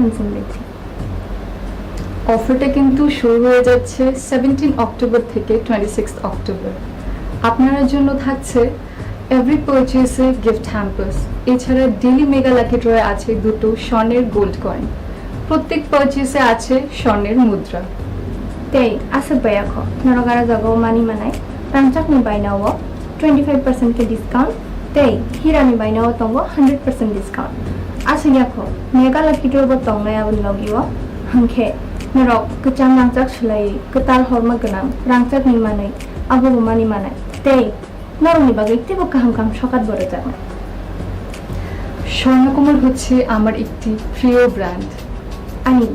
and symmetry. অফারটা কিন্তু শুরু হয়ে যাচ্ছে 17 অক্টোবর থেকে 26 অক্টোবর। আপনার জন্য থাকছে এভরি পারচেসে গিফট হ্যাম্পার্স, এছাড়া ডেলি মেগা লাকি ড্রয়ে আছে দুটো স্বর্ণের গোল্ড কয়েন, প্রত্যেক পারচেসে আছে স্বর্ণের মুদ্রা। Tay asal bayar ko. Naragara jago mani manai. Rangchak ni bainawo 25% ke discount. Tay hira ni bainawo tongo 100% discount. Asal ya ko. Mega lucky draw bo tongo ya bun logiwo. Hangke narok kecang rangchak sulai ketal horma genang. Rangchak ni manai. Abo bo mani manai. Tay narok ni bagai tibo kaham kam shokat bore jago. Swarnakamal হচ্ছে আমার একটি প্রিয় brand. Ani.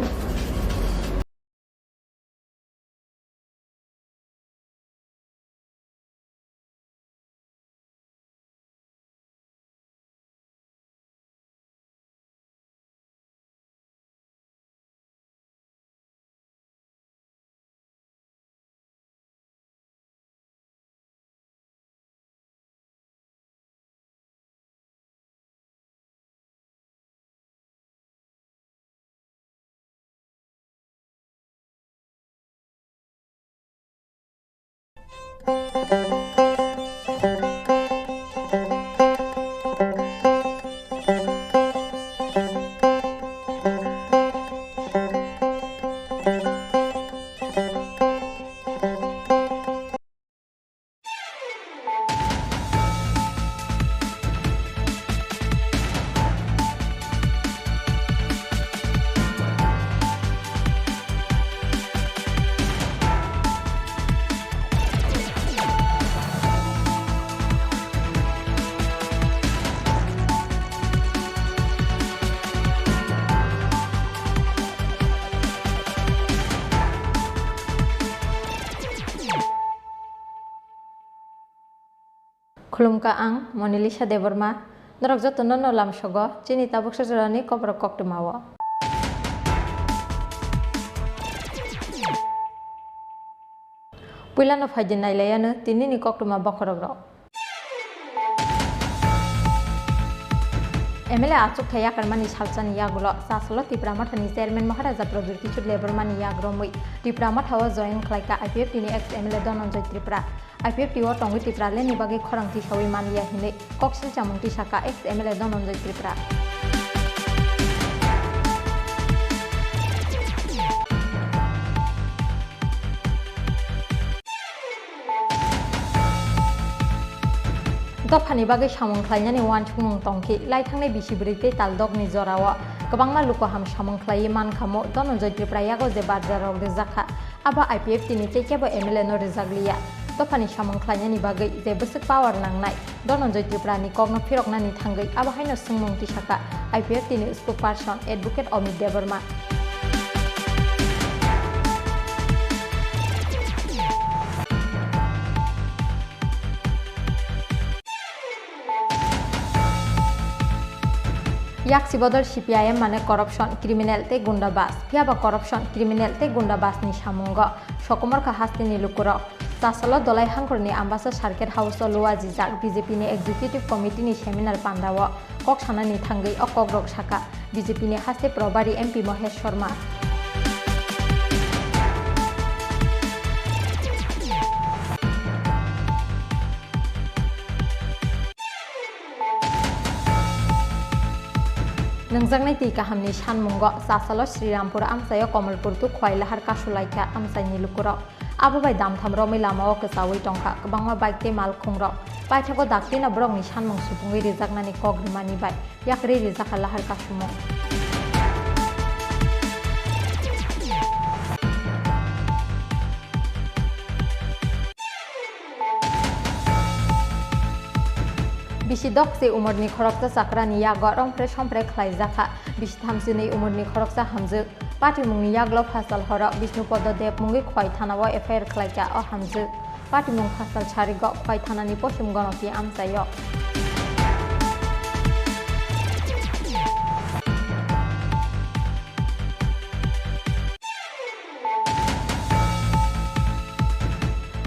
Khulumka ang Monilisa Deborma, Norok Jotono no lam sogo, Chini tabuk sajorani Kokborok koktumawo. Puila no faidin nailayano tini ni koktuma bokorogro. MLA Achuk Thaya Karmani Salchani Yagulo, Sasolo Tipramathani Chairman Maharaja Produrti Chud Lebermani Yagromui, Tipramathawa Join Klaika IPF Tini ex MLA Dononjoy Tripura. IPF Tiwa Tongi Tripura Leni Bagi Khorangti Shawi Manlia Hine, Koksil Chamungti Shaka ex MLA Dononjoy Tripura. Dopani Bagi Shamung Klayani Wan Chumung Tongki, Lai Tangne Bishibrite Taldog ni Zorawa, Kabangma Lukoham Shamung Klayi Man Kamo, Dononjoy Tripura Yago Zebarjarog de Zaka, Aba IPF Tini Tekebo MLA no Rezaglia. Dopani Shamung Klayani Bagi, Zebusik Power Nangnai, Dononjoy Tripura ni Kogno Pirok Nani Tangai, Aba Haino Sungmung Tishaka, IPF Tini Spokesperson, Advocate Omid Deborma. Yak sibodol CPIM mane corruption criminal te gunda bas fiaba corruption criminal te gunda bas ni samungo sokomor ka hasti ni lukuro tasalo dolai hangkorni ambasa sarket house loa jijak BJP ni executive committee ni seminar pandawo kok sana ni thangai o Kokborok saka BJP ni haste probari MP Mohesh Sharma Nangjangnai ti kahamni sanmungo sasalo Srirampur amsayo Komalpur tu khwailahar kasulaika amsaini lukuro ababai damtham romai lamao kesawi tongkha kabangma baikte mal khungro paithako dakti na brok ni sanmung supungui rijaknani kogrimani bai yakri rijaka lahar kasumo Bisidok se umurni khoroksa sakrani yago rongpre sompre khlaijaka bisithamsini umurni khoroksa hamju patimungni yaglo fasal hora Bisnupodo Dev mungi khwai thanao FIR khlaika o hamju patimung fasal charigo khwai thanani posim gonoti amsayo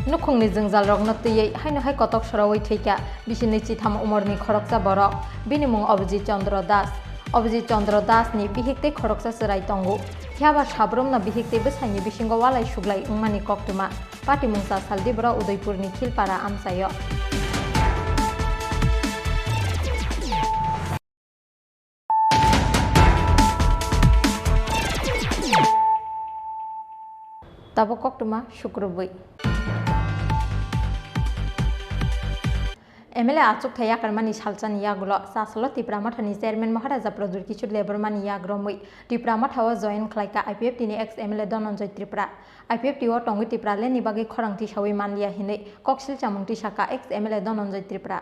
Nukhungni jengzal rok notiyei haino hai kotok sorawai theika bisini chitham umorni khoroksa borok binimung Abhijit Chandra Das Abhijit Chandra दासनि बिहिक्ते खरकसा सराय तंगो हियाबा साब्रमना बिहिक्ते बसाइनि बिसिंगो वालाय सुग्लाय उंमानि कक्टुमा पार्टी मुंसा सालदिब्रा उदयपुरनि खिलपारा आमसायो तब कक्टुमा शुक्रबै एमएलए आचुक थाया करमानि सालचानि यागुलो सासलो तिप्रामथानि चेयरमैन महाराजा प्रदुर किशोर देबरमानि याग्रमै तिप्रामथाव जयन खलायका आईपीएफ टिनि ex MLA Dhananjay Tripura IPF टिओ टंगि तिप्रालेनि बागै खरांथि सावै मानलिया हिनै कक्सिल चामुंथि साका एक्स एमएलए धनंजय त्रिपुरा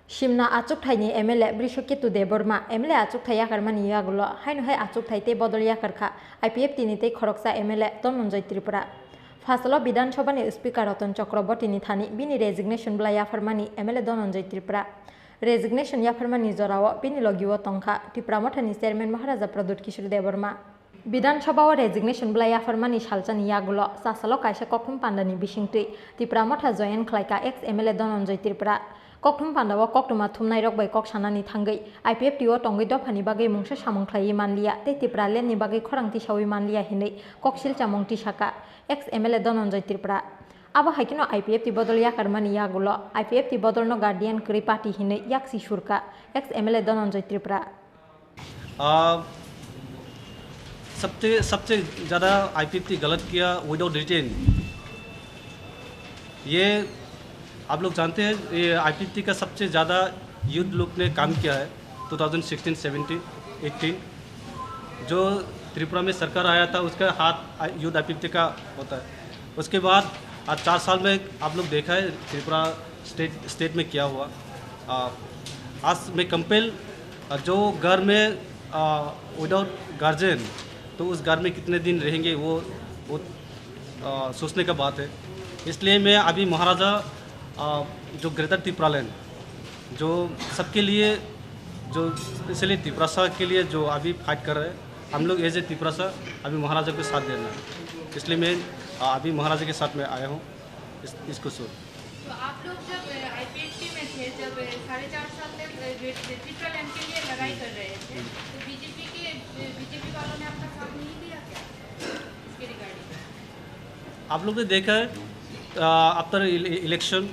शिमना आचुक थाइनि एमएलए बृषकेतु देबरमा एमएलए आचुक थाया करमानि यागुलो हाइनहाय आचुक थाइते बदलिया करखा आईपीएफ टिनि ते खरकसा एमएलए धनंजय त्रिपुरा फासलो विधानसभानि स्पीकर रतन चक्रवर्तीनि थानि बिनि रेजिग्नेशन ब्ला याफारमानि एमएलए धनंजय त्रिपुरा रेजिग्नेशन याफारमानि जराव बिनि लगिव तंखा तिप्रामथानि चेयरमैन महाराजा प्रदुर किशोर देबरमा विधानसभाव रेजिग्नेशन ब्ला याफारमानि सालचानि यागुलो सासालो कायसा कक्टुम पान्डानि बिसिंथै तिप्रामथा जयन खलायका एक्स एमएलए धनंजय त्रिपुरा कक्टुम पान्डाव कक्टुमा थुमनाय रकबाय कक सानानि थांगै आईपीएफ टिओ टंगै दफानि बागै मुंसे सामंख्लायै मानलिया ते तिप्रालेननि बागै खरांथि सावै मानलिया हिनै कक्सिल चामुंथि साका एक्स एमएलए धनंजय त्रिपुरा आबा हाइकिनो आईपीएफ टी बदल याकरमानि यागुलो आईपीएफ टी बदलनो गार्डियन करी पार्टी हिनै याक्सी शुरका एक्स एमएलए धनंजय त्रिपुरा सबसे ज़्यादा आईपीएफ टी गलत किया विदाउट रिटेन। ये आप लोग जानते हैं ये आईपीएफ टी का सबसे ज़्यादा यूथ लोग ने काम किया है 2016, 17, 18 जो त्रिपुरा में सरकार आया था उसका हाथ यूथ आईपीएफ टी का होता है। उसके बाद आज 4 साल में आप लोग देखा है त्रिपुरा स्टेट में क्या हुआ। आज में कंपेल जो घर में विदाउट गार्जियन तो उस घर में कितने दिन रहेंगे वो सोचने का बात है। इसलिए मैं अभी महाराजा जो ग्रेटर त्रिपुरालैंड जो सबके लिए जो इसलिए त्रिपुरा के लिए जो अभी फाइट कर रहे हैं हम लोग एज ए त्रिपुरा अभी महाराजा के साथ देना है। इसलिए मैं अभी महाराजा के साथ में आया हूँ इसको सुन। तो आप लोग जब आईपीएफटी में थे जब 4.5 साल तक त्रिपुरालैंड के लिए लड़ाई कर रहे थे तो बीजेपी वालों ने आपका साथ नहीं दिया क्या इसके रिगार्डिंग? आप लोग ने देखा है आफ्टर इलेक्शन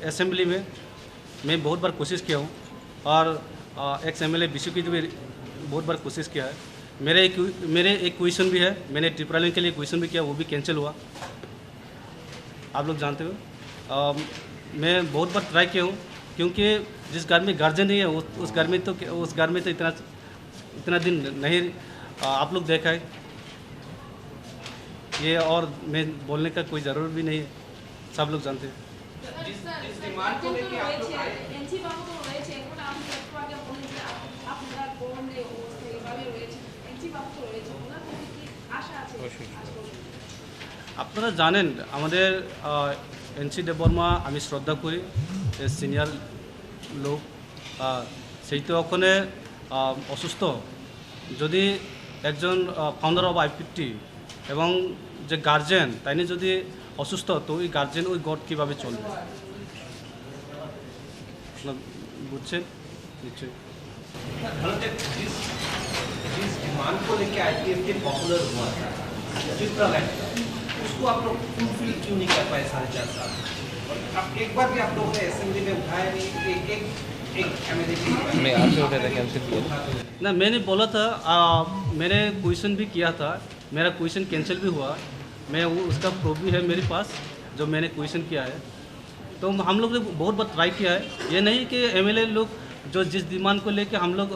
असेंबली में मैं बहुत बार कोशिश किया हूँ और एक्स एमएलए विशु की भी बहुत बार कोशिश किया है। मेरे एक क्वेश्चन भी है, मैंने त्रिपुरालैंड के लिए क्वेश्चन भी किया, वो भी कैंसिल हुआ, आप लोग जानते हो। मैं बहुत बार ट्राई किया हूँ क्योंकि जिस घर में गार्जियन नहीं है उस घर में तो इतना दिन नहीं आप लोग देखा है ये, और मैं बोलने का कोई ज़रूरत भी नहीं है, सब लोग जानते हैं। আপনারা জানেন আমাদের এনসি দেববর্মা আমি শ্রদ্ধা করি সিনিয়র লোক সেই তো ওখানে অসুস্থ যদি একজন ফাউন্ডার অফ আইপিএফটি এবং যে গার্জেন তাইনি যদি অসুস্থ তো ওই গার্জেন ওই গড কীভাবে চলবে বুঝছেন নিশ্চয়ই। जिस डिमांड को लेकर आईपीएफटी पॉपुलर हुआ था त्रिपुरालैंड उसको आप लोग फुलफिल क्यों नहीं कर पाए 4.5 साल? और अब एक बार भी आप लोगों ने असेंबली में उठाया नहीं, एक एमएलए यहाँ से उठा था कैंसिल किया ना, मैंने बोला था मैंने क्वेश्चन भी किया था, मेरा क्वेश्चन कैंसिल भी हुआ, मैं वो उसका प्रूफ भी है मेरे पास जो मैंने क्वेश्चन किया है। तो हम लोग ने बहुत बार ट्राई किया है, ये नहीं कि एमएलए लोग जो जिस डिमांड को लेके हम लोग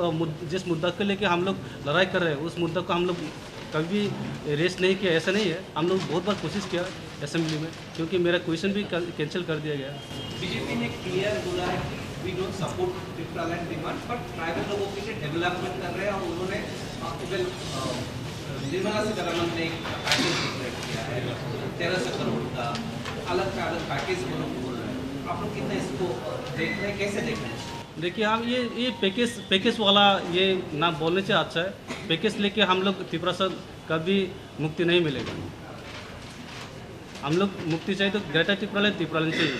जिस मुद्दा को लेके हम लोग लड़ाई कर रहे हैं उस मुद्दा को हम लोग कभी रेस नहीं किया, ऐसा नहीं है। हम लोग बहुत बार कोशिश किया असेंबली में क्योंकि मेरा क्वेश्चन भी कैंसिल कर दिया गया। बीजेपी ने क्लियर बोला है कि we don't support Tripuraland demand but tribal लोगों के लिए डेवलपमेंट कर रहे हैं और उन्होंने निर्मला सीतारमण ने एक पैकेज डिक्लेयर किया है 1300 करोड़ का, अलग का अलग पैकेज वो लोग बोल रहे हैं। आप लोग कितना इसको देख रहे हैं, कैसे देख रहे हैं? देखिए हम ये पैकेज वाला ये ना बोलने से अच्छा है, पैकेज लेके हम लोग त्रिपुरा से कभी मुक्ति नहीं मिलेगा। हम लोग मुक्ति चाहिए तो ग्रेटर त्रिपुरालैंड चाहिए।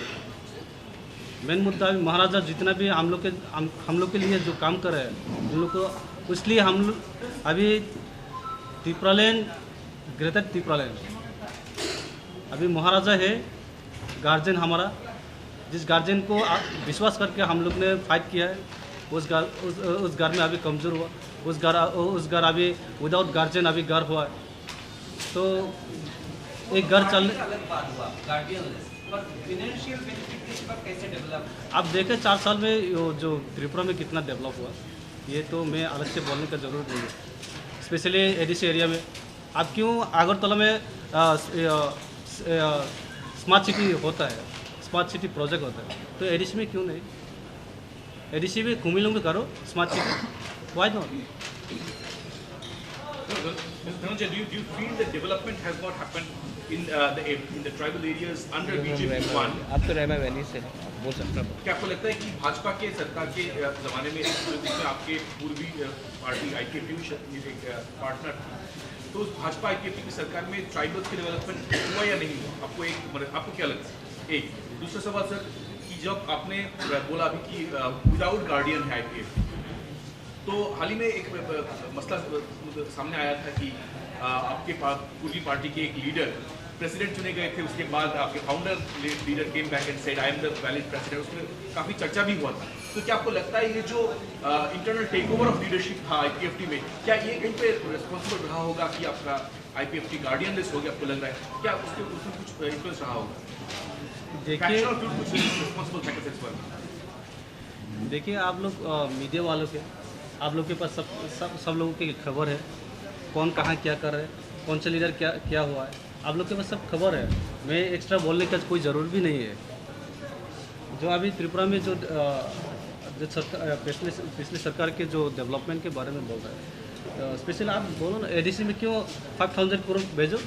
मेन मुद्दा अभी महाराजा जितना भी हम लोग के लिए जो काम कर रहे हैं उन लोग को, इसलिए हम लोग अभी त्रिपुरालैंड ग्रेटर त्रिपुरालैंड अभी महाराजा है गार्जियन हमारा, जिस गार्जियन को विश्वास करके हम लोग ने फाइट किया है उस घर में अभी कमज़ोर हुआ, उस घर अभी विदाउट गार्जियन अभी घर हुआ है। तो एक घर चलने आप देखें 4 साल में जो त्रिपुरा में कितना डेवलप हुआ, ये तो मैं अलग से बोलने का ज़रूरत नहीं है। स्पेशली एडीसी एरिया में अब क्यों अगरतला में स्मार्ट सिटी होता है, स्मार्ट सिटी प्रोजेक्ट होता है, तो एडीसी में क्यों नहीं? एडीसी में कुमिलों में करो smart city, why not? Dhananjay, do you feel that development has not happened in the tribal areas under BJP one? आप तो रहमा वैली से बोल सकते हैं। क्या आपको लगता है कि भाजपा के सरकार के ज़माने में जिसमें आपके पूर्वी पार्टी आईकेपी एक पार्टनर थी, तो उस भाजपा आईकेपी की सरकार में ट्राइबल्स के डेवलपमेंट हुआ या नहीं हुआ? आपको क्या लगता है? एक दूसरा सवाल सर कि जब आपने बोला अभी कि विदाउट गार्डियन है आईपीएफ, तो हाल ही में एक मसला सामने आया था कि आपके पूर्वी पार्टी के एक लीडर प्रेसिडेंट चुने गए थे, उसके बाद आपके founder leader came back and said I am the valid president, उसमें काफ़ी चर्चा भी हुआ था। तो क्या आपको लगता है ये जो internal take over of leadership था आईपीएफटी में, क्या ये कहीं पे रिस्पॉन्सिबल रहा होगा कि आपका आईपीएफटी गार्डियन लिस्ट हो गया? आपको लग रहा है क्या उसमें कुछ इन्फ्लुएंस रहा होगा? देखिए आप लोग मीडिया वालों के, आप लोग के पास सब लोगों की खबर है, कौन कहाँ क्या कर रहे हैं, कौन सा लीडर क्या हुआ है, आप लोग के पास सब खबर है। मैं एक्स्ट्रा बोलने का कोई ज़रूर भी नहीं है। जो अभी त्रिपुरा में जो सरकार पिछले सरकार के जो डेवलपमेंट के बारे में बोल रहे हैं, स्पेशली आप बोलो ना एडीसी में क्यों 5,000 करोड़ भेजो?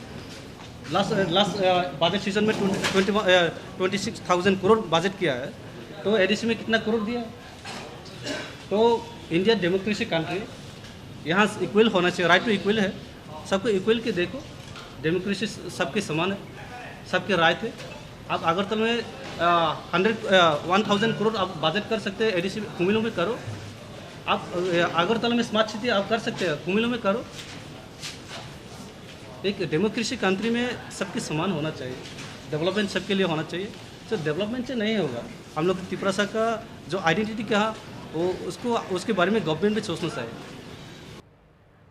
लास्ट बजट सीजन में 26,000 करोड़ बजट किया है, तो एडीसी में कितना करोड़ दिया? तो इंडिया डेमोक्रेसी कंट्री, यहाँ इक्वल होना चाहिए, राइट टू इक्वल है, सबको इक्वल के देखो, डेमोक्रेसी सबके समान है, सबके राय थे। आप अगरतला में 1,000 करोड़ आप बजट कर सकते हैं, एडीसी कुमिलों में करो। आप अगरतला में स्मार्ट सिटी आप कर सकते हैं, कुमिलों में करो। एक डेमोक्रेसी कंट्री में सबके समान होना चाहिए, डेवलपमेंट सबके लिए होना चाहिए। तो डेवलपमेंट से नहीं होगा। हम लोग त्रिपुरा का जो आइडेंटिटी क्या वो उसके बारे में गवर्नमेंट भी सोचना चाहिए।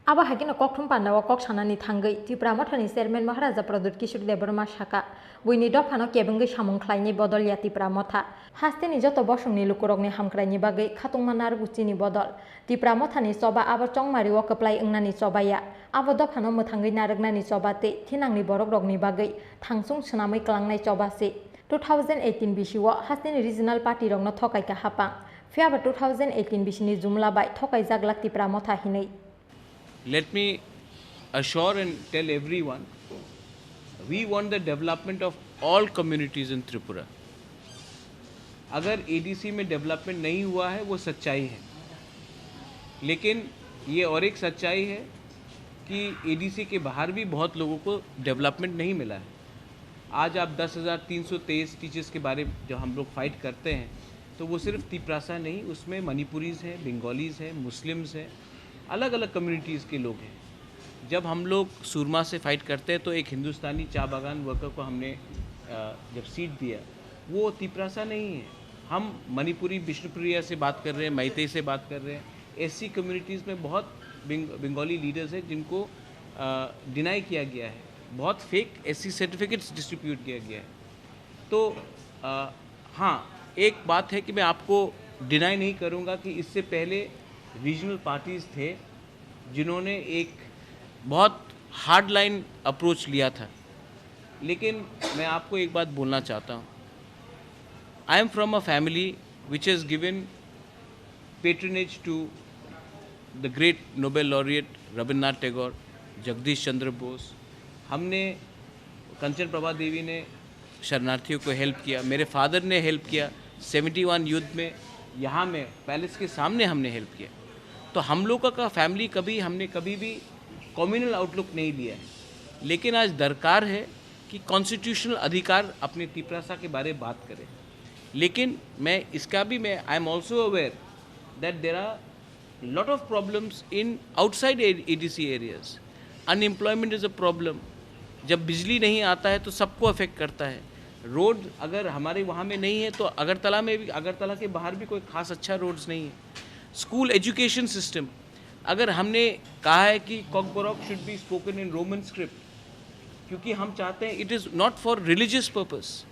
अब हाकिन कौन पाना कौक सानानी थांगई त्रिपुरा मठनी चेयरमैन महाराजा प्रदुत किशोर देबरमा साका बुईनी दफानो केबंगै सामुंख्लायनि बदल त्रिपुरा मथा हास्तेनि जत बसंनि लुकुरकनि हामख्रायनि बागै खातुंमानार गुचिनि बदल त्रिपुरा मथानि चबा आबो चंमारिओ कप्लाय अंगनानि चबाया आबो दफानो मोथांगै नारगनानि चबाते थिनांनि बरक रगनि बागै थांसुं सोनामै क्लांनाय चबासे 2018 बिसिओ हास्तेनि रिजनल पार्टी रगनो थकायका हापां फियाबा 2018 बिसिनि जुमलाबाय थकाय जागलाक त्रिपुरा मथा हिनै। Let me assure and tell everyone, we want the development of all communities in Tripura. अगर ADC में डेवलपमेंट नहीं हुआ है वो सच्चाई है, लेकिन ये और एक सच्चाई है कि ADC के बाहर भी बहुत लोगों को डेवलपमेंट नहीं मिला है। आज आप 10,323 टीचर्स के बारे में जब हम लोग फाइट करते हैं तो वो सिर्फ त्रिपुरा नहीं, उसमें मणिपुरीज़ हैं, बंगालीज़ हैं, मुस्लिम्स हैं, अलग अलग कम्युनिटीज़ के लोग हैं। जब हम लोग सूरमा से फ़ाइट करते हैं तो एक हिंदुस्तानी चाय बागान वर्कर को हमने जब सीट दिया, वो त्रिपुरा नहीं है। हम मणिपुरी विष्णुप्रिया से बात कर रहे हैं, मैतेई से बात कर रहे हैं। एससी कम्युनिटीज़ में बहुत बंगाली लीडर्स हैं जिनको डिनाई किया गया है, बहुत फेक एससी सर्टिफिकेट्स डिस्ट्रीब्यूट किया गया है। तो हाँ, एक बात है कि मैं आपको डिनाई नहीं करूँगा कि इससे पहले रीजनल पार्टीज़ थे जिन्होंने एक बहुत हार्ड लाइन अप्रोच लिया था, लेकिन मैं आपको एक बात बोलना चाहता हूँ। I am from a family which has given patronage to the great Nobel laureate Rabindranath Tagore, Jagadish Chandra Bose. हमने कंचन प्रभा देवी ने शरणार्थियों को हेल्प किया, मेरे फादर ने हेल्प किया 71 युद्ध में, यहाँ में पैलेस के सामने हमने हेल्प किया। तो हम लोगों का फैमिली हमने कभी भी कम्युनल आउटलुक नहीं लिया है, लेकिन आज दरकार है कि कॉन्स्टिट्यूशनल अधिकार अपने त्रिपुरा के बारे में बात करें। लेकिन मैं इसका भी मैं I am also aware that there are lot of problems in outside ADC areas. Unemployment is a problem. जब बिजली नहीं आता है तो सबको अफेक्ट करता है. रोड अगर हमारे वहाँ में नहीं है तो अगरतला में भी, अगरतला के बाहर भी कोई खास अच्छा रोड्स नहीं है. स्कूल एजुकेशन सिस्टम, अगर हमने कहा है कि Kokborok should be spoken in Roman script, क्योंकि हम चाहते हैं it is not for religious purpose,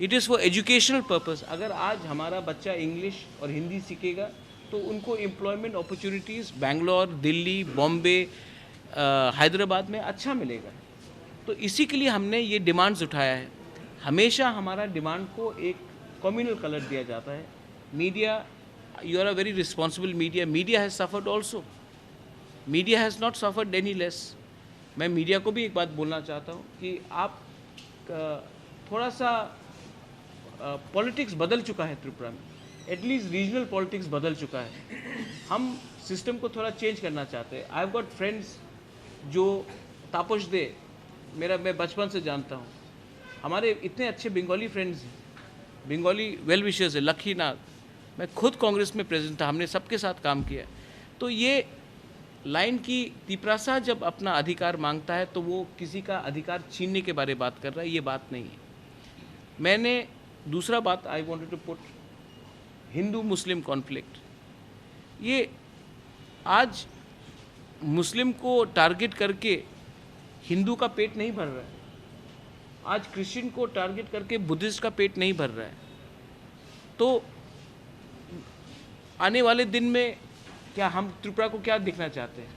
it is for educational purpose. अगर आज हमारा बच्चा इंग्लिश और हिंदी सीखेगा तो उनको एम्प्लॉयमेंट अपॉर्चुनिटीज़ बेंगलोर, दिल्ली, बॉम्बे, हैदराबाद में अच्छा मिलेगा. तो इसी के लिए हमने ये डिमांड्स उठाया है. हमेशा हमारा डिमांड को एक कम्युनल कलर दिया जाता है. Media, you are a very responsible media. Media has suffered also. Media has not suffered any less. मैं मीडिया को भी एक बात बोलना चाहता हूँ कि आप थोड़ा सा पॉलिटिक्स बदल चुका है त्रिपुरा में. एटलीस्ट रीजनल पॉलिटिक्स बदल चुका है. हम सिस्टम को थोड़ा चेंज करना चाहते हैं. आई हैव गॉट फ्रेंड्स जो तापस दे, मैं बचपन से जानता हूँ. हमारे इतने अच्छे बंगाली फ्रेंड्स हैं, बंगाली वेल विशर्स है. लखीनाथ, मैं खुद कांग्रेस में प्रेसिडेंट था, हमने सबके साथ काम किया. तो ये लाइन की तिपरासा जब अपना अधिकार मांगता है तो वो किसी का अधिकार छीनने के बारे में बात कर रहा है, ये बात नहीं है. मैंने दूसरा बात I wanted to put, Hindu Muslim conflict. ये आज मुस्लिम को टारगेट करके हिंदू का पेट नहीं भर रहा है. आज क्रिश्चियन को टारगेट करके बुद्धिस्ट का पेट नहीं भर रहा है. तो आने वाले दिन में क्या हम त्रिपुरा को क्या देखना चाहते हैं?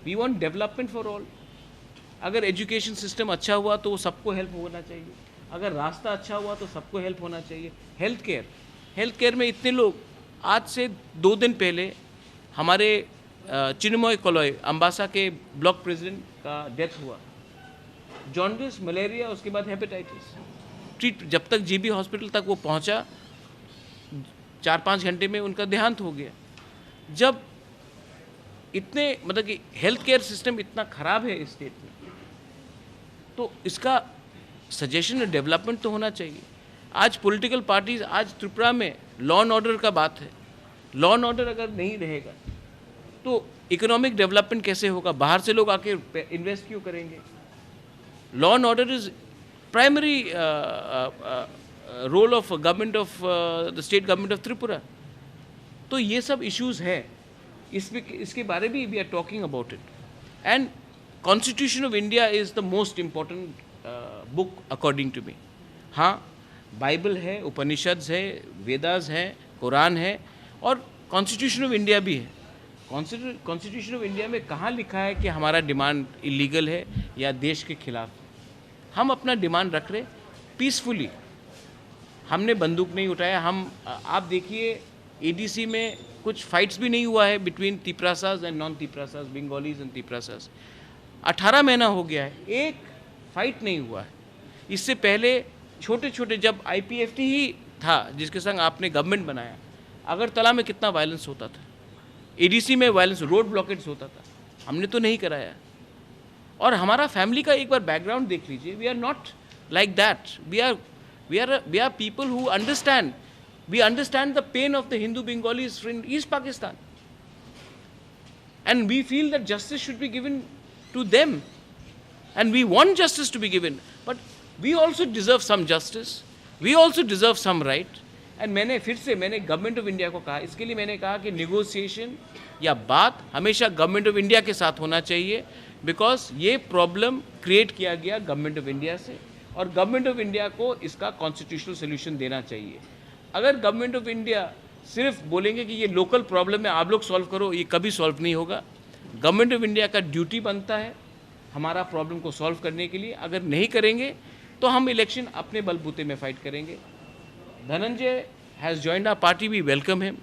We want development for all. अगर एजुकेशन सिस्टम अच्छा हुआ तो सबको हेल्प होना चाहिए. अगर रास्ता अच्छा हुआ तो सबको हेल्प होना चाहिए. हेल्थ केयर में इतने लोग, आज से 2 दिन पहले हमारे चिन्मय कोलॉय अम्बासा के ब्लॉक प्रेसिडेंट का डेथ हुआ. जॉन्डिस, मलेरिया, उसके बाद हेपेटाइटिस. जब तक जीबी हॉस्पिटल तक वो पहुंचा 4-5 घंटे में उनका देहांत हो गया. जब इतने मतलब कि हेल्थ केयर सिस्टम इतना ख़राब है इस स्टेट में, तो इसका सजेशन डेवलपमेंट तो होना चाहिए. आज पॉलिटिकल पार्टीज, आज त्रिपुरा में लॉ एंड ऑर्डर का बात है. लॉ एंड ऑर्डर अगर नहीं रहेगा तो इकोनॉमिक डेवलपमेंट कैसे होगा? बाहर से लोग आके इन्वेस्ट क्यों करेंगे? Law and order is primary role of government of the state government of Tripura. तो ये सब इश्यूज है, इसके बारे में we are talking about it. And constitution of India is the most important book according to me. हाँ, Bible है, उपनिषद्स है, वेदास है, कुरान है, और कॉन्स्टिट्यूशन ऑफ इंडिया भी है. कॉन्स्टिट्यूशन ऑफ इंडिया में कहाँ लिखा है कि हमारा डिमांड इलीगल है या देश के खिलाफ? हम अपना डिमांड रख रहे पीसफुली. हमने बंदूक नहीं उठाया. हम आप देखिए एडीसी में कुछ फाइट्स भी नहीं हुआ है between Tiprasas and non Tiprasas, Bengalis and Tiprasas. 18 महीना हो गया है, एक फाइट नहीं हुआ है. इससे पहले छोटे छोटे जब आईपीएफटी ही था जिसके संग आपने गवर्नमेंट बनाया, अगरतला में कितना वायलेंस होता था, एडीसी में वायलेंस, रोड ब्लॉकेट्स होता था. हमने तो नहीं कराया. और हमारा फैमिली का एक बार बैकग्राउंड देख लीजिए. We are not like that. We are people who understand. We understand the pain of the Hindu Bengalis in East Pakistan. And we feel that justice should be given to them. And we want justice to be given. But we also deserve some justice. We also deserve some right. And मैंने government of India को कहा, इसके लिए मैंने कहा कि negotiation या बात हमेशा गवर्नमेंट ऑफ इंडिया के साथ होना चाहिए. बिकॉज ये प्रॉब्लम क्रिएट किया गया गवर्नमेंट ऑफ इंडिया से, और गवर्नमेंट ऑफ इंडिया को इसका कॉन्स्टिट्यूशनल सोल्यूशन देना चाहिए. अगर गवर्नमेंट ऑफ इंडिया सिर्फ बोलेंगे कि ये लोकल प्रॉब्लम है, आप लोग सॉल्व करो, ये कभी सॉल्व नहीं होगा. गवर्नमेंट ऑफ इंडिया का ड्यूटी बनता है हमारा प्रॉब्लम को सॉल्व करने के लिए. अगर नहीं करेंगे तो हम इलेक्शन अपने बलबूते में फाइट करेंगे. Dhananjay has joined our party, we welcome him.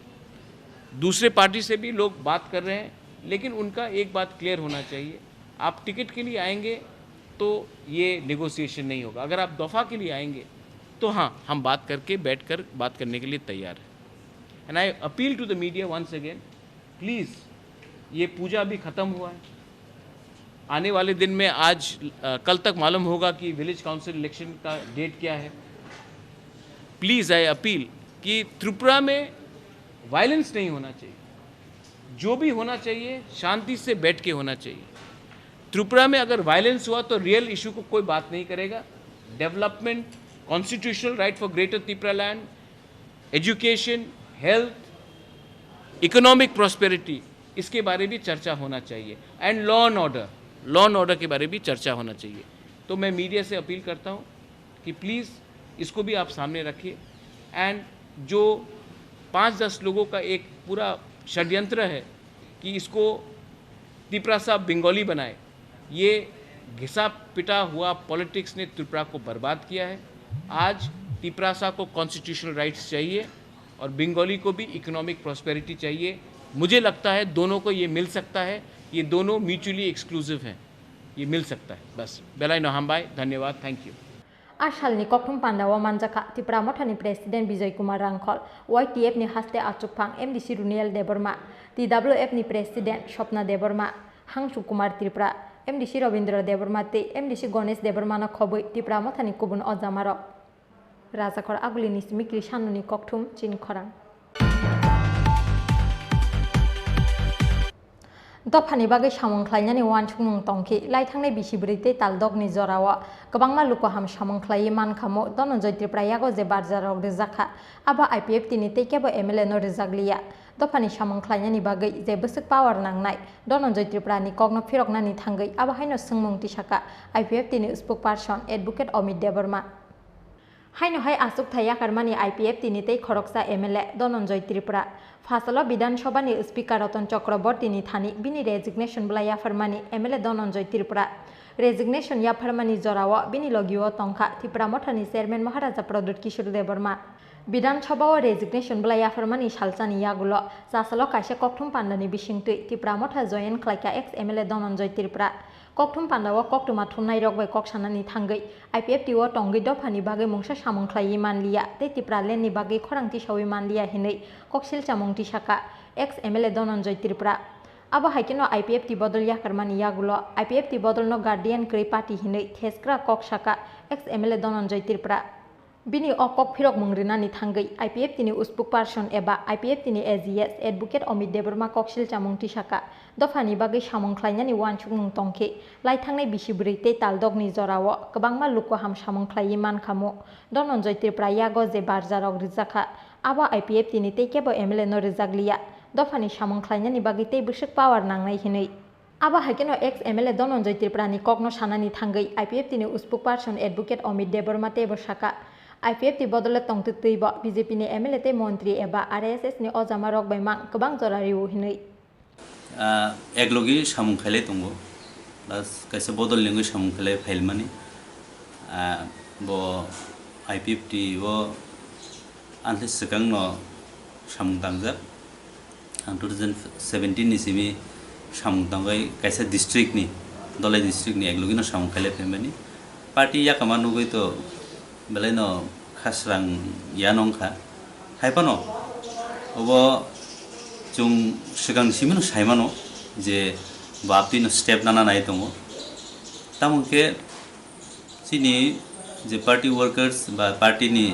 दूसरे पार्टी से भी लोग बात कर रहे हैं, लेकिन उनका एक बात क्लियर होना चाहिए, आप टिकट के लिए आएंगे तो ये नेगोशिएशन नहीं होगा. अगर आप दफ़ा के लिए आएंगे तो हाँ, हम बात करके बैठकर बात करने के लिए तैयार हैं. And I appeal to the media once again, please, ये पूजा भी ख़त्म हुआ है. आने वाले दिन में आज कल तक मालूम होगा कि विलेज काउंसिल इलेक्शन का डेट क्या है. प्लीज़ आई अपील कि त्रिपुरा में वायलेंस नहीं होना चाहिए, जो भी होना चाहिए शांति से बैठ के होना चाहिए। त्रिपुरा में अगर वायलेंस हुआ तो रियल इशू को कोई बात नहीं करेगा। Development, constitutional right for greater Tripura land, education, health, economic prosperity, इसके बारे में चर्चा होना चाहिए। एंड लॉ एंड ऑर्डर के बारे में भी चर्चा होना चाहिए। तो मैं मीडिया से अपील करता हूँ कि प्लीज़ इसको भी आप सामने रखिए। एंड जो 5-10 लोगों का एक पूरा षड्यंत्र है कि इसको त्रिपुरा साहब बंगाली बनाए, ये घिसा पिटा हुआ पॉलिटिक्स ने त्रिपुरा को बर्बाद किया है। आज त्रिपुरा साहब को कॉन्स्टिट्यूशनल राइट्स चाहिए और बंगाली को भी इकोनॉमिक प्रॉस्पेरिटी चाहिए। मुझे लगता है दोनों को ये मिल सकता है, ये दोनों म्यूचुअली एक्सक्लूसिव हैं, ये मिल सकता है। बस बेलाई नहामबाई, धन्यवाद, थैंक यू। आसालनि कक्टुम पान्डावा मानजाखा त्रिपुरा मथानि प्रेसिडेंट विजय कुमार रांखल, YTF नि हास्ते आचुकफां MDC रुनियल देबरमा, TWF नि प्रेसिडेंट स्वप्ना देबरमा, हांसु कुमार त्रिपुरा, MDC रविंद्र देबरमा ते MDC गणेश देबरमा खबै त्रिपुरा मथानि कुबुन अजामारक राजाखर आगुलिनि मिक्रि सानुनि कक्टुम चिनखरां। दफानि बागै सामंख्लायनानै वानसुंमुं तंखि लाइथांनाय बिसिब्रैते तालदगनि जराव गोबांमा लुकहाम सामंख्लायै मानखामो धनन्जय त्रिपुरायागो जे बारजाराव रिजाखा आबा IPF तिनि तेकेबो MLA नो रिजाग्लिया दफानि सामंख्लायनायनि बागै जे बोसोक पावार नांनाय धनन्जय त्रिपुरानि कग्न फिरकनानि थांगै आबाहायनो सोंमुं तिसाका IPF तिनि spokesperson advocate Amit Debbarma हायनो हाय आसुक थाया कर्मानि IPF तिनि तै खरकसा MLA धनन्जय त्रिपुरा फासलो विधानसभानि स्पीकर रतन चक्रवर्तीनि थानि बिनि रेजिग्नेशन ब्लाया फरमानि MLA धनन्जय त्रिपुरा रेजिग्नेशन या फरमानि जराव बिनि लगियो तंखा त्रिपुरा मथानि चेयरमैन महाराजा प्रदुत किशोर देबरमा विधानसभाव रेजिग्नेशन ब्लाया फरमानि सालसानि यागुलो सासलो कासे कक्टुम पान्डानि बिसिंतै त्रिपुरा मथा जयन खलायका एक्स MLA धनन्जय त्रिपुरा कक्टुम पान्डाव कक्टुमा थुमनाय रगबाय कक्सानानि थांगै IPF तिव तंगै दफानि बागै मुंसा सामंख्लायै मानलिया ते त्रिपुरा लेननि बागै खरांथि सावै मानलिया हिनै कक्सिल चामुंथि साका एक्स MLA धनन्जय त्रिपुरा आबा हाइकेनो IPF ति बदल याकरमानि यागुलो IPF ति बदल नो गार्डियन क्रै पार्टी हिनै थेसक्रा कक साका एक्स MLA धनन्जय त्रिपुरा बिनि अकक फिरक मुंग्रिनानि थांगै IPF तिनि उस्पुक पार्सन एबा IPF तिनि AGS एडवोकेट अमित देबरमा कक्सिल चामुंथि साका दफानि बागै सामंख्लायनानि वानसुंमुं तंखि लाइथांनाय बिसिब्रैते तालदगनि जराव गोबांमा लुकहाम सामंख्लायै मानखामो धनन्जय त्रिपुरायागो जे बारजाराव रिजाखा आबा IPF तिनि तेकेबो MLA नो रिजाग्लिया दफानि सामंख्लायनानि बागै तै बोसोक पावार नांनाय हिनै आबा हाइकेनो एक्स MLA धनन्जय त्रिपुरानि कग्न सानानि थांगै IPF तिनि spokesperson advocate Amit Debbarma तेबो साका IPF ति बदले तंगतैब BJP नि MLA ते मंत्री एबा RSS नि अजामा रगबायमा गोबां जरारिउ हिनै एकलगी सामुंखायलाय दङ प्लास खायसे बदल लिङै सामुंखायलाय फाइल माने बो IPF ति वो आनथे सिगां न सामुंदांजाक 2017 नि सिमि सामुंदांगाय खायसे डिस्ट्रिक्ट नि दलाय डिस्ट्रिक्ट नि एकलगी न सामुंखायलाय फाइमानि पार्टी याकामा नुगै तो बेलायनो खासरां यानंखा हायपानो अब जों सिगांसिमनो सायमानो जे बापतिनो स्टेप नाना नाय दङ तामुके सिनि जे पार्टी वर्कर्स बा पार्टीनि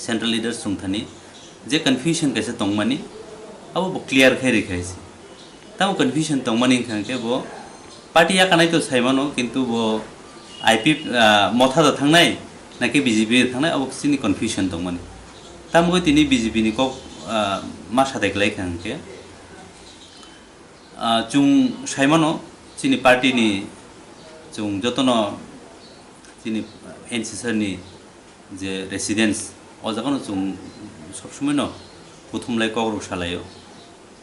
सेंट्रल लीडर्स दंथानि जे कन्फ्यूजन कैसे दंमानि अब बो क्लियर खाय रेखायसि तामु कन्फ्यूजन दंमानि खांके बो पार्टी याकानाय तो सायमानो किंतु बो IPF मथा द थांनाय नाकि BJP थांनाय अब सिनि कन्फ्यूजन दंमानि तामुके तिनि BJP नि को मा सादायखलाय खांके जों सायमानो सिनि पार्टीनि जों जतनो सिनि एनसीसरनि जे रेसिडेंस अजागानो जों सब समय न बुथुमलाय कग्रक सालायो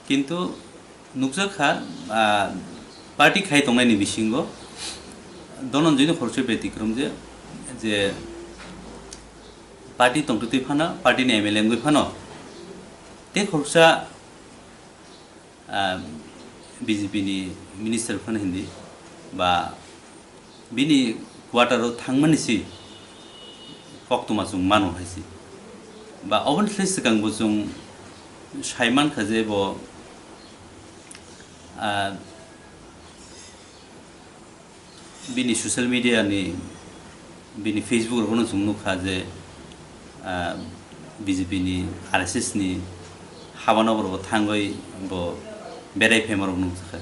किन्तु नुकजाखा पार्टी खाय दंनायनि बिसिंगो धनन्जयनि खरसे बेतिक्रम जे पार्टी तंगतै फाना पार्टीनि MLA गय फानो ते खरसा BJP नि मिनिस्टार फान हिंदी बा बिनि क्वार्टाराव थांमानिसि कक्टुमा जों मानो हायसि बा अबनस्ले सिगांबो जों सायमान खाजे बो बिनि सोशल मीडिया नि बिनि फेसबुक रखनो जों नुखा जे BJP ni RSS ni हाबानो बरबो थांगै बो बेराय फेमर नुखा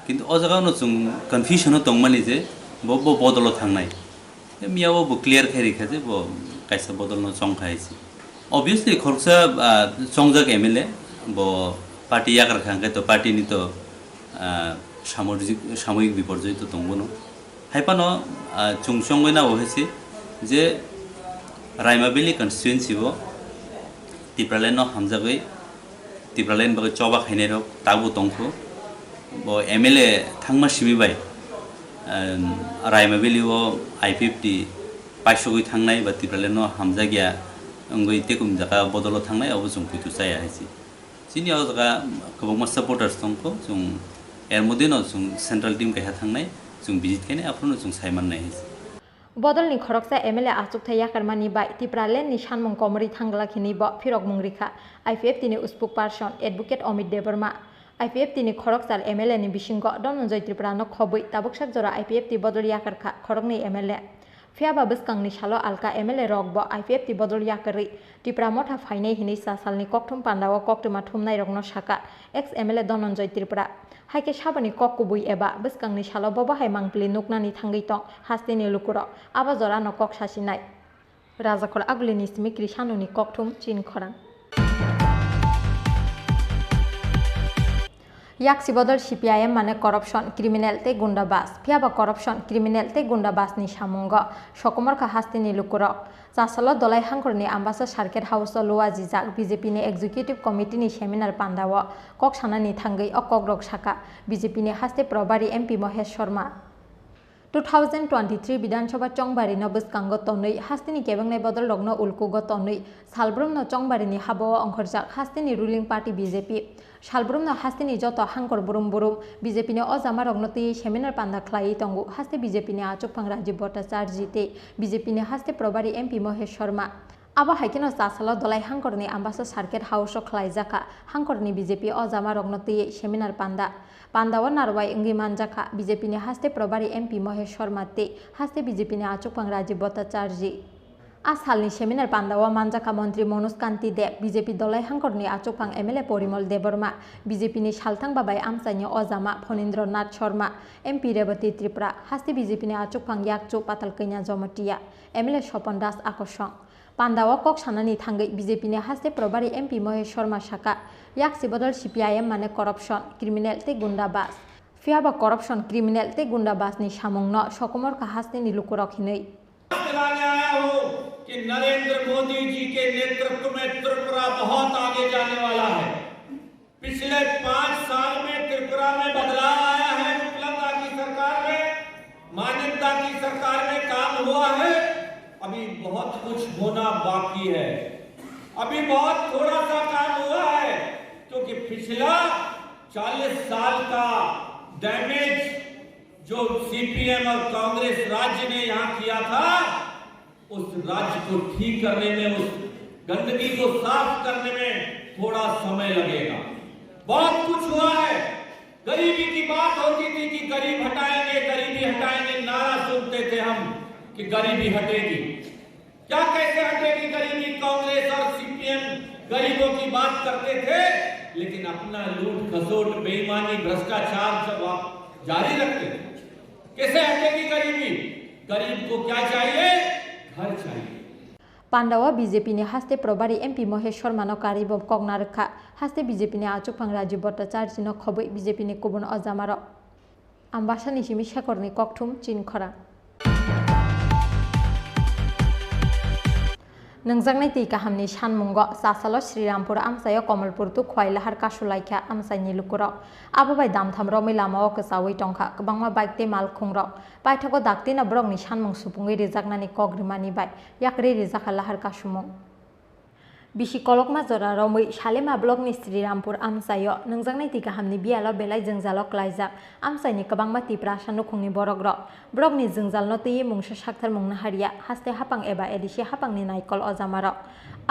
किन्तु अ जगह न जों कन्फ्यूजन दंमानि जे बो बदल थांनाय मियाव बो क्लियर खारिखा जे बो कायसा बदल न चंखायसि obviously खरसा चंजक एमएलए बो पार्टी याकर खांगे तो पार्टी नि तो सामूहिक विपर्यय तो दंगनो हाइपानो चुंगसंगैना होहेसि जे रायमाबिलि कन्स्टिट्युएन्सि बो तिप्रालेन हामजागै तिप्रालेन बगे चौबा खाइनेरो ताबु दंखो बो एमएलए थांमा सिबिबाय रायमाबिलि वो I50 पाइसगै थांनाय बा तिप्रालेन हामजागिया अंगै तेकुम जागा बदल थांनाय अब जों फैतो जाया हैसि जिनियाव जागा गोबां सपोर्टार्स दंखो जों एरमोदेनो जों सेंट्रल टीम काया थांनाय जों भिजिट खायनाय आफ्रोनो जों सायमाननाय हैसि बदलनि खरकसा एमएलए आचुकथा याकारमानि बाय तिप्रालेननि सानमुं कमरि थांगलाखिनि ब फिरक मुंरिखा IPFT नि spokesperson advocate Amit Debbarma IPFT नि खरकसाल एमएलए नि बिसिंग धनन्जय त्रिपुरानो खबै ताबुकसाक जरा IPFT बदल याकारखा खरकनि एमएलए फियाबा बसकांनि सालो आलका एमएलए रक ब IPFT बदल याकरि त्रिपुरा मथा फाइनाय हिनि सालनि कक्थुम पान्डाव कक्टुमा थुमनाय रगनो साका एक्स एमएलए धनन्जय त्रिपुरा हाइके साबानि कक्कुबुइ एबा बसकांनि सालो बबाहाय मांपलि नुकनानि थांगै तं हास्तिनि लुकुर आबा जरा न कक सासिनाय राजाखर आगुलिनि स्मिक्रि सानुनि कक्थुम चिन खरां याक्सी बदल CPIM माने करप्शन क्रिमिनल ते गुंडाबाज फियाबा करप्शन क्रिमिनल ते गुंडाबाजनि सामुंग सकमरखा हास्तिनि लुकुर जासाल दलाय हांखरनि आम्बासा सार्किट हाउस लुवा जिजाक BJP नि एग्जिक्यूटिव कमिटी नि सेमिनार पान्डाव कक सानानि थांगै अकग्रक साका BJP नि हास्ते प्रभारी MP महेश शर्मा 2023 विधानसभा चंबारी न बसकांग तनै हास्तिनि केबंनाय बदल रगनो उल्कुग तनै सालब्रुम न चंबारीनि हाबाव अंखरजाक हास्तिनि रुलिंग पार्टी BJP सालब्रुम न हास्तिनि जत हांकर बुरुम बुरुम BJP नि अजामा रगनो ति सेमिनार पान्दा ख्लायै तंगु हास्ते BJP नि आचुकफां राजीव भट्टाचार्य ते BJP नि हास्ते प्रभारी MP महेश शर्मा आबा हाइकेनो जासाल दलाय हांकरनि आम्बासा सार्किट हाउस ख्लायजाका हांकरनि BJP अजामा रगनो ति सेमिनार पान्दाव नारवाय इंगि मानजाका BJP नि हास्ते प्रभारी MP महेश शर्मा ते हास्ते BJP नि आचुकफां राजीव भट्टाचार्य आसालनि सेमिनार पान्दाव मानजाका मंत्री मनोज कान्ति देव BJP दलाय हांकरनि आचुकफां MLA Parimal Debbarma BJP नि सालथां बाबाय आमसाइनि अजामा फणीन्द्र नाथ शर्मा MP रेवती त्रिपुरा हास्ते BJP नि आचुकफां याकचु पातालकैना जमटिया MLA स्वपन दास आकर्षण पान्दाव कक सानानि थांगै BJP नि हास्ते प्रभारी MP महेश शर्मा साका याक्सी बदल CPIM माने करप्शन क्रिमिनल ते गुंडाबाज फियाबा करप्शन क्रिमिनल ते गुंडाबाजनि सामुंग सकमरखा हास्तिनि लुकुरखिनै कि नरेंद्र मोदी जी के नेतृत्व में त्रिपुरा बहुत आगे जाने वाला है। पिछले 5 साल में त्रिपुरा में बदलाव आया है। विप्लवता की सरकार में, मानवता की सरकार में काम हुआ है। अभी बहुत कुछ होना बाकी है। अभी बहुत थोड़ा सा काम हुआ है क्योंकि पिछला 40 साल का डैमेज जो CPM और कांग्रेस राज्य ने यहाँ किया था, उस राज्य को ठीक करने में, उस गंदगी को साफ करने में थोड़ा समय लगेगा। बहुत कुछ हुआ है। गरीबी की बात होती थी कि गरीबी हटाएंगे, नारा सुनते थे हम कि गरीबी हटेगी। क्या कैसे हटेगी गरीबी? कांग्रेस और CPM गरीबों की बात करते थे, लेकिन अपना लूट खसोट, बेईमानी, भ्रष्टाचार सब आप जारी रखते थे। कैसे हटेगी गरीबी? गरीब को क्या चाहिए? घर चाहिए। पांडावा BJP नि हास्ते प्रभारी MP महेश शर्मा न कारिब कगना रखा हास्ते BJP नि आचुकफां राजीव भट्टाचार्य न खबै BJP नि गुबुन अजामार आम्बासानि सिमि शेखरनि कक्थुम चिन खरा नोंजांनाय दै गाहामनि सानमुंग जासाल श्रीरामपुर आमसाय कमलपुर तु खवाइलाहार कासुलाइखा आमसाइनि लुकुर आबाबाय दामथाम रमै लामाव कसावै टंखा गोबांमा बाइक ते माल खुंर बायथागो दागतेना ब्रगनि सानमुं सुपुङै रिजाकनानि कग्रिमानि बाय याकरे रिजाखालाहार कासुमुं बिसि कलकमा जरा रमै सालेमा ब्लकनि श्रीरामपुर आमसाय नोंजांनाय दै गाहामनि बियाल बेलाय जोंजाल क्लाइजाक आमसाइनि गोबांमा तिप्रा सानुखुंनि बरग्र ब्रगनि जोंजालनो तैयै मुंसा साक्थार मुंना हारिया हास्ते हापां एबा एदिसे हापांनि नायकल अजामार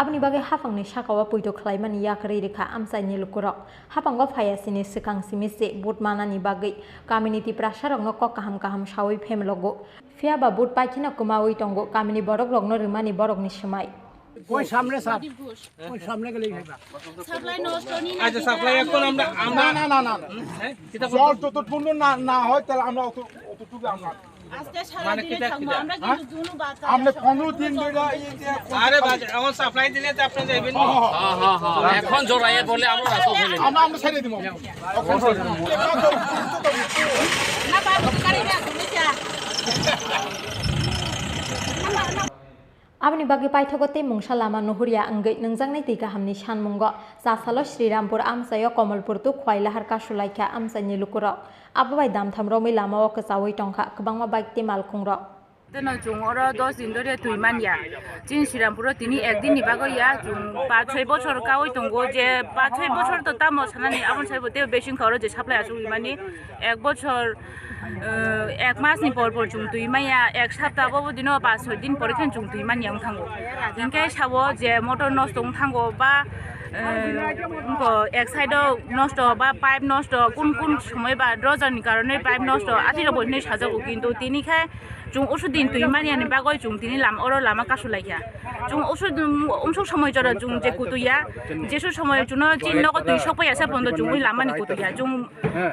आबनि बागै हापांनि साकावा पैतो ख्लाइमानि याकरै रेखा आमसाइनि लुकुर हापांगो फायासिनि सिखां सिमिसे बुट मानानि बागै गामिनि तिप्रा सारगनो क काहाम काहाम सावै फेमलगो फियाबा बुट पाइखिना कुमावै टंगो गामिनि बरग रगनो रिमानि बरगनि समाय ওই সামনে স্যার ওই সামনে গেলেই খাইবা আচ্ছা সাপ্লাই এখন আমরা না না না না জল যতটুকু না হয় তাহলে আমরা অতটুকু আমরা মানে কি আমরা 15 দিন ধরে আরে আমার সাপ্লাই দিলে তো আপনি যাবেন এখন জোরাইয়ে বলে আমরা রাখো বলে আমরা ছেড়ে দিব না বাবু কারিনা তুমি যা Abni bagi paithogote mungsa lama nuhuria anggai nangjangnai tika hamni sanmungo jasalo Srirampur amsayo Komalpur tu khwailahar kasulaikha amsani lukuro ababai damthamro mi lama o kachawai tongkha kwbangma bike te malkhungro তেনো জুং ওরা 10 দিন ধরে তুই মানিয়া চিন শ্রীরামপুর তিনি একদিন নিবাগইয়া জুং 5-6 বছর কাওই তঙ্গো যে 5-6 বছর তো তাম সানানি আমন সাইবতে বেশিং খাওয়ার যে সাপ্লাই আসু মানে 1 বছর 1 মাস নি পর জুং তুই মাইয়া 1 সপ্তাহ বাবু দিন 5-6 দিন পরে খান জুং তুই মানিয়া থাঙ্গো জিনকে সাবো যে মোটর নষ্ট থাঙ্গো বা এক সাইডও নষ্ট বা পাইপ নষ্ট কোন কোন সময় বা ড্রজারনি কারণে পাইপ নষ্ট আদির বইনে সাজাবো কিন্তু তিনি খায় জুং ওষুধ দিন তুই মানিয়ানি বাগয় জুং তিনি লামা কাশুলাইয়া জুং ওষুধ অংশুক সময় জরা জুং যে কুতুইয়া যেসব সময় জুন চিন নগ তুই সপাই আছে বন্ধ জুং ওই লামানি কুতুইয়া জুং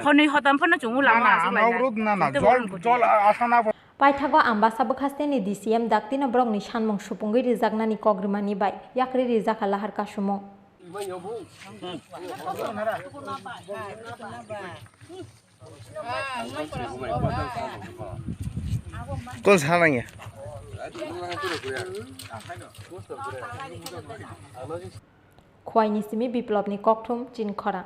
হनै হতাম ফনা জুং লামা Paithago ambasabo khasteni DCM daktino brokni sanmung supunggi rijaknani kogrimani bai yakri rijaka lahar kasumung Kol salangnya. Khwaini simi biplobni kokthum chin khora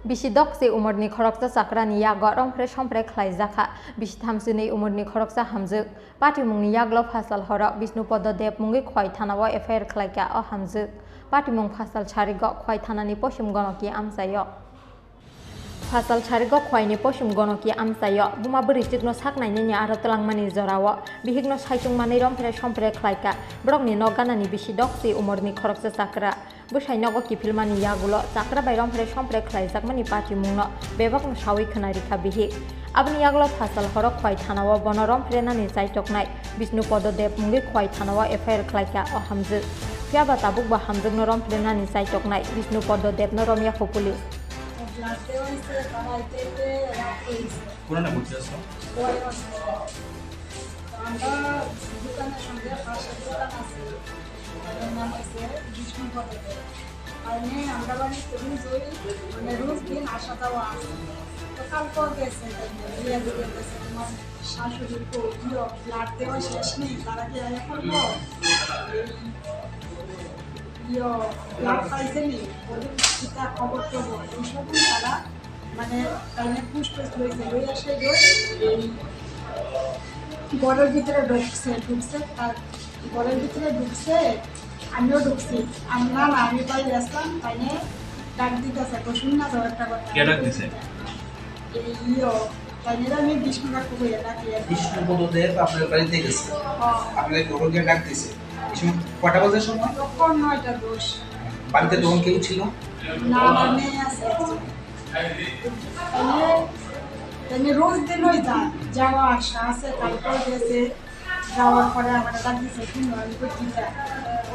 Bishi dokse umurni khoroksa sakrani yago rongpre sompre khlaijaka bishi thamsini umurni khoroksa hamjuk patimungni yaglo phasal horo Bishnu Pododev mungi khwai thanao FIR khlaika o hamjuk patimung phasal charigo khwai thanani poshum gonoki amsayo Phasal charigo khwaini poshum gonoki amsayo buma buri chikno saknaini ni aro tolangmani jorao bihigno saitungmani rongpre sompre khlaika brokni noganani bishi dokse umurni khoroksa sakra Busainogo kipilmani yagulo sakra bayram pare sompre khlaijakmani patimungno bebakno sawi khonarikha bihi abni yagulo phasal horok khwai thanao bonorom prenani chaitoknai Bishnu Pododev mungi khwai thanao FIR khlaika o hamjuk fiaba tabuk ba hamjuk norom prenani chaitoknai Bishnu Pododev noromya police পুরানা বুঝছো আমরা দোকানের সঙ্গে পাশে দোকান আছে নাম আছে বিষ্ণু পদকে মানে আমরা বাড়ি থেকে জয় মানে রোজ দিন আসা যাওয়া আছে তো কালকে গেছে বিয়ে দিতে গেছে তোমার শাশুড়ি তো ব্লাড দেওয়া শেষ নেই তারা কি আয়া করবো ব্লাড পাইছেনি ওদের চিতা খবর করবো এইসব তারা মানে তাইলে পুষ্ট হয়েছে লই আসে এই ঘরের ভিতরে ঢুকছে তার ঘরের ভিতরে ঢুকছে আমিও ঢুকছি না আমি পাই আসলাম তাইলে ডাক দিতেছে তো শুন না তো একটা কথা তাইলে আমি বিষ্ণু ডাক্তার হয়ে ডাকি বিষ্ণু পদদেব আপনার বাড়িতে গেছে আপনার ঘরকে ডাক দিছে কটা বাজার সময় তখন 9টা 10 বাড়িতে তখন কেউ ছিল না আমার মেয়ে আছে তাহলে রোজ দিন ওই যাওয়া আসা আছে কালকেও গেছে যাওয়ার পরে আমার ডাক দিছে শুনো আমি করছি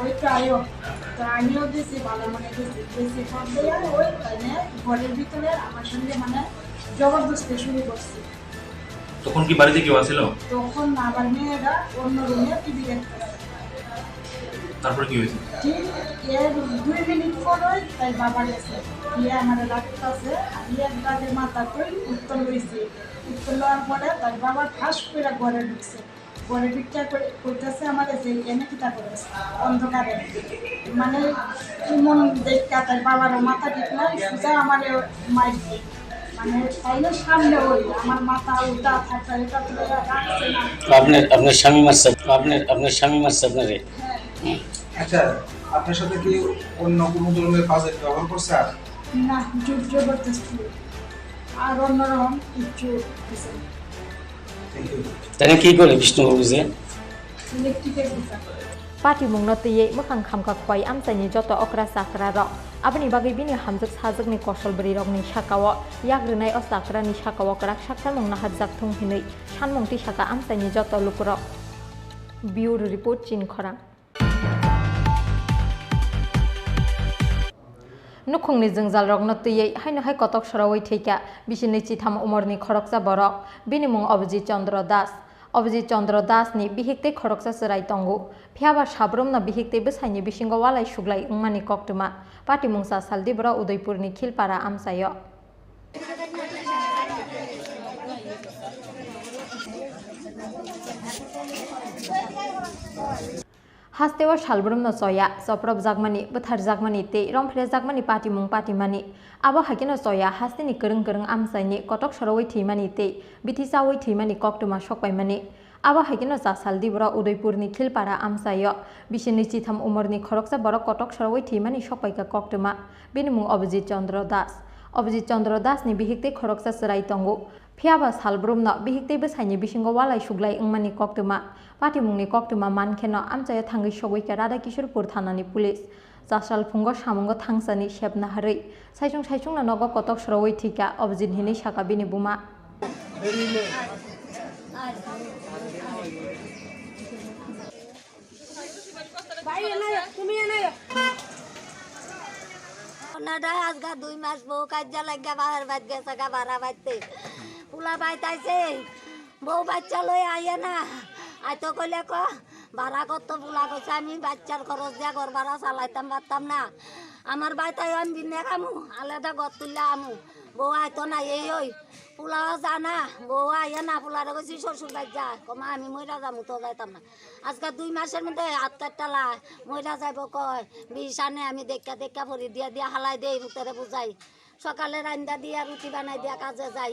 ওইটা আয়ো তো আমিও গেছি ভালো মানে গেছি সব দেয় ওই তাইলে ঘরের ভিতরে আমার সঙ্গে মানে জবরদস্তি শুরু করছি তখন কি বাড়িতে কেউ আসছিল তখন আমার মেয়েরা অন্য রুমে টিভি দেখতেছে তারপর কি হয়েছে ঠিক এর 2 মিনিট পরে তাই বাবা গেছে গিয়ে আমার ডাক্তারছে আমি একবারে মাথা কই উত্তর লইছি উত্তর লওয়ার পরে তাই বাবা ঠাস করে ঘরে ঢুকছে ঘরে ঢুকতে কইতেছে আমার যে এনে কিটা করেছে অন্ধকারে মানে মন দেখতে তাই বাবার মাথা টিপলাই সুজা আমার মাইর মানে তাইলে সামনে ওই আমার মাথা উল্টা থাকছে এটা তো রাখছে না আপনার স্বামী মারছে আপনার স্বামী মারছে আপনারে আচ্ছা আপনার সাথে কি অন্য কোনো ধরনের কাজের ব্যবহার করছে আর না জবরদস্তি আর অন্যরকম কিছু কিছু তাহলে কি করে বিষ্ণুবাবু যে ইলেকট্রিকের বিষয় पार्टी मुंगनो तैये मोखां खामका खवाई आमसाइनि जत अक्रा साक्रा रक आबनि बागै बिनि हामजक साजकनि कौशल बरि रकनि साकाव याग्रोनाय असाक्रानि साकाव कराक साक्था मुंना हाजाक थुं हिनै सानमुंति साका आमसाइनि जत लुकुरक ब्यूरो रिपोर्ट चीन खरां नुखुंनि जोंजाल रगनो तैयै हायनो हाय कतक सरावै थैका बिसिनि चिथाम उमरनि खरकसा बरक बिनि मुं अभिजित चंद्र दास नि बिहिक्ते खरकसा सराय तंगु फियाबा साब्रमना बिहिक्ते बसाइनि बिसिंग वालाय सुग्लाय उंमानि कक्टुमा पार्टी मुंसा सालदिबरा उदयपुरनि खिलपारा आमसायो हास्तेवा सालब्रमनो सया सप्रब जागमानि बथार जागमानि ते रंफ्रे जागमानि पार्टी मुं पार्टी मानि आबो हाकिनो सया हास्तेनि करंग करंग आमसाइनि कटक सरवै थैमानि ते बिथिसावै थैमानि कक्टुमा सकबायमानि आबो हाकिनो सा सालदिबरा उदयपुरनि खिलपारा आमसायो बिसिनि चिथाम उमरनि खरकसा बरक कटक सरवै थैमानि सकबायका कक्टुमा बिनि मुं अभिजित चंद्र दास नि बिहिक्ते खरकसा सराय तंगु फियाबा सालब्रमनो बिहिक्ते बसाइनि बिसिंग वालाय सुग्लाय उंमानि कक्टुमा पार्टी मुंनि कक्टुमा मानखेनो आमचाया थांगै सगैका राधा किशोरपुर थानानि पुलिस जासाल फुंग सामुंग थांसानि सेबना हारै साइसुं नग कटक सरवै थैका अभिजित हिनै साका बिनि बुमा আজকা 2 মাস বউ কাজা লাগা বাহার বাদ গেছে গা ভাড়া বাড়তে পুলা বাইতাইছে বউ বাচ্চা লই আইয়া না আইতো কইলে ক ভাড়া কত পুলা কইছে আমি বাচ্চার খরচ দিয়া ঘর ভাড়া চালাইতাম পারতাম না আমার বাইতাই আমি বিনে খামু আলাদা ঘর তুললে আমু বউ আইতো না এই ওই পুলাও জানা বউ আইয়া না পুলারে কইছি শ্বশুর বাড়ি যা কমা আমি মইরা যামু তো যাইতাম না আজকে 2 মাসের মধ্যে হাত কাটলা মইরা যাইব কয় বিশানে আমি দেখা ভরি দিয়া হালাই দেই ভিতরে বুঝাই সকালে রান্দা দিয়া রুটি বানাই দিয়া কাজে যাই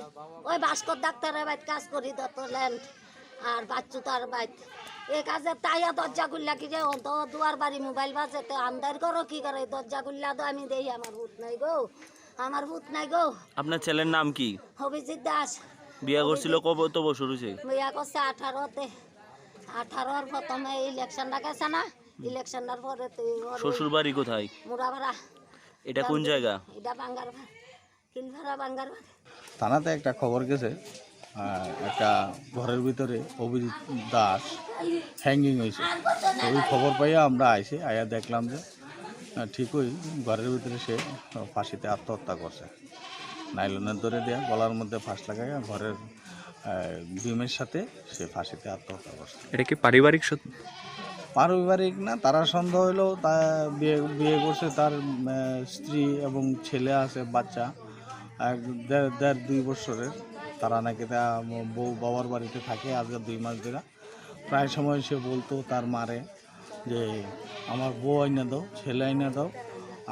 ওই ভাস্কর ডাক্তারের বাইত কাজ করি দত্তল্যান্ড আর বাচ্চু তার বাইত এই কাজে তাইয়া দরজা খুললা কি যে তো দুয়ার বাড়ি মোবাইল বাজেতে আমদার করো কি করে দরজা খুললা তো আমি দেই আমার ভূত নাই গো আপনার ছেলের নাম কি অভিজিৎ দাস বিয়া করছিল কত বছর হইছে বিয়া করছে 18 প্রথমে ইলেকশনটা গেছে না ইলেকশনটার পরে শ্বশুর বাড়ি কোথায় মুরাপাড়া এটা কোন জায়গা এটা বাঙ্গার কিলভাড়া বাঙ্গার থানাতে একটা খবর গেছে একটা ঘরের ভিতরে অভিজিৎ দাস হ্যাঙ্গিং হয়েছে ওই খবর পাইয়া আমরা আয়া দেখলাম যে ঠিকই ঘরের ভিতরে সে ফাঁসিতে আত্মহত্যা করছে নাইলনের ধরে দেয়া গলার মধ্যে ফাঁস লাগাইয়া ঘরের বিমের সাথে সে ফাঁসিতে আত্মহত্যা করছে এটা কি পারিবারিক না তারা সন্দেহ হইলেও তা বিয়ে করছে তার স্ত্রী এবং ছেলে আছে বাচ্চা 1.5-2 বছরের তারা নাকি বউ বাবার বাড়িতে থাকে আজকে 2 মাস ধরে প্রায় সময় সে বলতো তার মারে যে আমার বউ আইনা দাও ছেলে আইনা দাও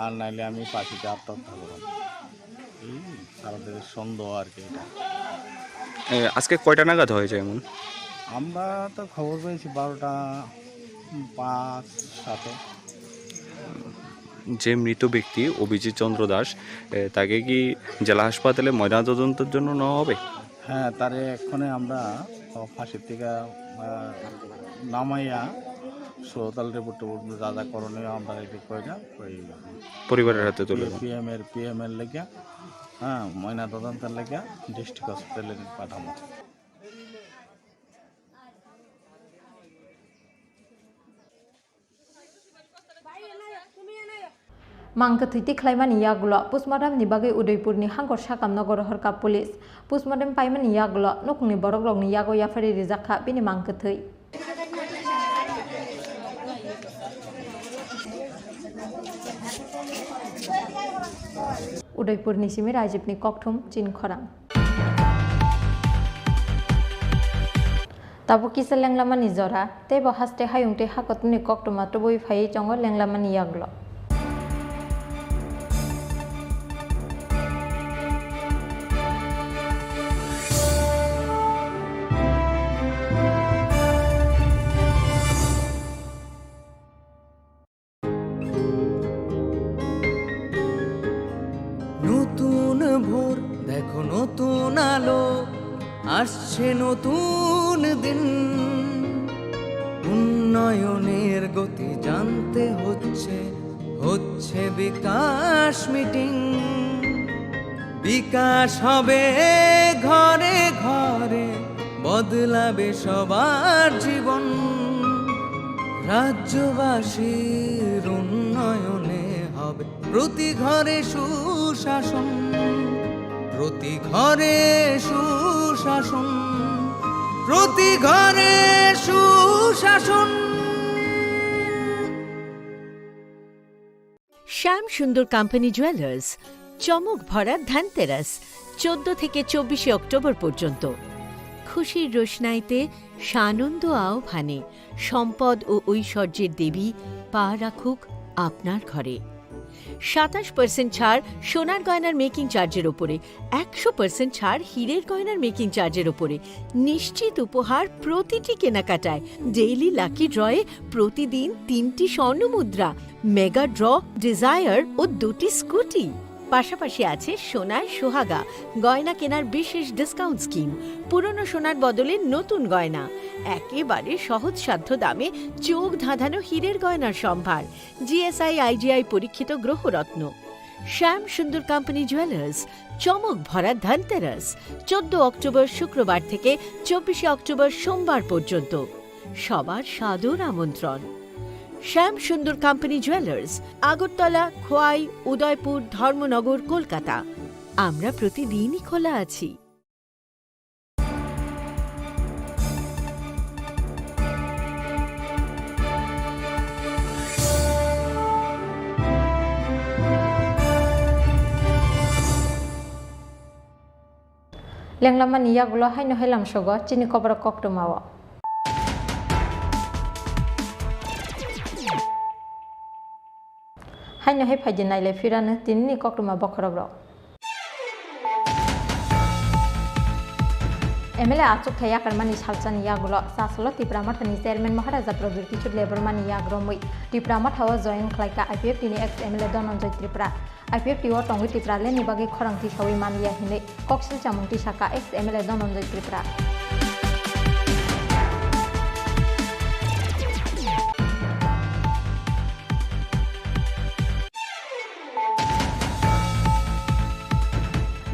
আর নাইলে আমি ফাঁসিতে আত্মহত্যা করব তাদের সন্দেহ আর কি এটা আজকে কয়টা নাগাদ হয়েছে এমন আমরা তো খবর পেয়েছি 12টা 5-7 যে মৃত ব্যক্তি অভিজিৎ চন্দ্র দাস তাকে কি জেলা হাসপাতালে ময়নাতদন্তের জন্য নেওয়া হবে হ্যাঁ তারে এক্ষণে আমরা ফাঁসির থেকে নামাইয়া সোতাল রিপোর্ট যা করণীয় আমরা রেডি করে ওই পরিবারের হাতে তুলে পিএম এর লেগে হ্যাঁ ময়না তদন্তের লেগে ডিস্ট্রিক্ট হসপিটালে পাঠাবো मांग थैति खलाइमानि यागुलो पोस्टमार्टम नि बागै उदयपुरनि हांगर साकाम नगर हरका पुलिस पोस्टमार्टम पाइमानि यागुलो नखुंनि बरक रगनि यागो याफारि रिजाखा बिनि मांग थै उदयपुरनि सिमि राजीवनि ककथुम चिन खरां ताबो किसा लेंलामानि जरा तेबो हास्ते हायुंते हाकतनि ककथुमा तबोइ फायै चंगो लेंलामानि यागुलो নতুন ভোর দেখো নতুন আলো আসছে নতুন দিন উন্নয়নের গতি জানতে হচ্ছে বিকাশ মিটিং। বিকাশ হবে ঘরে ঘরে, বদলাবে সবার জীবন। রাজ্যবাসীর উন্নয়নে হবে প্রতি ঘরে সুশাসন, প্রতি ঘরে সুশাসন, প্রতি ঘরে সুশাসন। শ্যাম সুন্দর কোম্পানি জুয়েলার্স, চমক ভরা ধানতেরাস 14 থেকে 24 অক্টোবর পর্যন্ত। খুশির রোশনাইতে সানন্দ আহ্বানে সম্পদ ও ঐশ্বর্যের দেবী পা রাখুক আপনার ঘরে। 27% ছাড় সোনার গয়নার মেকিং চার্জের ওপরে, 100% ছাড় হীরের গয়নার মেকিং চার্জের ওপরে, নিশ্চিত উপহার প্রতিটি কেনাকাটায়, ডেইলি লাকি ড্রয়ে প্রতিদিন 3টি স্বর্ণ মুদ্রা, মেগা ড্র, ডিজায়ার ও 2টি স্কুটি। পাশাপাশি আছে সোনায় সোহাগা গয়না কেনার বিশেষ ডিসকাউন্ট স্কিম, পুরনো সোনার বদলে নতুন গয়না, একেবারে সহজসাধ্য দামে চোখ ধাঁধানো হীরের গয়নার সম্ভার, জিএসআই আইজিআই পরীক্ষিত গ্রহরত্ন। শ্যাম সুন্দর কোম্পানি জুয়েলার্স, চমক ভরা ধানতেরাস 14 অক্টোবর শুক্রবার থেকে 24 অক্টোবর সোমবার পর্যন্ত। সবার সাদর আমন্ত্রণ। শ্যাম সুন্দর কোম্পানি জুয়েলার্স, আগরতলা, খোয়াই, উদয়পুর, ধর্মনগর, কলকাতা। আমরা প্রতিদিনই খোলা আছি। লেংলামা নিয়াগুলো হাইনো হাইলাম সগ চিনি কবরক কক্টমাওয়া হাইনো হাই ফাইজে নাইলে ফিরানো তিননি কক্টমা বখরগ্র এমএলএ আচক থাইয়া কারমানি সালচানি ইয়াগুলো সাসলো ত্রিপুরা মাঠানি চেয়ারম্যান মহারাজা প্রদুর কিছু লেবার মানি ইয়াগ্রমই ত্রিপুরা মাঠাওয়া জয়েন খাইকা আইপিএফ টিনি ex MLA Dhananjay Tripura IPF টিও টঙ্গি ত্রিপুরা লেনি বাগে খরাংতি সবই মানিয়া হিনে কক্সিল চামুংটি শাখা এক্স এমএলএ ধনঞ্জয় ত্রিপুরা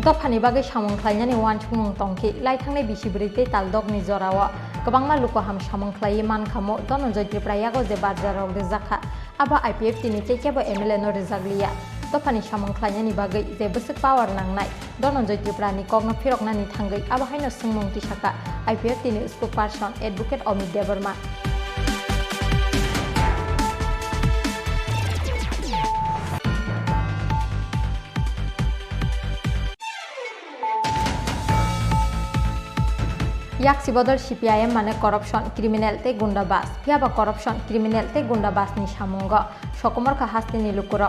दफानि बागै सामंख्लायनानै वानसुंमुं तंखि लाइथांनाय बिसिब्रैते तालदगनि जरावा गोबांमा लुकहाम सामंख्लायै मानखामो धनन्जय त्रिपुरायागो जे बाजाराव रिजाखा आबा आइपिएफ तिनि चेकेबो एमएलए नो रिजागलिया दफानि सामंख्लायनायनि बागै जे बोसोक पावार नांनाय धनन्जय त्रिपुरानि कगनो फिरकनानि थांगै आबा हायनो सुंमुं तिसाखा आइपिएफ तिनि स्पोकपार्सन एडभोकेट अमित देबर्मा याक्सी बदल सीपीआईएम माने करप्शन क्रिमिनल ते गुंडाबाज फियाबा करप्शन क्रिमिनल ते गुंडाबाज नि सामुंग सकमर का हास्तिनि लुकुर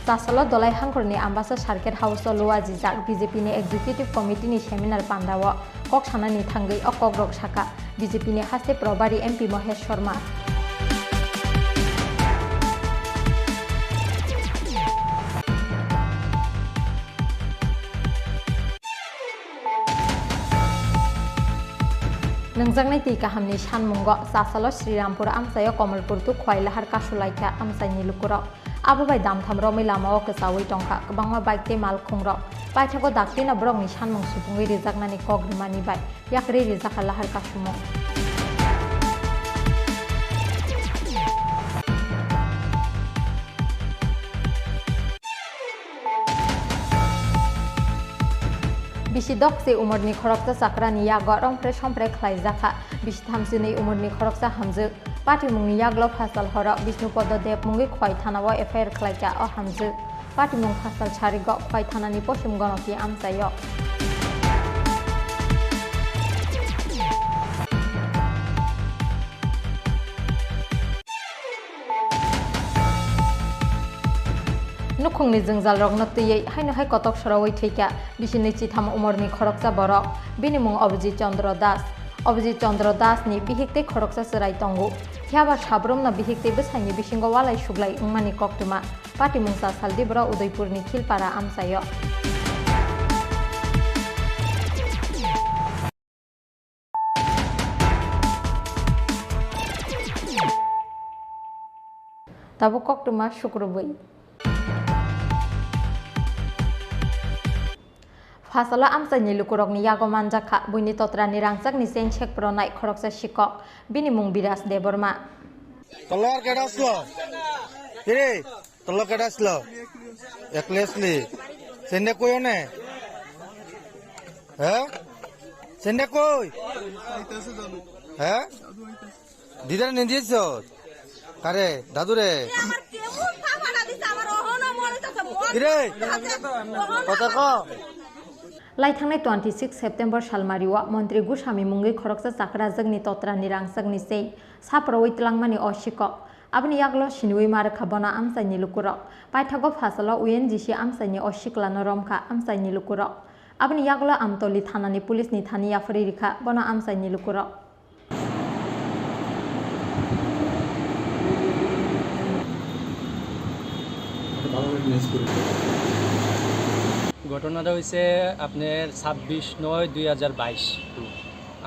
तासलो दलाई हांखरनि आम्बासा सार्किट हाउस लुवा जिजाक बीजेपी नि एग्जीक्यूटिव कमिटी नि सेमिनार पांडाव कक सानानि थांगै अकग्रक शाखा बीजेपी नि हास्ते प्रभारी एमपी महेश शर्मा नोंजांनाय ती काहामनि सानमुंग सासालो श्रीरामपुर आमसायो कमलपुर तु खयलाहार कासुलाइखा आमसाइनि लुकुर आबोबाय दामथाम रमै लामाओ केसावै टंखा गोबांमा बाइकते माल खुंग्र बाइथागो दाक्तिना ब्रंनि सानमुं सुबुंगै रिजागनानि कग्रिमानि बाय याकरे रिजाखा लाहार कासुमुं बिसि दक्से उमरनि खरकसा साक्रानि याग रंफ्रे संफ्रे ख्लाइजाखा बिसि थामसिनै उमरनि खरकसा हामजो पार्टी मुंनि याग्लो फासल हर विष्णुपद देव मुंगै खय थानाव एफआईआर ख्लाइका अ हामजो पार्टी मुं फासल छारिग खय थानानि पश्चिम गणति आमसायो नुखुंनि जोंजाल रगनो तैयै हायनो हाय कटक सरावै थैका बिसिनि चिथाम उमरनि खरकसा बरक बिनि मुं अभिजित चंद्र दास नि बिहिकते खरकसा सराय तंगु हियाबा साब्रमना बिहिकते बसाइनि बिसिंग वालाय सुग्लाय उंमानि कक्तुमा पार्टी मुंसा सालदि बर उदयपुरनि खिलपारा आमसायो তাবো কক্টমা শুক্রবই Fasala amsa ni lukurok ni yago manjaka buini totra ni rangsak ni sen chek pronai khoroksa shikok bini mung biras deborma Tolor kedaslo kiri tolor kedaslo eklesli sende koyone sende koy didar nindiso kare dadure kire kota ko Lai thangnai 26 September salmariwa Mantri Gusami mungi khoroksa sakra jagni totra ni rangsak ni sei saproi tlangmani oshikok abni yaglo shinui mar khabona amsai ni lukurok paithago fasalo UNGC amsai ni oshikla noromkha amsai ni lukurok abni yaglo amtoli thanani police ni thani afri rikha bona amsai ni lukurok ঘটনাটা হয়েছে আপনার 26/9/2022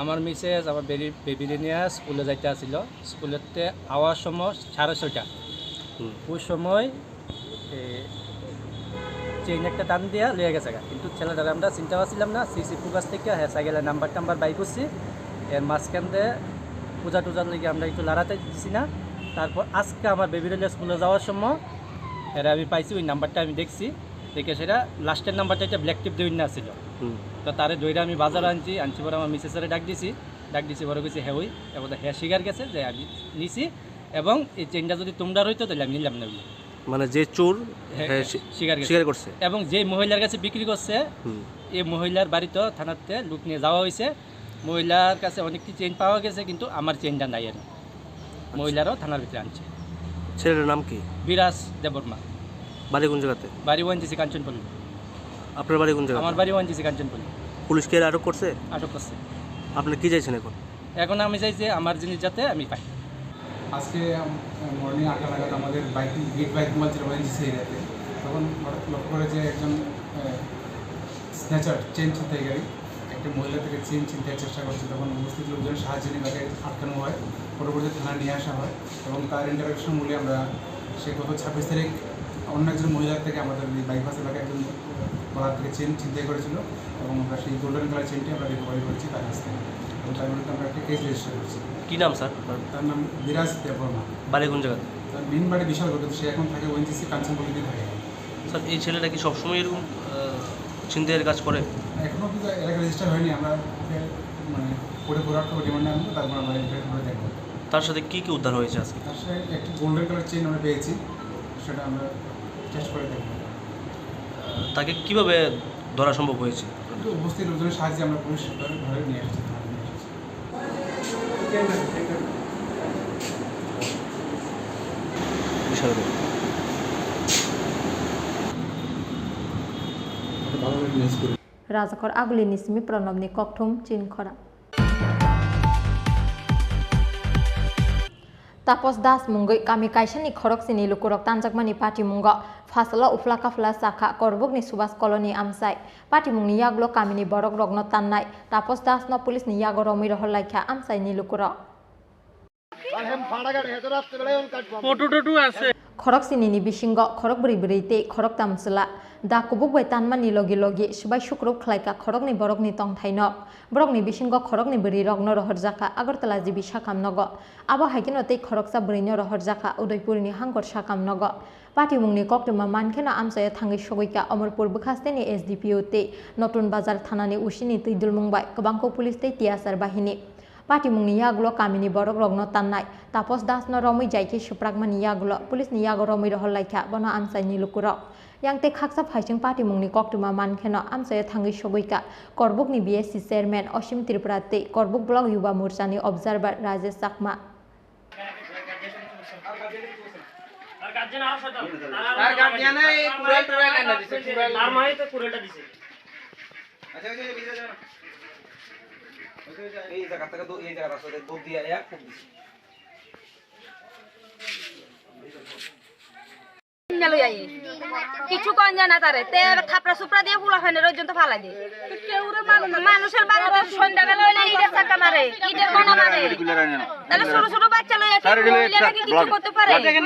আমার Mrs আমার বেবিরে নিয়ে স্কুলে যাইতে আসছিল স্কুলেতে আওয়ার সময় 6:30 ওই সময় চেইন একটা টান দিয়া লয়ে গেছে কিন্তু ছেলেটারে আমরা চিন্তা পাচ্ছিলাম না সিসি ফুকাস থেকে হেসা গেলে নাম্বার বাই করছি এর মাঝখান দিয়ে পূজা টুজার লেগে আমরা একটু লড়াতে দিছি না তারপর আজকে আমার বেবিরে নিয়ে স্কুলে যাওয়ার সময় এরা আমি পাইছি ওই নাম্বারটা আমি দেখছি দেখে সেটা লাস্টের নাম্বারটা একটা ব্ল্যাক টিপ দিয়ে না ছিল তো তারে দইটা আমি বাজারে আনছি পরে আমার মিসেসের ডাক দিছি পরে গেছি হ্যাঁ ওই এবং হ্যাঁ শিকার গেছে যে আমি নিছি এবং এই চেনটা যদি তোমরা রইতো তাহলে আমি নিলাম না মানে যে চোর স্বীকার করছে এবং যে মহিলার কাছে বিক্রি করছে এই মহিলার বাড়িতে থানাতে লোক নিয়ে যাওয়া হয়েছে মহিলার কাছে অনেকটি চেন পাওয়া গেছে কিন্তু আমার চেনটা নাই আর মহিলারও থানার ভিতরে আনছে ছেলের নাম কি বিরাজ দেববর্মা বাড়ি কোন জায়গাতে বাড়ি ওএনজিসি কাঞ্চনপল্লী আপনার বাড়ি কোন জায়গা আমার বাড়ি ওএনজিসি কাঞ্চনপল্লী পুলিশ কে আটক করছে আপনি কি চাইছেন এখন আমি চাই যে আমার জিনিস যাতে আমি পাই আজকে মর্নিং 8টা নাগাদ আমাদের গেট বাইক মোবাইল ছিল ওএনজিসি এরিয়াতে তখন লক্ষ্য করে যে একজন স্ন্যাচার চেন ছিনতাইকারী একটা মহিলা থেকে চেন ছিনতাইয়ের চেষ্টা করছে তখন উপস্থিত লোকজনের সাহায্যে নিয়ে তাকে আটকানো হয় পরবর্তী থানায় নিয়ে আসা হয় এবং তার ইন্টারাকশন মূলে আমরা সে গত 26 তারিখ অন্য একজন মহিলার থেকে আমাদের বাইপাস এলাকায় একজন গলার থেকে চেন ছিনতাই করেছিল এবং আমরা সেই গোল্ডেন কালার চেনটি আমরা রিকভারি করেছি তার কাছ থেকে এবং তার বিরুদ্ধে আমরা একটা কেস রেজিস্টার করেছি কী নাম স্যার তার নাম বিরাজ দেববর্মা বাড়ি কোন জায়গাতে তার মেন বাড়ি বিশাল করতে সে এখন থাকে ওএনজিসি কাঞ্চনপল্লীতে থাকে স্যার এই ছেলেটা কি সবসময় এরকম ছিনতাইয়ের কাজ করে এখনও কিন্তু এলাকা রেজিস্টার হয়নি আমরা মানে করে ঘোরার খবর ডিমান্ডে আনবো তারপর আমরা ইন্টারভিউ করে দেখবো তার সাথে কী কী উদ্ধার হয়েছে আজকে তার সাথে একটি গোল্ডেন কালার চেন আমরা পেয়েছি সেটা আমরা টেস্ট করে দেখবো তাকে কিভাবে ধরা সম্ভব হয়েছে কিন্তু উপস্থিত লোকজনের সাহায্যে আমরা পুলিশ ধরে নিয়ে এসেছি Razakor aguli nismi pranobni kokthum chinkhora Tapos das mungoi kami kaisani khorok sini lukurok tanjakmani party mungo fasala ufla kafla sakha korbogni subas koloni amsai party mungni yaglo kamini borok rogno tannai tapos das no police ni yago romi rohol laikha amsai ni lukurok খরক সিনিনি বিসিঙ্গ খরক বরি বরিতে খরক তামসলা দা কুবুক বাই তানমানি লগে লগে সবাই শুক্রব খাইকা খরকনি বরকনি তংথাইন বরকনি বিসিঙ্গ খরকনি বরি রগ্ন রহর জাকা আগরতলা জিবি সাকাম নগ আবা হাইকিনতে খরকসা বরিন রহর জাকা উদয়পুরনি হাঙ্গর সাকাম নগ পাটি মুংনি কক্টমা মানখেনা আমসায় থাঙ্গি সগৈকা অমরপুর বখাস্তেনি এসডিপিও তে নতুন বাজার থানানি উসিনি তৈদুল মুংবাই কবাংকো পুলিশ তে টিয়াসার বাহিনী Parti mung niyaglo kami ni borok rogno tannai tapos das no romoi jaike supragma niyaglo police niyago romoi rohol laikha bono amsai ni lukurok yang te khaksa phaising parti mung ni koktuma mankheno amsai thangi sogoika korbuk ni BSC chairman Osim Tripura te korbuk block yuba morcha ni observer Rajesh Sakma এই জায়গা থেকে এই জায়গাটা সাথে দৌড় দিয়ে এক খুব কিছু কন জানা তারে তে থাপড়া সুপড়া দিয়ে পুলা ফাইনের পর্যন্ত ফালাই দিয়ে মানুষের বাড়িতে সন্ধ্যাবেলা হইলে ইটা চাকা মারে মারে ইটের কণা মারে তাহলে ছোট ছোট বাচ্চা লইয়া কি মহিলারা কি কিছু করতে পারে দেখেন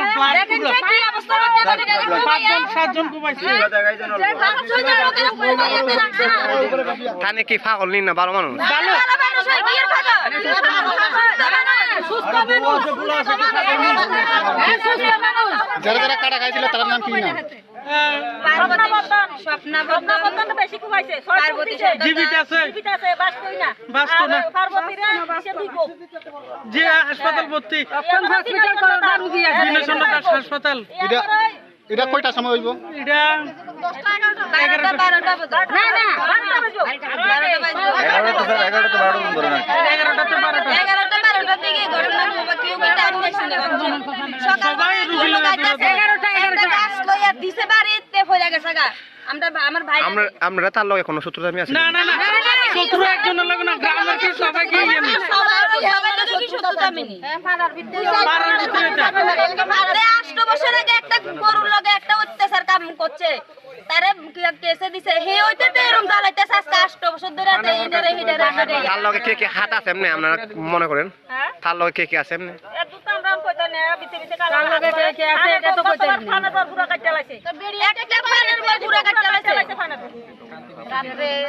যে কি অবস্থা হতে পারে সাতজন কুবাইছে থানে কি পাগল নি না ভালো মানুষ ভালো মানুষ হয় কি এর কথা সুস্থ মানুষ যারা যারা কাটা খাইছিল তার নাম কি নাম স্বপ্নাবর্তন বেশি কুবাইছে জীবিত আছে বাস কই না পার্বতীরা সে দুই গোপ যে হাসপাতাল ভর্তি হাসপাতাল এটা কয়টা সময় হইব এটা 10টা 11টা 12টা না না 12টা বাজো 11টা দিকে ঘটনা কেউ বেটা আসছে সকাল রুগী গাইতাছে 11টা গাছ লইয়া দিছে বাড়িতে পড়ে গেছে গা আমরা আমার ভাই আমরা তার লগে কোনো শত্রুতা আমি আছে না না না শত্রু একজনের লগে না গ্রামের কি সবাইকে সবাই লগে কি শত্রুতা মিনি পাড়ার ভিতরে 8 বছর আগে একটা গরুর লগে একটা অত্যাচার কাম করছে তারে কেসে দিছে হে হইতে তো এরকম জ্বালাইতেছে আজকে 8 বছর ধরে হিডারে তার লগে কে কে হাত আছে এমনি আপনারা মনে করেন তার লগে কে কে আছে এমনি এত তাম রাম কইতা না বিতে বিতে কালা লগে কে আছে এটা তো কইতা না ফানা দর পুরা কাটতে লাইছে একটা ফানের মধ্যে পুরা কাটতে লাইছে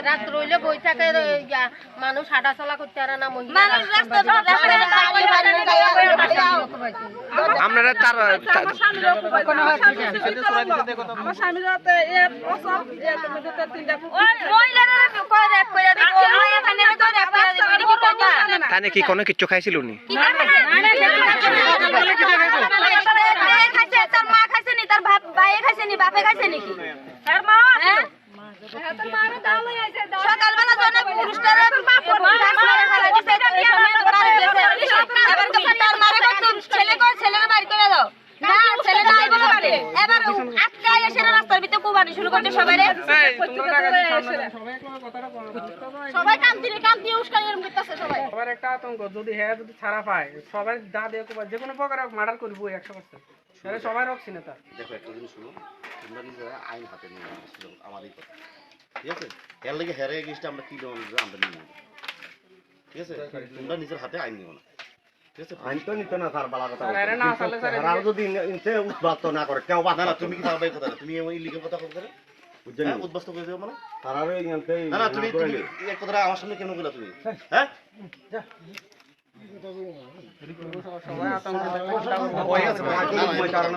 রাত রইলে বই থাকে মানুষ হাঁটা চলা করতে আর না মানুষ রাস্তা আপনারা তার আমার স্বামী যাতে এর পছন্দ এত মধ্যে তিনটা ওই মহিলারা কই র‍্যাপ কইরা দিব ওই এখানে কই র‍্যাপ কইরা দিব এটা কি কথা তানে কি কোনো কিছু খাইছিল নি খাইছে তার মা খাইছে নি তার ভাই খাইছে নি বাপে খাইছে নাকি তার মা হ্যাঁ সকালবেলা জনে পুরুষটারে ছেলের বাড়ি করে দাও না ছেলে নাই বলে পারে এবার আটকায় এসে রাস্তার ভিতরে কুবানি শুরু করতে সবাই কান্তি উস্কাই এরকম করতেছে সবার একটা আতঙ্ক যদি হ্যাঁ যদি ছাড়া পায় সবাই দা দিয়ে কুবা যে কোনো প্রকার মার্ডার করবো 100% তাহলে সবাই রক্ষী নেতা দেখো একটা জিনিস শুনো তোমরা নিজেরা আইন হাতে নিয়ে আসছিল আমারই কথা ঠিক আছে এর লাগে হেরে গেছটা আমরা কি আমরা নিয়ে নেব ঠিক আছে তোমরা নিজের হাতে আইন নিও না ঠিক আছে আইন তো নিতে না স্যার বালা কথা আরে না আসলে স্যার আর যদি ইনতে উদ্বাস্ত না করে কেউ বাধা না তুমি কি পারবে কথা তুমি এই ইলিগেল কথা করে বুঝছেন না উদ্বাস্ত করে দেব মানে আর আরে ইনতে না তুমি এক কথা আমার সামনে কেন কইলা তুমি হ্যাঁ যা সবাই আতঙ্ক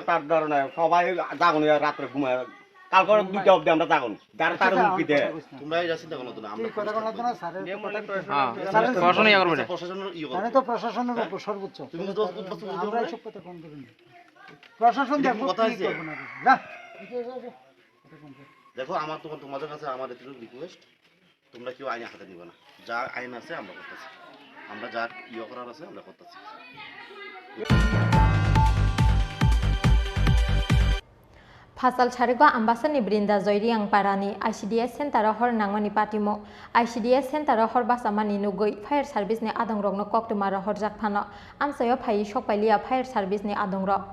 তার ধারণা সবাই জাগুন রাত্রে ঘুমায় কাল করে 2টা অবধি আমরা জাগুন তার হুমকি দেয় তোমরা এই চিন্তা করো না আমরা কথা বলা না স্যার প্রশাসন ইয়া করবে প্রশাসনের ইয়া করবে তো প্রশাসনের উপর সর্বোচ্চ তুমি তো উদ্বাস্ত আমরা সব কথা কোন করি না প্রশাসন দেখো কথা আছে না দেখো আমার তোমাদের কাছে আমার একটু রিকোয়েস্ট তোমরা কেউ আইন হাতে নিবে না যা আইন আছে আমরা করতেছি আমরা যা ইয়া করার আছে আমরা করতেছি Pasal Charigo Ambasani Brinda Zoiriang Parani, ICDS Center Hor Nangmani Patimo, ICDS Center Hor Basamani Nugui, Fire Service ne Adong Rog no Koktumara Horjak Pano, Amsayo Pai Shopalia Fire Service ne Adong Rog.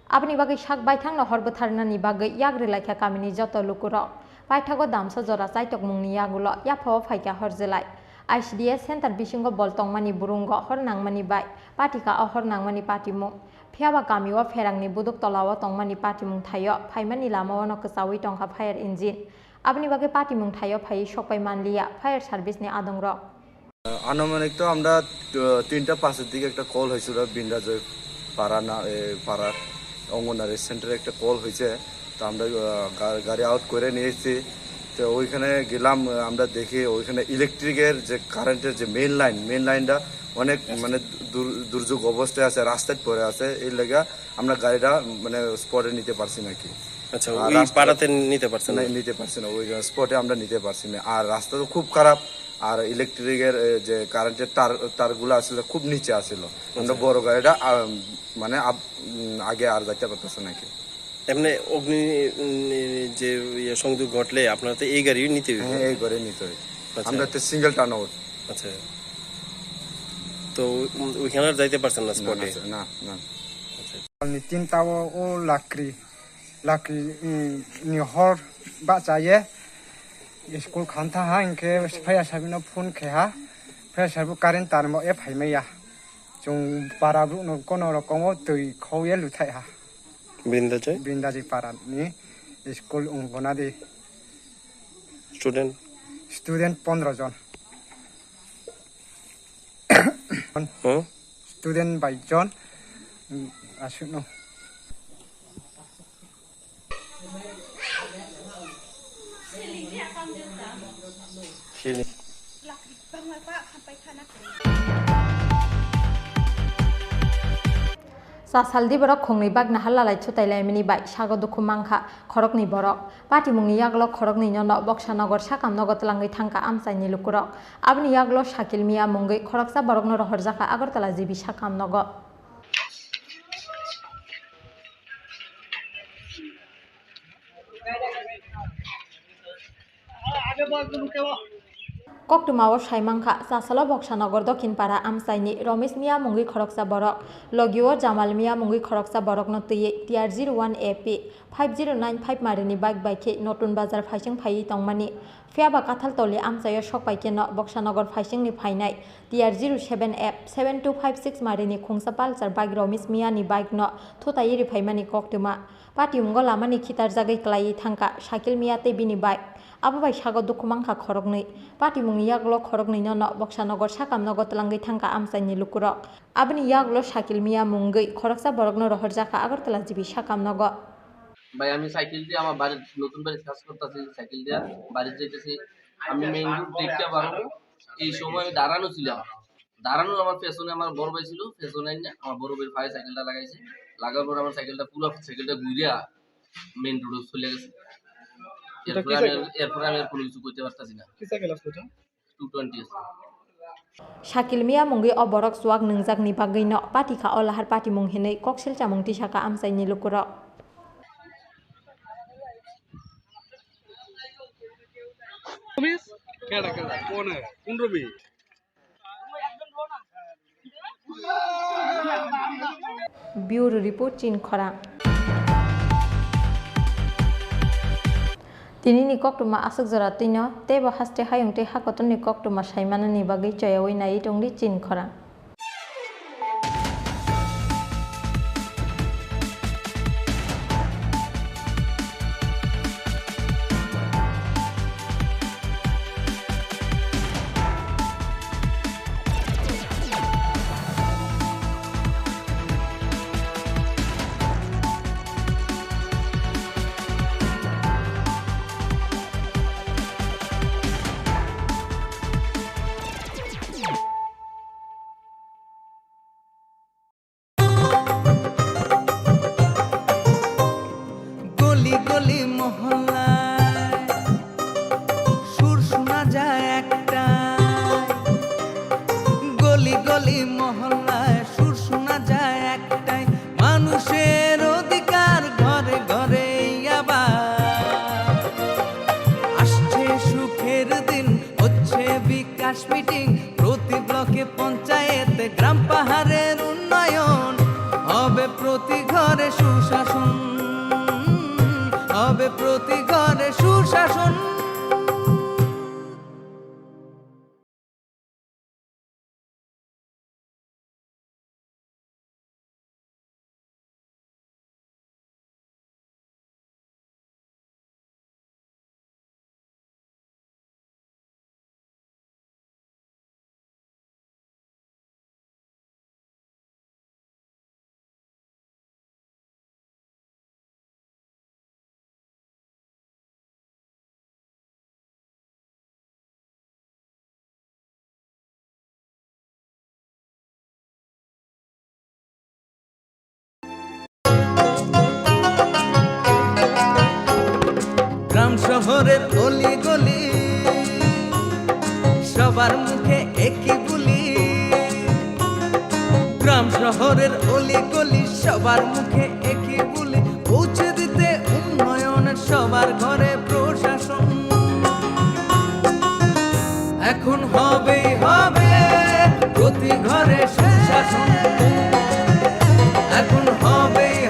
Abni bagi shak baitang no horbatarna ni bagi yagri laikya kamini joto lukuro. Paithago damsa jora saitok mungni yagulo yapho phaika horjelai. ICDS Center bisingo boltongmani burungo hor nangmani bai. Patika hor nangmani patimung. Phiaba kamiwa ferangni buduk tolawa tongmani patimung thayo. Phaimani lamawa no kesawi tongka fire engine. Abni bagi patimung thayo phai shokpai manliya. Fire service ni adongro. আনুমানিক তো আমরা 3টা 5-এর দিকে একটা call হয়েছিল বিন্দাজয় পাড়া অঙ্গনারী সেন্টারে একটা কল হয়েছে তো আমরা গাড়ি আউট করে নিয়েছি তো ওইখানে গেলাম আমরা দেখি ওইখানে ইলেকট্রিকের যে কারেন্টের যে মেইন লাইনটা অনেক মানে দুর্যোগ অবস্থায় আছে রাস্তায় পড়ে আছে এই লাগা আমরা গাড়িটা মানে স্পটে নিতে পারছি নাকি আচ্ছা ওই পাড়াতে নিতে পারছি না ওই স্পটে আমরা নিতে পারছি না আর রাস্তা তো খুব খারাপ আর ইলেকট্রিকের যে কারেন্টের তারগুলো আসলে খুব নিচে আসছিল আমরা বড় গাড়িটা মানে আগে আর যাইতে পারতেছে নাকি এমনি অগ্নি যে সংযোগ ঘটলে আপনারা তো এই গাড়ি নিতে হবে হ্যাঁ এই গাড়ি নিতে হবে আমরা তো সিঙ্গেল টার্ন আউট আচ্ছা তো ওইখানে যাইতে পারছেন না স্পটে না Tintawo o lakri ni hor ba chaye school khanta ha inke phaya sabino phone khe ha phaya sabu current tarmo e phaimeya chung parabu no kono rokomo tui khoye luthai ha brindaji para ni school ungona de student 15 জন student 22 জন আসুন Sasaldi borok khongni bag na halalai chutai mini bai sago dukhu mangkha khorokni borok pati mungni yaglo khorokni nyono Bokshanagar sakam nogot langai thangka amsaini lukurok abni yaglo Shakil Mia mungai khoroksa borok no rohorjaka Agartala jibi sakam nogo Koktumao Shaimangkha Sasalo Bokshanagar Dokinpara Amsaini Romesh Mia mungi khoroksa borok Logio Jamal Mia mungi khoroksa borok no tuye TR01AP 5095 marini bike bike Notun Bazar Phaising phai tongmani Fiaba Kathal Toli Amsayo Shokpaike no Bokshanagar Phaising ni phainai TR07F 7256 marini khungsa Pulsar bike Romesh Mia ni bike no thutayiri phaimani koktuma Patiumgo lamani khitar jagai klai thangka Shakil Mia te bini bike Ababai sago dukumangkha khorokni pati mungni yaglo khorokni no Bokshanagar sakam nogot langai thangka amsaini lukurok abni yaglo Shakil Mia mungai khoroksa borokno rohorjaka Agartala jibi sakam nogo ভাই আমি cycle দিয়ে আমার বাড়ির নতুন বাড়ি কাজ করতেছি cycle দিয়ে বাড়ি যেতেছি আমি মেইন রোড দেখতে পারবো এই সময় আমি দাঁড়ানো ছিলাম দাঁড়ানো আমার পেছনে আমার বড় ভাই ছিল পেছনে না আমার বড় ভাইয়ের পায়ে সাইকেলটা লাগাইছে লাগার পর আমার সাইকেলটা পুরো সাইকেলটা ঘুরিয়া মেইন রোডে চলে গেছে এরপরে আমি আর কোনো কিছু করতে পারতাছি না কি সাইকেল আছে এটা 220 আছে Shakil Mia mungi oborok suak nungjak ni bagui no pati kha olahar pati mung hinai koksil chamung tisaka amsaini lukurok Romesh keda kone কোন রবি Bureau report Chin Khora Tini ni koktuma asuk jora tino tebo haste hayungte hakoton ni koktuma saimana ni bagui choyawai nai tongri Chin Khora প্রতি ঘরে সুশাসন শহরের অলি গলি সবার মুখে একই বুলি গ্রাম শহরের অলি গলি সবার মুখে একই বুলি পৌঁছে দিতে উন্নয়নের সবার ঘরে প্রশাসন এখন হবেই হবে প্রতি ঘরে সুশাসন এখন হবেই